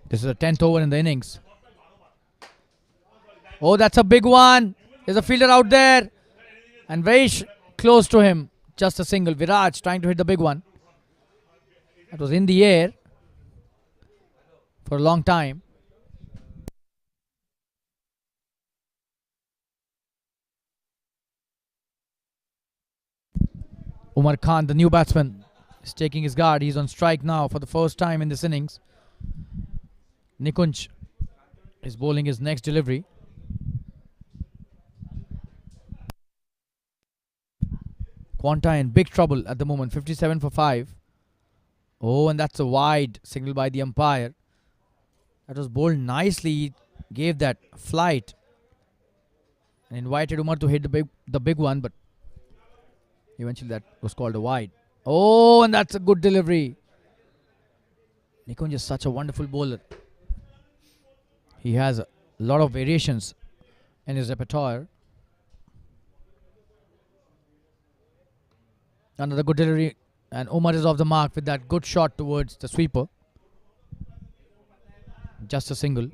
This is the 10th over in the innings. Oh, that's a big one. There's a fielder out there. And very close to him. Just a single. Viraj trying to hit the big one. That was in the air for a long time. Umar Khan, the new batsman, is taking his guard. He's on strike now for the first time in this innings. Nikunj is bowling his next delivery. QUANTEI in big trouble at the moment. 57 for 5. Oh, and that's a wide signal by the umpire. That was bowled nicely. He gave that flight and invited Umar to hit the big one, but eventually that was called a wide. Oh, and that's a good delivery. Nikunj is such a wonderful bowler. He has a lot of variations in his repertoire. Another good delivery, and Umar is off the mark with that good shot towards the sweeper. Just a single.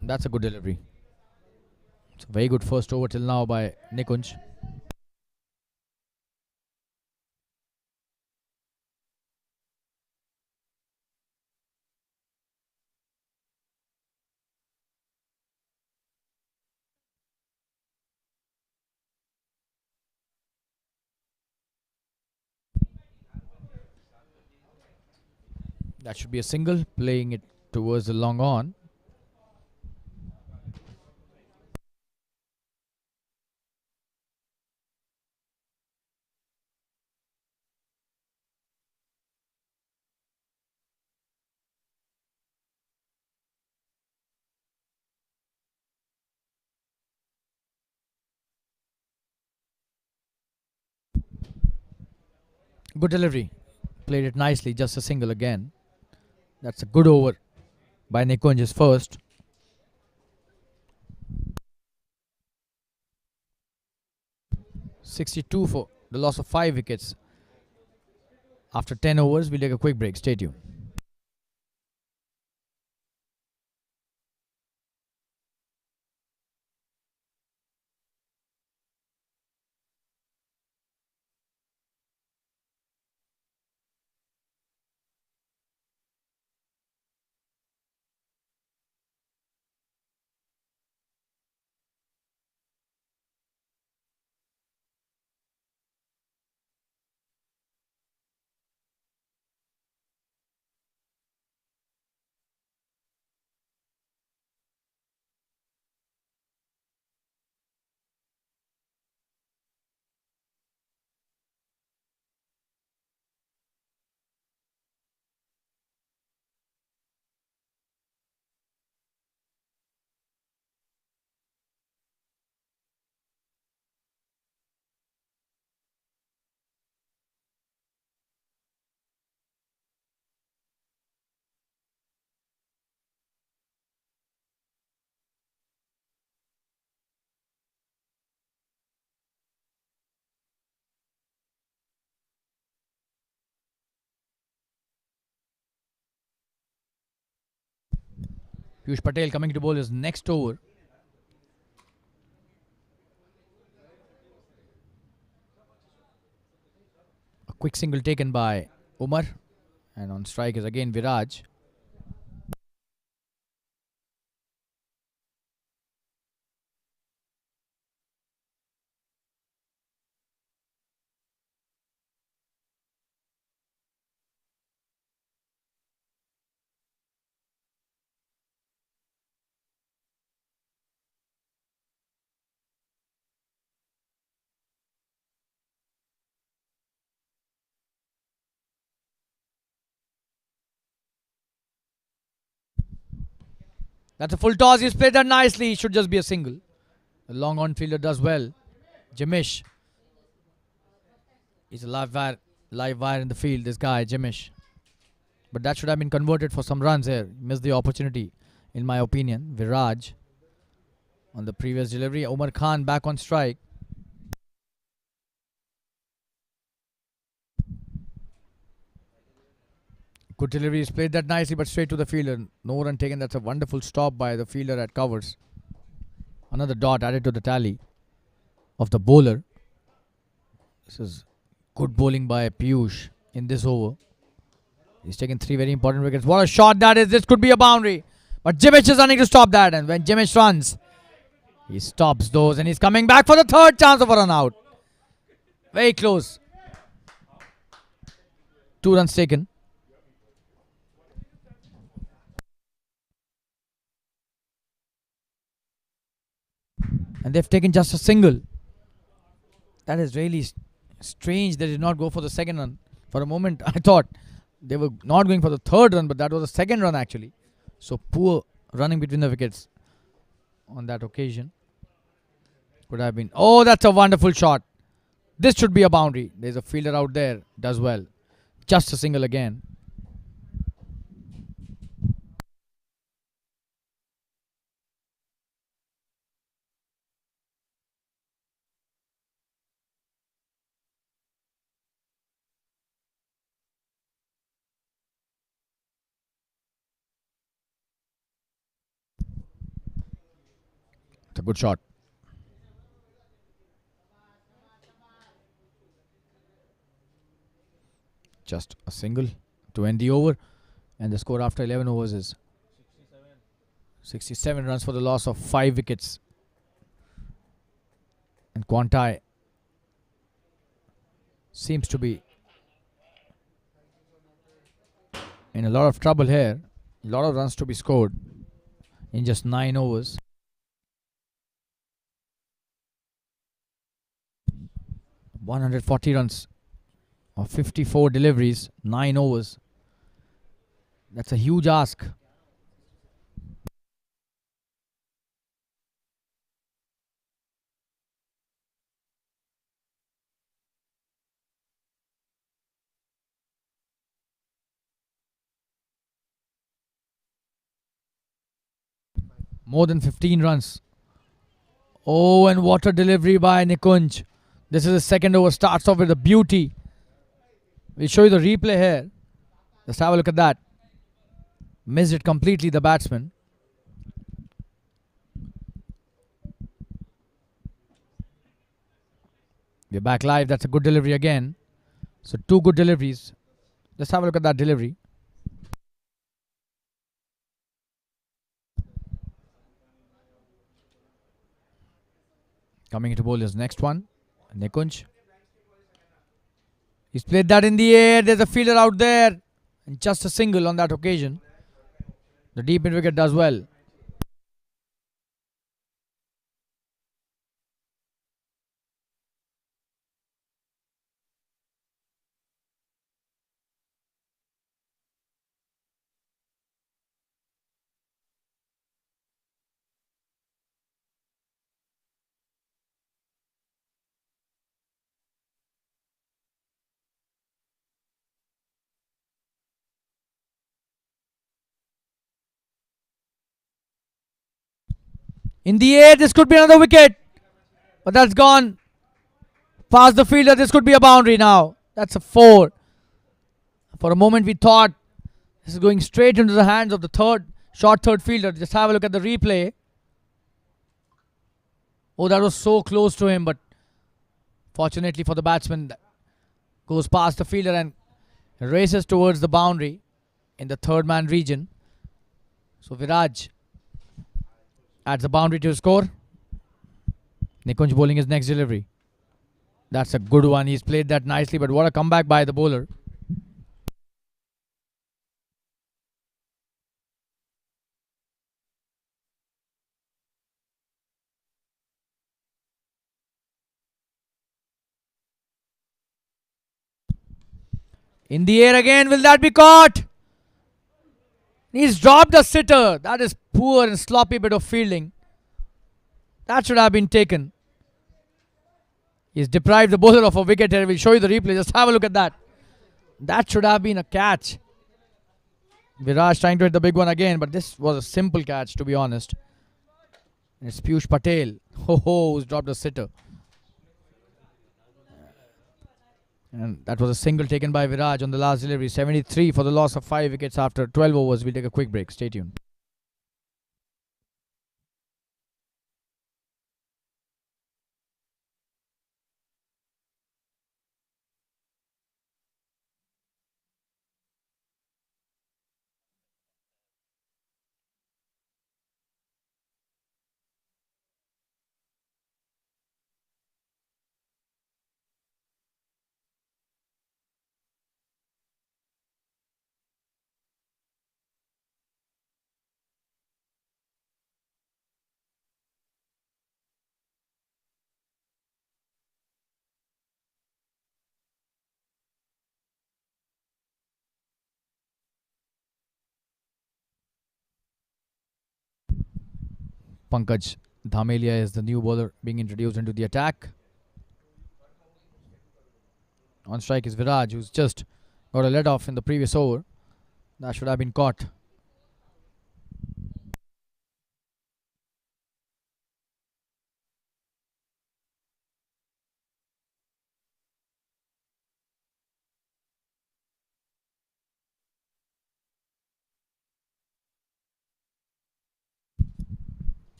That's a good delivery. It's a very good first over till now by Nikunj. That should be a single, playing it towards the long on. Good delivery. Played it nicely, just a single again. That's a good over by Nikunj, his first. .62 for the loss of 5 wickets. After 10 overs, we'll take a quick break. Stay tuned. Piyush Patel coming to bowl his next over. A quick single taken by Umar. And on strike is again Viraj. That's a full toss. He's played that nicely. It should just be a single. The long on fielder does well. Jimish. He's a live wire in the field, this guy, Jimish. But that should have been converted for some runs here. Missed the opportunity, in my opinion. Viraj on the previous delivery. Umar Khan back on strike. Good delivery. He's played that nicely, but straight to the fielder. No run taken. That's a wonderful stop by the fielder at covers. Another dot added to the tally of the bowler. This is good bowling by Piyush in this over. He's taken 3 very important wickets. What a shot that is. This could be a boundary. But Jimish is running to stop that. And when Jimish runs, he stops those. And he's coming back for the third chance of a run out. Very close. 2 runs taken. And they've taken just a single. That is really strange. They did not go for the second run. For a moment, I thought they were not going for the third run, but that was the second run actually. So poor running between the wickets on that occasion. Could have been. Oh, that's a wonderful shot. This should be a boundary. There's a fielder out there. Does well. Just a single again. It's a good shot. Just a single to end the over. And the score after 11 overs is 67 runs for the loss of 5 wickets. And QUANTEI seems to be in a lot of trouble here. A lot of runs to be scored in just 9 overs. $140 runs of 54 deliveries, 9 overs. That's a huge ask. More than 15 runs. Oh, and what a delivery by Nikunj. This is the second over. Starts off with a beauty. We'll show you the replay here. Just have a look at that. Missed it completely, the batsman. We're back live. That's a good delivery again. So 2 good deliveries. Let's have a look at that delivery. Coming into bowl is next one. Nikunj. He's played that in the air. There's a fielder out there. And just a single on that occasion. The deep mid wicket does well. In the air, this could be another wicket. But that's gone. Past the fielder, this could be a boundary now. That's a 4. For a moment we thought this is going straight into the hands of the short third fielder. Just have a look at the replay. Oh, that was so close to him, but fortunately for the batsman, goes past the fielder and races towards the boundary in the third man region. So Viraj adds the boundary to his score. Nikunj bowling his next delivery. That's a good one. He's played that nicely, but what a comeback by the bowler. In the air again. Will that be caught? He's dropped the sitter. That is poor and sloppy bit of fielding. That should have been taken. He's deprived the bowler of a wicket here. We'll show you the replay. Just have a look at that. That should have been a catch. Viraj trying to hit the big one again, but this was a simple catch, to be honest. And it's Piyush Patel. Who's dropped a sitter. And that was a single taken by Viraj on the last delivery. 73 for the loss of 5 wickets after 12 overs. We'll take a quick break. Stay tuned. Pankaj Dhamelia is the new bowler being introduced into the attack. On strike is Viraj, who's just got a let off in the previous over. That should have been caught.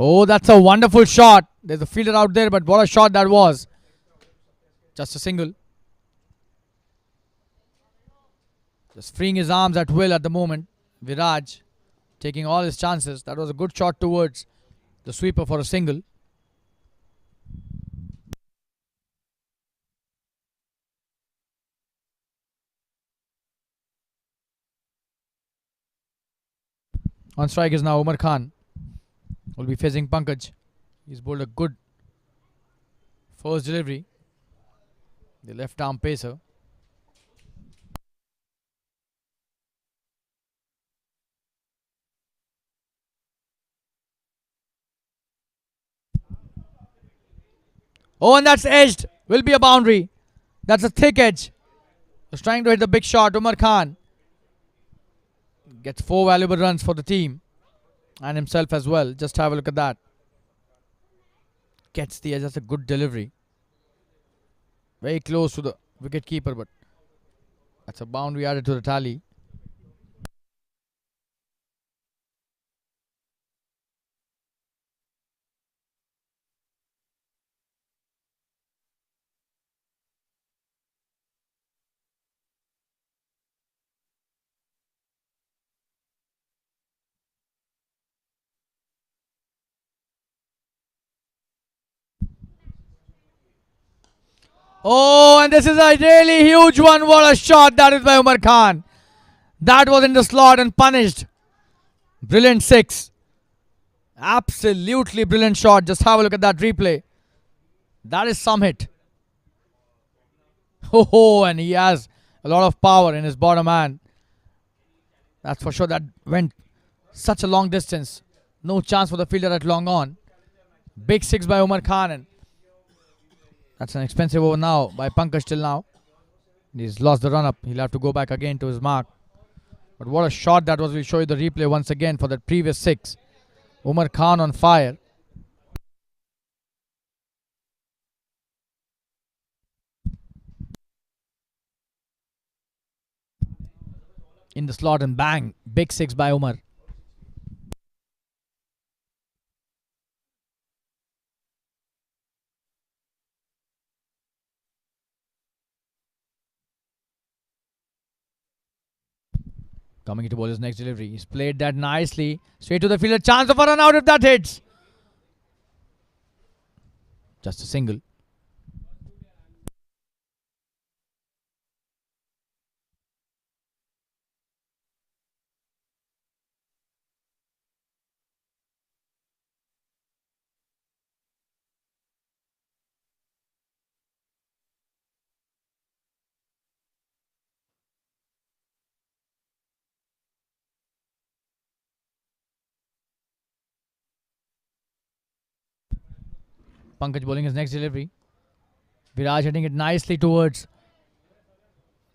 Oh, that's a wonderful shot. There's a fielder out there, but what a shot that was. Just a single. Just freeing his arms at will at the moment. Viraj taking all his chances. That was a good shot towards the sweeper for a single. On strike is now Umar Khan. Will be facing Pankaj. He's bowled a good first delivery. The left arm pacer. Oh, and that's edged. Will be a boundary. That's a thick edge. Was trying to hit the big shot. Umar Khan gets 4 valuable runs for the team and himself as well. Just have a look at that. Gets the edge. That's a good delivery. Very close to the wicket keeper, but that's a boundary added to the tally. Oh, and this is a really huge one. What a shot that is by Umar Khan. That was in the slot and punished. Brilliant 6. Absolutely brilliant shot. Just have a look at that replay. That is some hit. Oh, and he has a lot of power in his bottom hand. That's for sure. That went such a long distance. No chance for the fielder at long on. Big 6 by Umar Khan. And that's an expensive over now by Pankaj till now. He's lost the run up. He'll have to go back again to his mark. But what a shot that was. We'll show you the replay once again for that previous 6. Umar Khan on fire. In the slot and bang. Big 6 by Umar. Coming into bowler's next delivery. He's played that nicely. Straight to the fielder. Chance of a run out if that hits. Just a single. Pankaj bowling his next delivery. Viraj hitting it nicely towards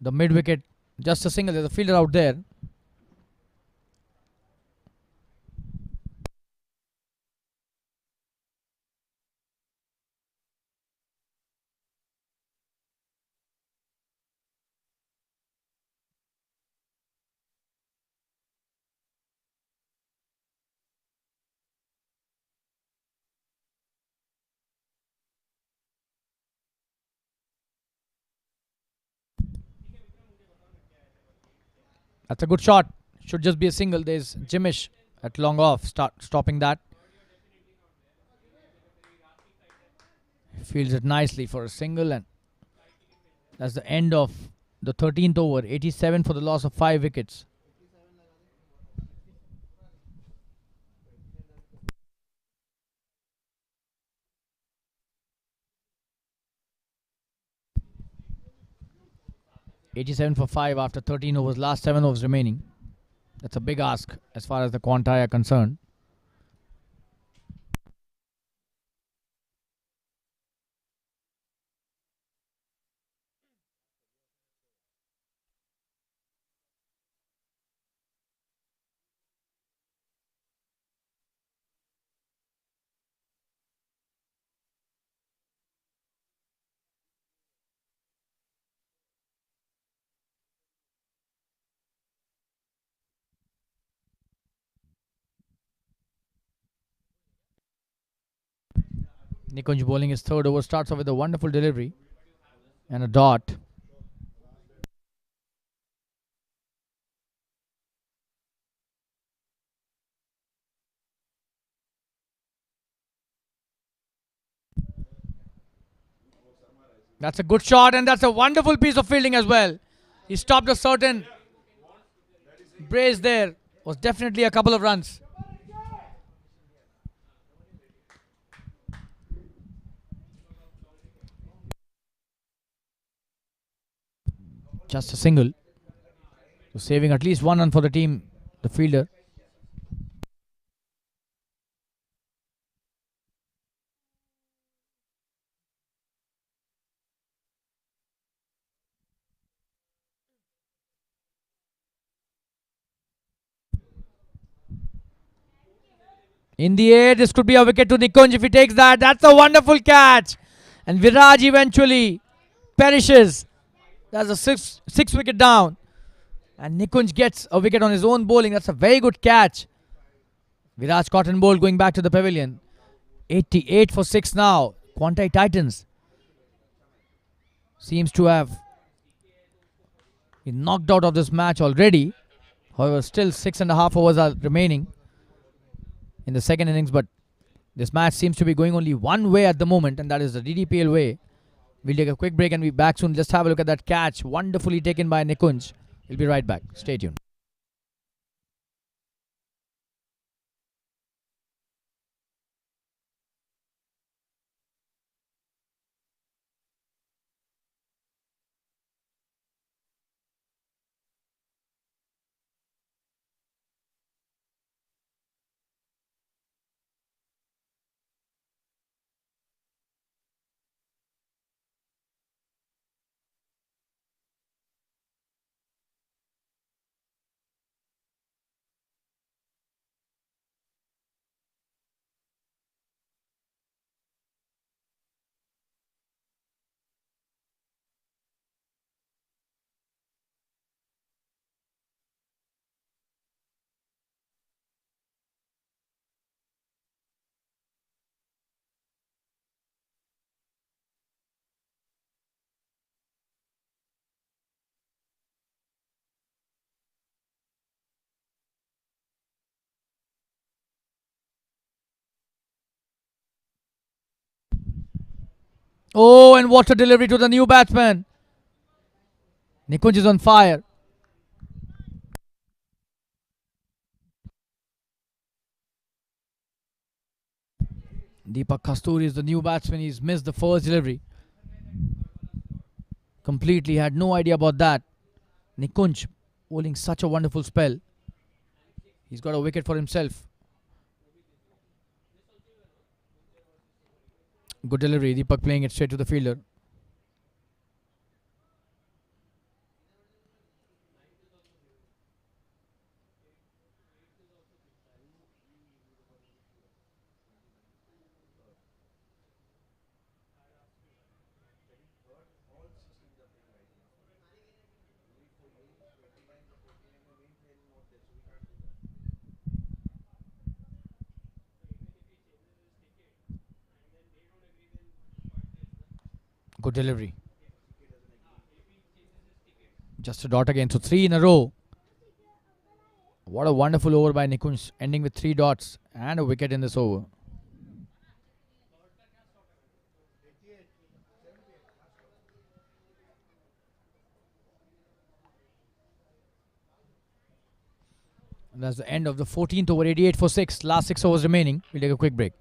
the mid wicket. Just a single. There's a fielder out there. That's a good shot. Should just be a single. There's Jimish at long off, stopping that. Fields it nicely for a single, and that's the end of the 13th over. 87 for the loss of 5 wickets. $87 for 5 after 13 overs. Last 7 overs remaining. That's a big ask as far as the QUANTEI are concerned. Nikunj bowling his third over. Starts off with a wonderful delivery and a dot. That's a good shot, and that's a wonderful piece of fielding as well. He stopped a certain brace there. Was definitely a couple of runs. Just a single. So saving at least 1 run for the team, the fielder. In the air, this could be a wicket to Nikunj if he takes that. That's a wonderful catch. And Viraj eventually perishes. That's a six wicket down. And Nikunj gets a wicket on his own bowling. That's a very good catch. Viraj cotton bowl going back to the pavilion. 88 for 6 now. QUANTEI Titans seems to have been knocked out of this match already. However, still 6.5 overs are remaining in the second innings, but this match seems to be going only one way at the moment, and that is the DDPL way. We'll take a quick break and be back soon. Just have a look at that catch, wonderfully taken by Nikunj. We'll be right back. Stay tuned. Oh, and what a delivery to the new batsman. Nikunj is on fire. Deepak Kasturi is the new batsman. He's missed the first delivery. Completely had no idea about that. Nikunj bowling such a wonderful spell. He's got a wicket for himself. Good delivery. Deepak playing it straight to the fielder. Good delivery. Just a dot again. So 3 in a row. What a wonderful over by Nikunj, ending with 3 dots and a wicket in this over. And that's the end of the 14th over. 88 for 6. Last 6 overs remaining. We'll take a quick break.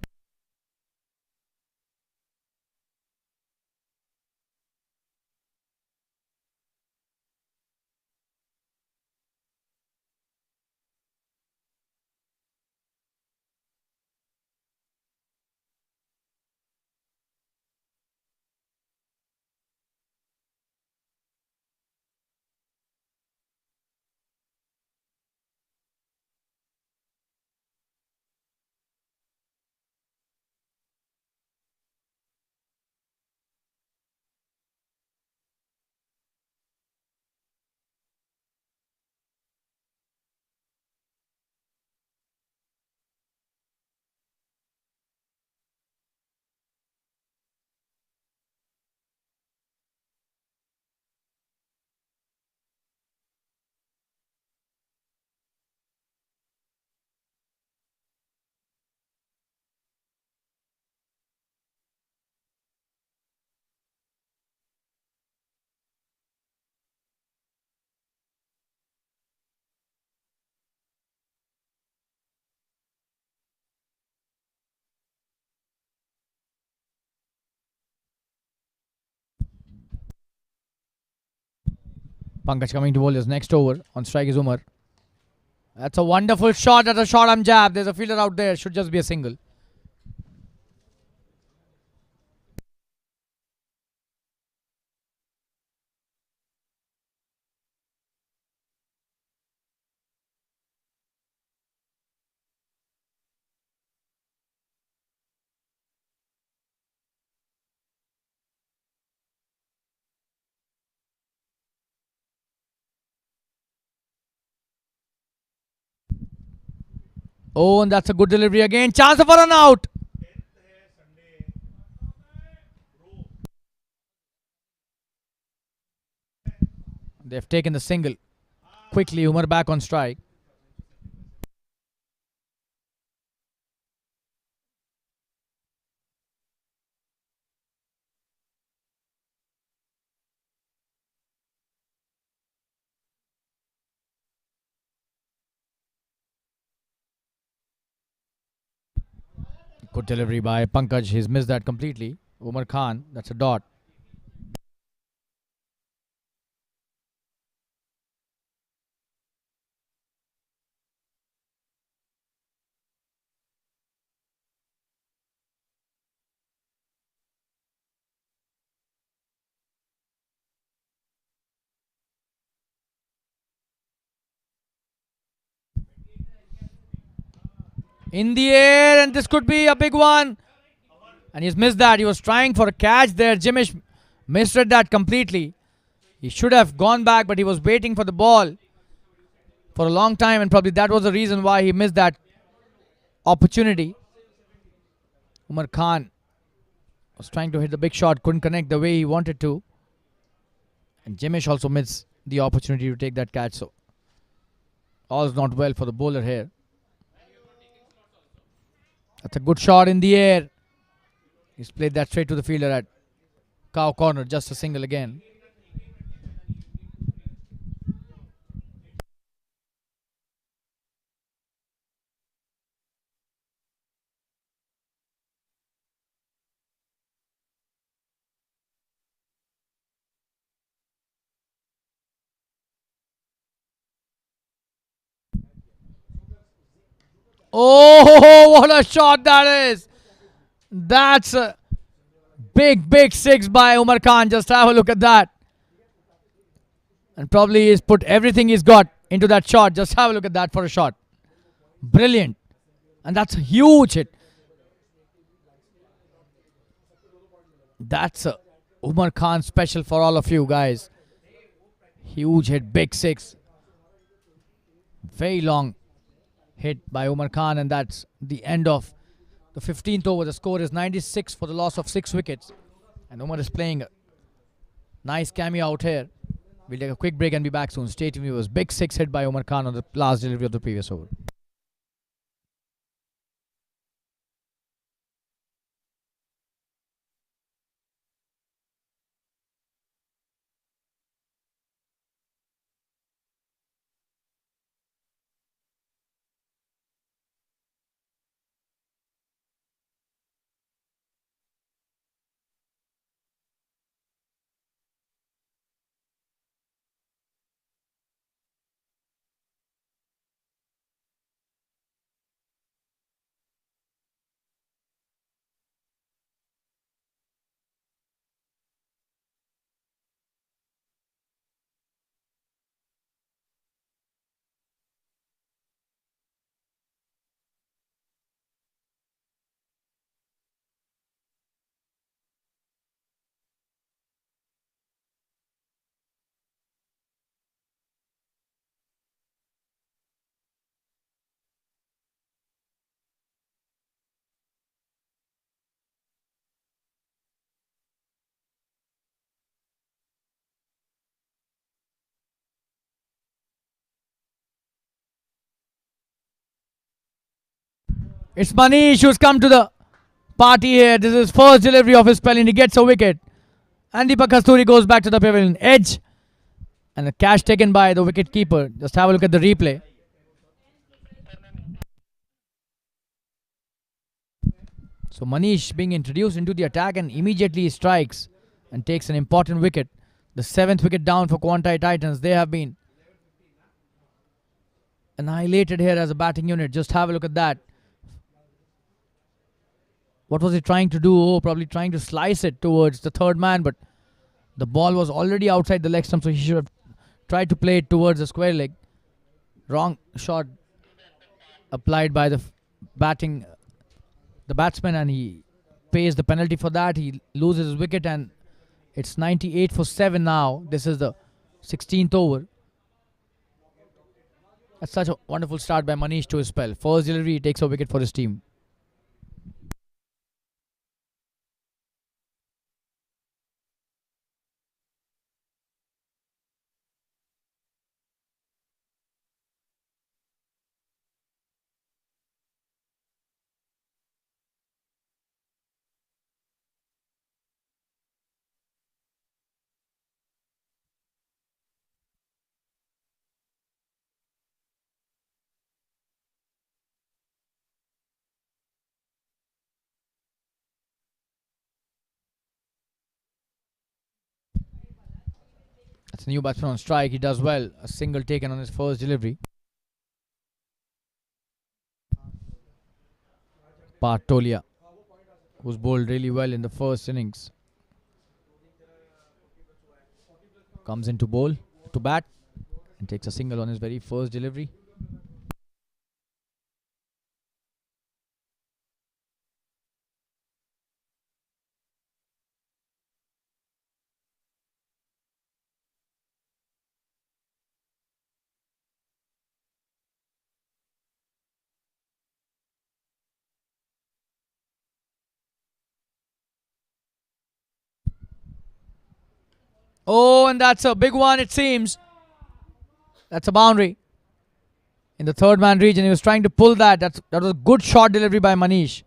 Pankaj coming to bowl his next over. On strike is Umar. That's a wonderful shot. That's a short arm jab. There's a fielder out there. Should just be a single. Oh, and that's a good delivery again. Chance for an out. They've taken the single. Quickly, Umar back on strike. Good delivery by Pankaj. He's missed that completely. Umar Khan, that's a dot. In the air, and this could be a big one. And he's missed that. He was trying for a catch there. Jimish misread that completely. He should have gone back, but he was waiting for the ball for a long time, and probably that was the reason why he missed that opportunity. Umar Khan was trying to hit the big shot, couldn't connect the way he wanted to. And Jimish also missed the opportunity to take that catch. So all's not well for the bowler here. That's a good shot in the air. He's played that straight to the fielder at cow corner. Just a single again. Oh, what a shot that is. That's Big six by Umar Khan. Just have a look at that. And probably he's put everything he's got into that shot. Just have a look at that for a shot. Brilliant. And that's a huge hit. That's a Umar Khan special for all of you guys. Huge hit, big six. Very long hit by Umar Khan, and that's the end of the 15th over. The score is 96 for the loss of 6 wickets. And Umar is playing a nice cameo out here. We'll take a quick break and be back soon. Stay tuned, viewers. Big six hit by Umar Khan on the last delivery of the previous over. It's Manish who's come to the party here. This is first delivery of his spell and he gets a wicket. And Deepak Kasturi goes back to the pavilion. Edge. And a catch taken by the wicket keeper. Just have a look at the replay. So Manish being introduced into the attack and immediately strikes and takes an important wicket. The 7th wicket down for QUANTEI Titans. They have been annihilated here as a batting unit. Just have a look at that. What was he trying to do? Oh, probably trying to slice it towards the third man, but the ball was already outside the leg stump, so he should have tried to play it towards the square leg. Wrong shot applied by the batsman, and he pays the penalty for that. He loses his wicket, and it's 98 for 7 now. This is the 16th over. That's such a wonderful start by Manish to his spell. First delivery, he takes a wicket for his team. That's a new batsman on strike. He does well. A single taken on his first delivery. Partolia, who's bowled really well in the first innings, comes into bowl to bat and takes a single on his very first delivery. Oh, and that's a big one, it seems. That's a boundary in the third man region. He was trying to pull that. That was a good shot delivery by Manish.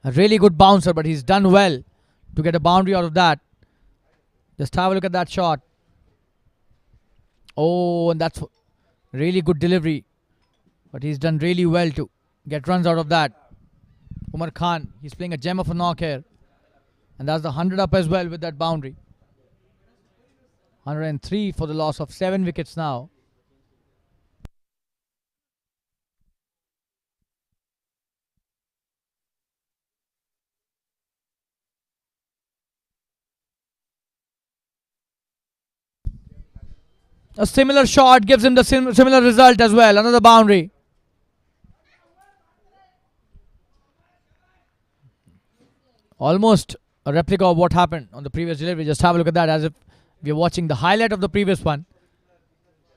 A really good bouncer, but he's done well to get a boundary out of that. Just have a look at that shot. Oh, and that's really good delivery. But he's done really well to get runs out of that. Umar Khan, he's playing a gem of a knock here. And that's the 100 up as well with that boundary. 103 for the loss of 7 wickets now. A similar shot gives him the similar result as well. Another boundary. Almost a replica of what happened on the previous delivery. Just have a look at that as if we are watching the highlight of the previous one.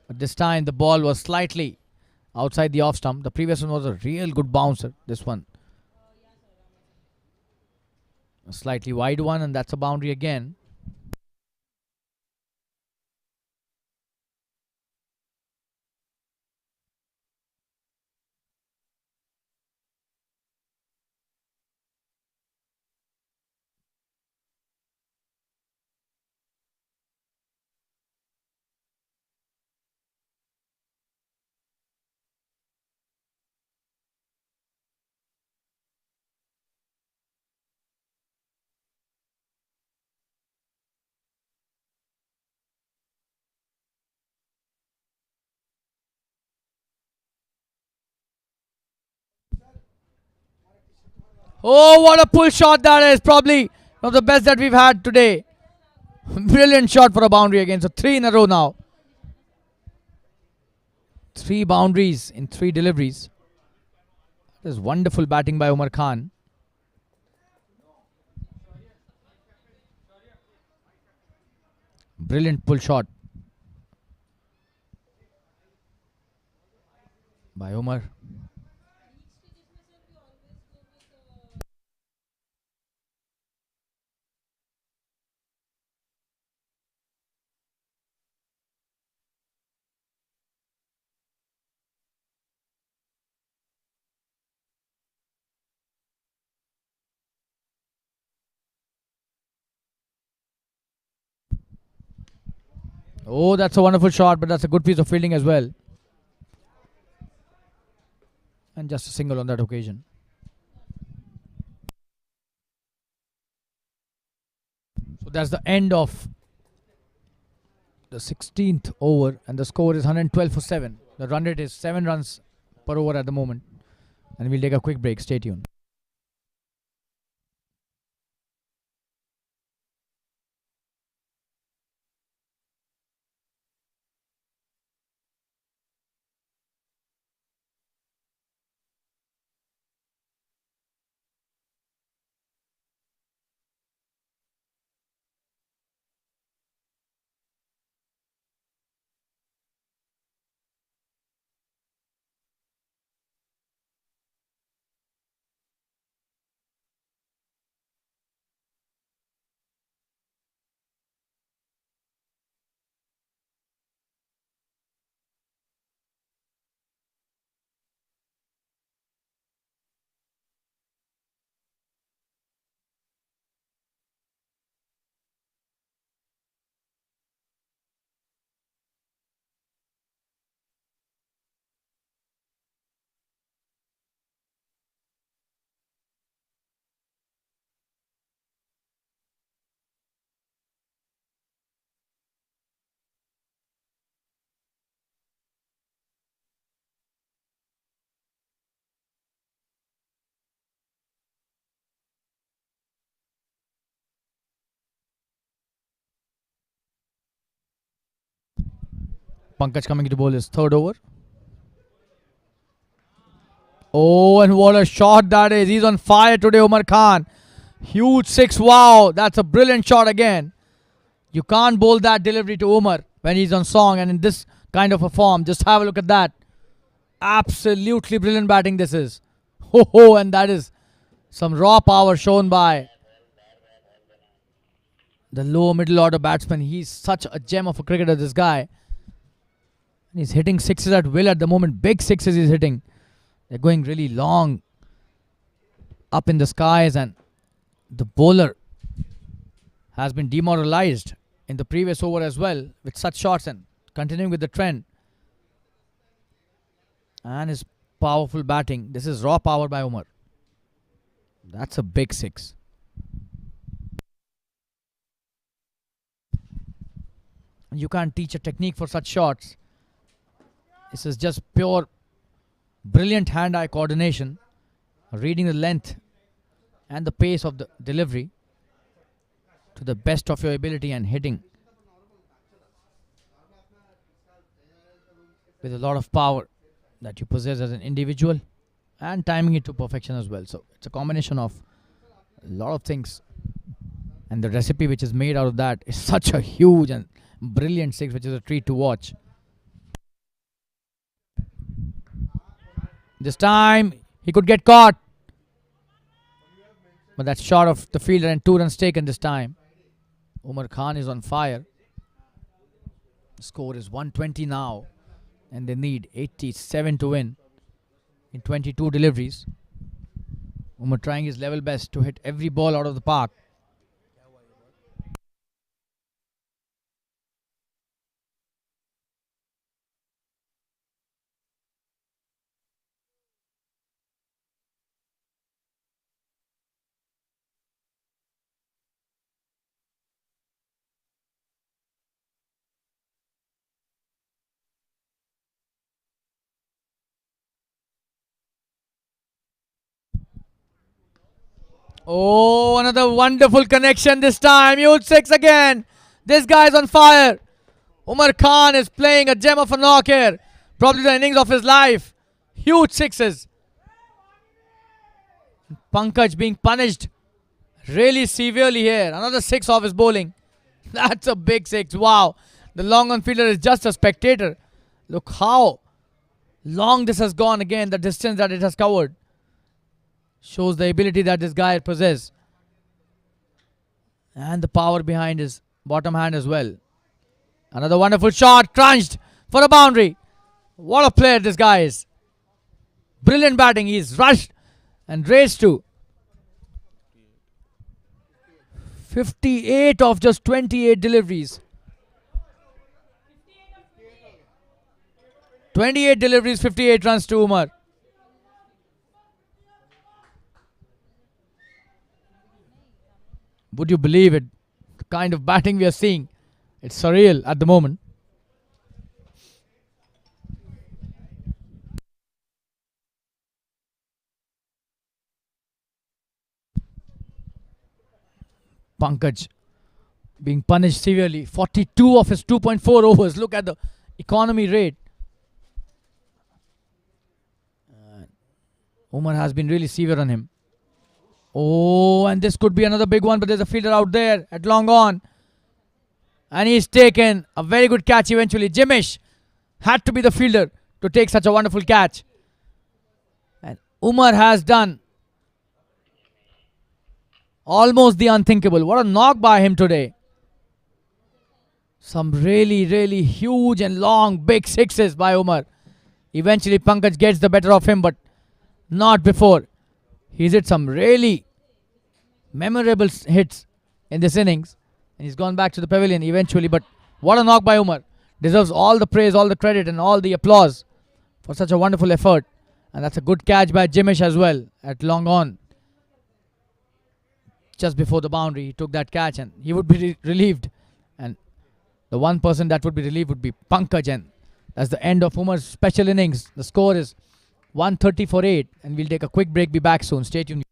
But this time the ball was slightly outside the off stump. The previous one was a real good bouncer. This one a slightly wide one, and that's a boundary again. Oh, what a pull shot that is. Probably one of the best that we've had today. Brilliant shot for a boundary again. So 3 in a row now. 3 boundaries in 3 deliveries. This wonderful batting by Umar Khan. Brilliant pull shot by Umar. Oh, that's a wonderful shot, but that's a good piece of fielding as well. And just a single on that occasion. So that's the end of the 16th over, and the score is 112 for 7. The run rate is 7 runs per over at the moment. And we'll take a quick break. Stay tuned. Pankaj coming to bowl his 3rd over. Oh, and what a shot that is. He's on fire today, Umar Khan. Huge 6. Wow, that's a brilliant shot again. You can't bowl that delivery to Umar when he's on song and in this kind of a form. Just have a look at that. Absolutely brilliant batting this is. Ho ho, and that is some raw power shown by the low middle order batsman. He's such a gem of a cricketer, this guy. He's hitting 6s at will at the moment. Big 6s he's hitting. They're going really long up in the skies, and the bowler has been demoralized in the previous over as well with such shots, and continuing with the trend. And his powerful batting. This is raw power by Umar. That's a big 6. You can't teach a technique for such shots. This is just pure brilliant hand-eye coordination, reading the length and the pace of the delivery to the best of your ability and hitting with a lot of power that you possess as an individual and timing it to perfection as well. So it's a combination of a lot of things, and the recipe which is made out of that is such a huge and brilliant six, which is a treat to watch. This time he could get caught, but that's short of the fielder and 2 runs taken this time. Umar Khan is on fire. The score is 120 now, and they need 87 to win in 22 deliveries. Umar trying his level best to hit every ball out of the park. Oh, another wonderful connection this time. Huge six again. This guy's on fire. Umar Khan is playing a gem of a knock here. Probably the innings of his life. Huge sixes. Pankaj being punished really severely here. Another six off his bowling. That's a big six. Wow. The long on fielder is just a spectator. Look how long this has gone again. The distance that it has covered shows the ability that this guy possesses. And the power behind his bottom hand as well. Another wonderful shot. Crunched for a boundary. What a player this guy is. Brilliant batting. He's rushed and raced to 58 of just 28 deliveries. 28 deliveries, 58 runs to Umar. Would you believe it? The kind of batting we are seeing. It's surreal at the moment. Pankaj being punished severely. 42 of his 2.4 overs. Look at the economy rate. Umar has been really severe on him. Oh, and this could be another big one, but there's a fielder out there at long on. And he's taken a very good catch eventually. Jimish had to be the fielder to take such a wonderful catch. And Umar has done almost the unthinkable. What a knock by him today. Some really, really huge and long big sixes by Umar. Eventually Pankaj gets the better of him, but not before. He's hit some really memorable hits in this innings. And he's gone back to the pavilion eventually. But what a knock by Umar. Deserves all the praise, all the credit and all the applause for such a wonderful effort. And that's a good catch by Jimish as well at long on. Just before the boundary, he took that catch and he would be relieved. And the one person that would be relieved would be Pankaj. And that's the end of Umar's special innings. The score is 130 for 8. And we'll take a quick break. Be back soon. Stay tuned.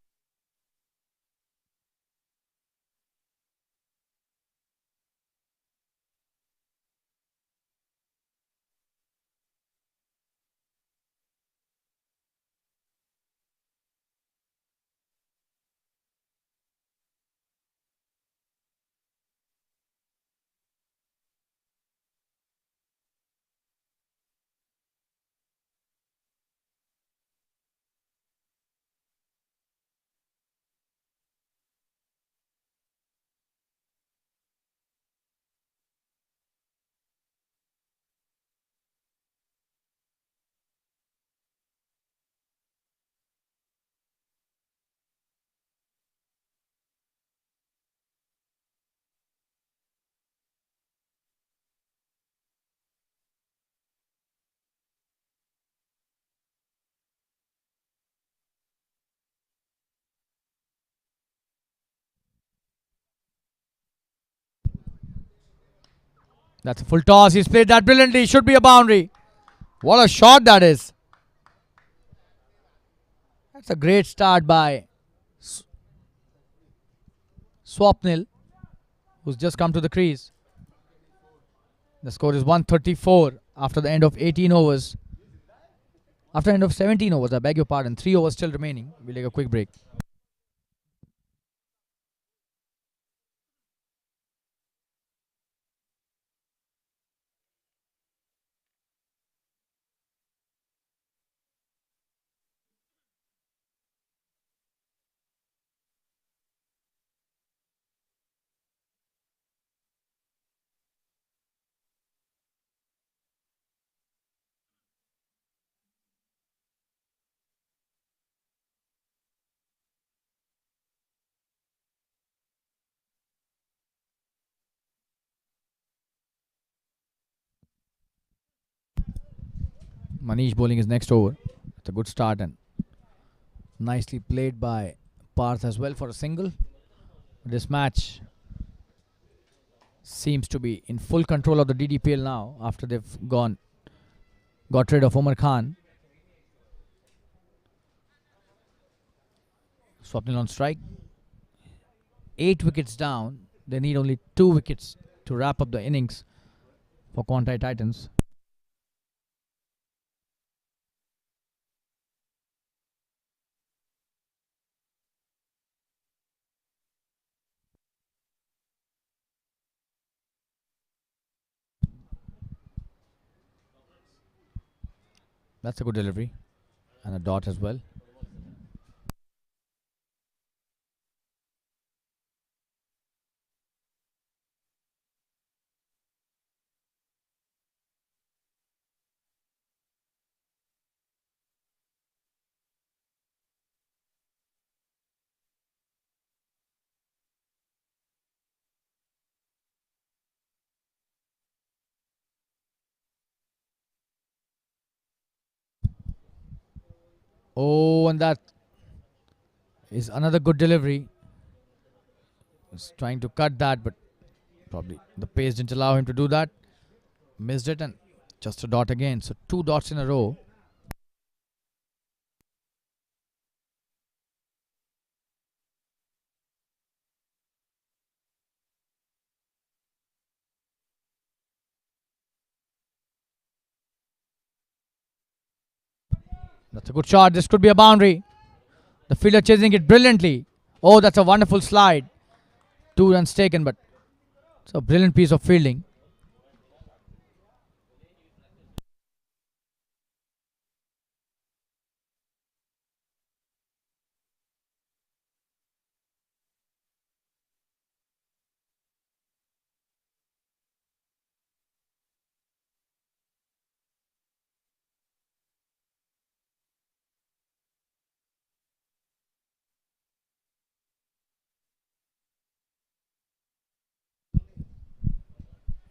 That's a full toss. He's played that brilliantly. Should be a boundary. What a shot that is. That's a great start by Swapnil, who's just come to the crease. The score is 134 after the end of 18 overs. After the end of 17 overs, I beg your pardon. 3 overs still remaining. We'll take a quick break. Manish bowling his next over. It's a good start and nicely played by Parth as well for a single. This match seems to be in full control of the DDPL now after they've got rid of Omar Khan. Swapnil on strike. 8 wickets down. They need only 2 wickets to wrap up the innings for QUANTEI Titans. That's a good delivery. And a dot as well. Oh, and that is another good delivery. He's trying to cut that, but probably the pace didn't allow him to do that. Missed it and just a dot again. So 2 dots in a row. That's a good shot. This could be a boundary. The fielder chasing it brilliantly. Oh, that's a wonderful slide. 2 runs taken, but it's a brilliant piece of fielding.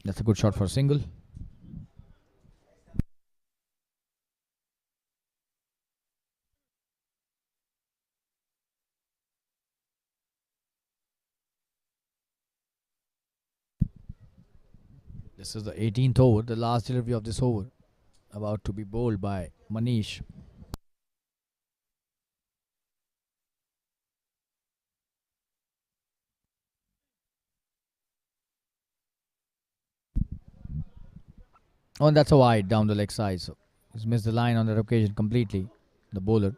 That's a good shot for a single. This is the 18th over, the last delivery of this over. About to be bowled by Manish. Oh, and that's a wide down the leg side. So he's missed the line on that occasion completely. The bowler.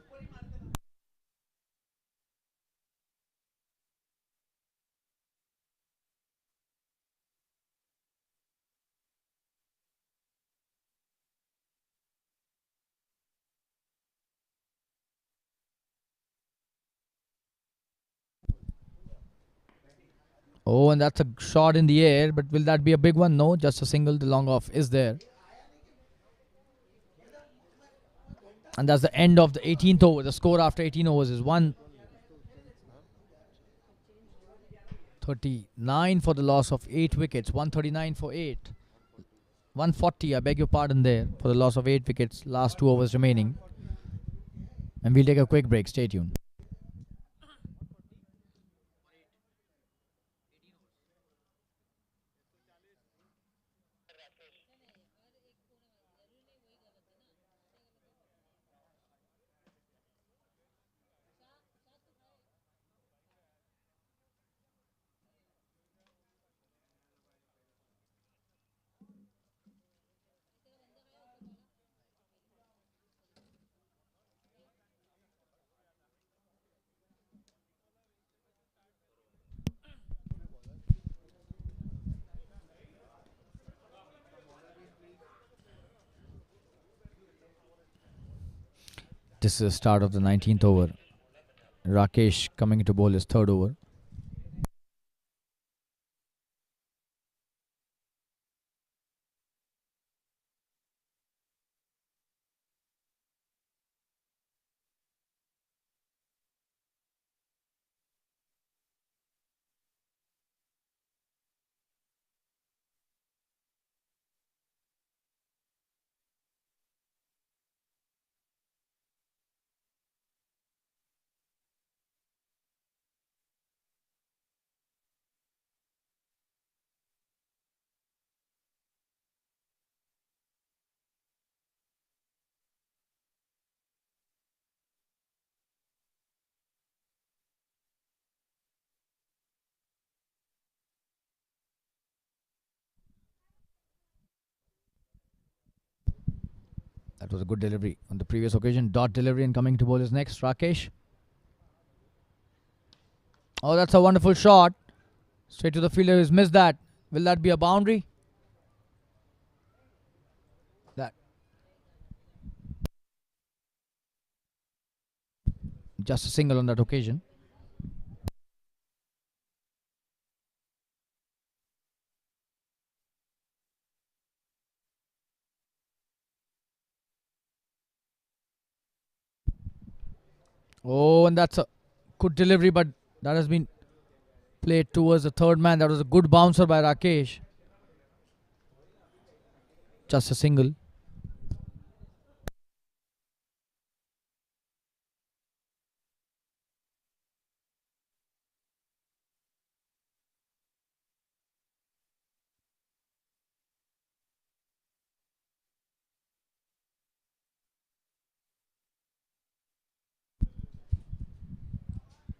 Oh, and that's a shot in the air, but will that be a big one? No, just a single. The long off is there. And that's the end of the 18th over. The score after 18 overs is 139 for the loss of 8 wickets. 139 for 8. 140, I beg your pardon there, for the loss of 8 wickets. Last 2 overs remaining. And we'll take a quick break. Stay tuned. This is the start of the 19th over. Rakesh coming to bowl his third over. That was a good delivery on the previous occasion. Dot delivery, and coming to bowl is next. Rakesh. Oh, that's a wonderful shot. Straight to the fielder who's missed that. Will that be a boundary? That. Just a single on that occasion. Oh, and that's a good delivery, but that has been played towards the third man. That was a good bouncer by Rakesh. Just a single.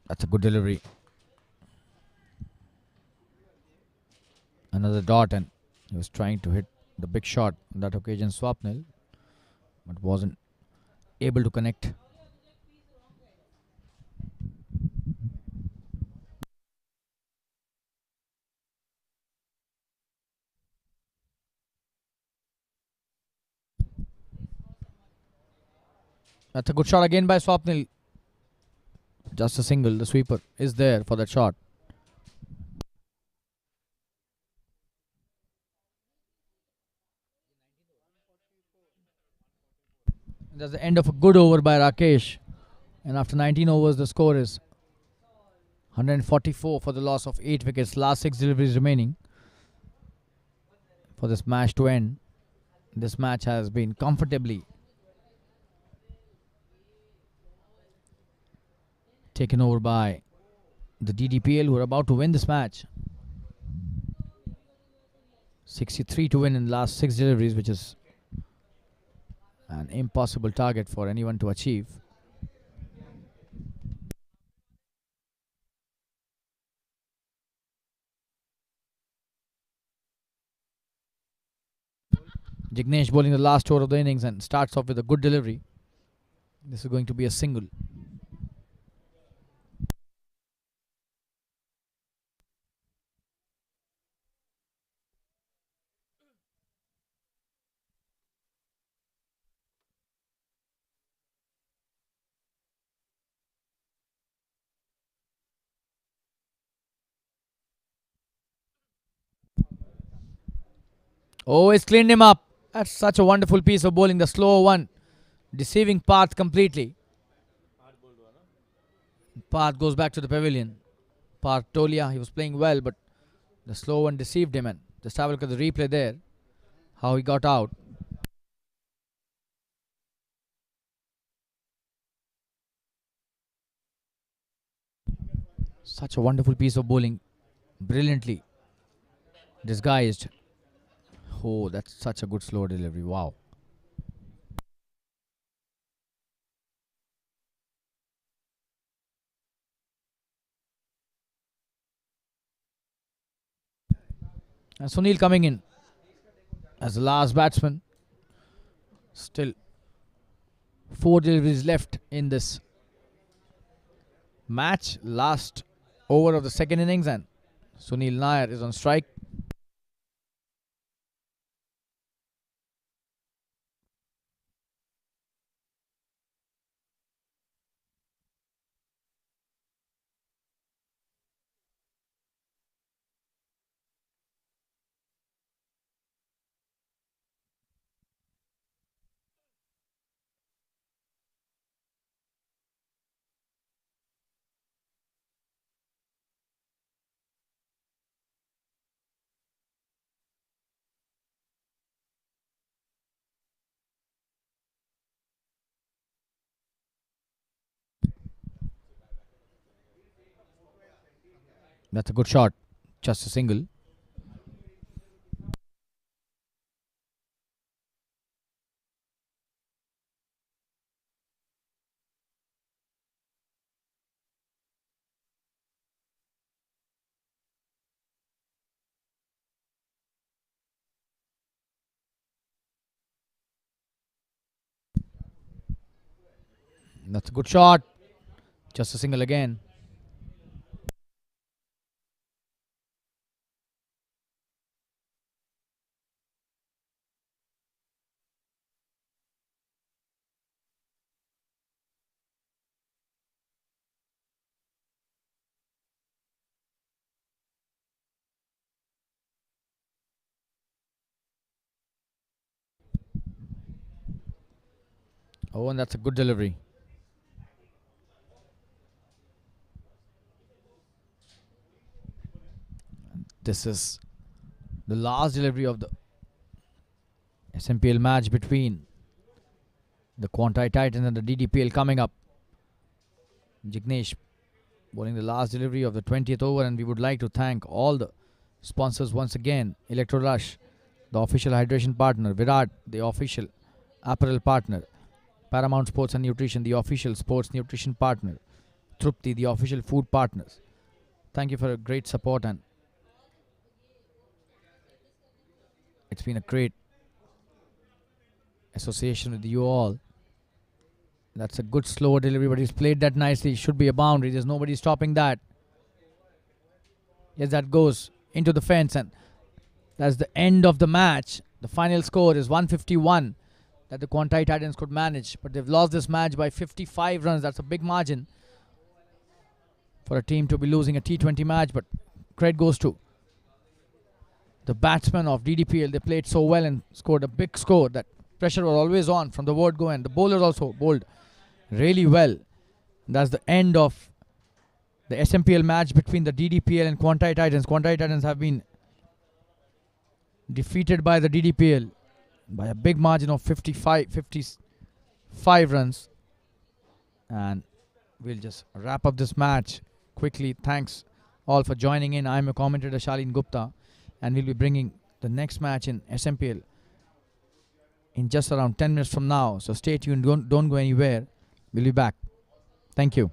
That's a good delivery. Another dot, and he was trying to hit the big shot on that occasion, Swapnil, but wasn't able to connect. That's a good shot again by Swapnil. Just a single. The sweeper is there for that shot. That's the end of a good over by Rakesh. And after 19 overs, the score is 144 for the loss of 8 wickets. Last 6 deliveries remaining for this match to end. This match has been comfortably taken over by the DDPL, who are about to win this match. 63 to win in the last 6 deliveries, which is an impossible target for anyone to achieve. Jignesh bowling the last over of the innings and starts off with a good delivery. This is going to be a single. Oh, he's cleaned him up. That's such a wonderful piece of bowling. The slow one, deceiving Path completely. Path goes back to the pavilion. Path Tolia, he was playing well, but the slow one deceived him. And just have a look at the replay there, how he got out. Such a wonderful piece of bowling. Brilliantly disguised. Oh, that's such a good slow delivery. Wow. And Sunil coming in as the last batsman. Still 4 deliveries left in this match. Last over of the second innings, and Sunil Nair is on strike. That's a good shot. Just a single. That's a good shot. Just a single again. Oh, and that's a good delivery. This is the last delivery of the SMPL match between the QUANTEI Titans and the DDPL coming up. Jignesh bowling the last delivery of the 20th over, and we would like to thank all the sponsors once again. Electro Rush, the official hydration partner. Virat, the official apparel partner. Paramount Sports and Nutrition, the official sports nutrition partner. Trupti, the official food partners. Thank you for a great support, and it's been a great association with you all. That's a good slow delivery, but he's played that nicely. Should be a boundary. There's nobody stopping that. Yes, that goes into the fence, and that's the end of the match. The final score is 151 that the QUANTEI Titans could manage, but they've lost this match by 55 runs. That's a big margin for a team to be losing a T20 match, but credit goes to the batsmen of DDPL. They played so well and scored a big score. That pressure was always on from the word go, and the bowlers also bowled really well. That's the end of the SMPL match between the DDPL and QUANTEI Titans. QUANTEI Titans have been defeated by the DDPL by a big margin of 55 runs. And we'll just wrap up this match quickly. Thanks all for joining in. I'm your commentator Shalin Gupta, and we'll be bringing the next match in SMPL in just around 10 minutes from now. So stay tuned. Don't go anywhere. We'll be back. Thank you.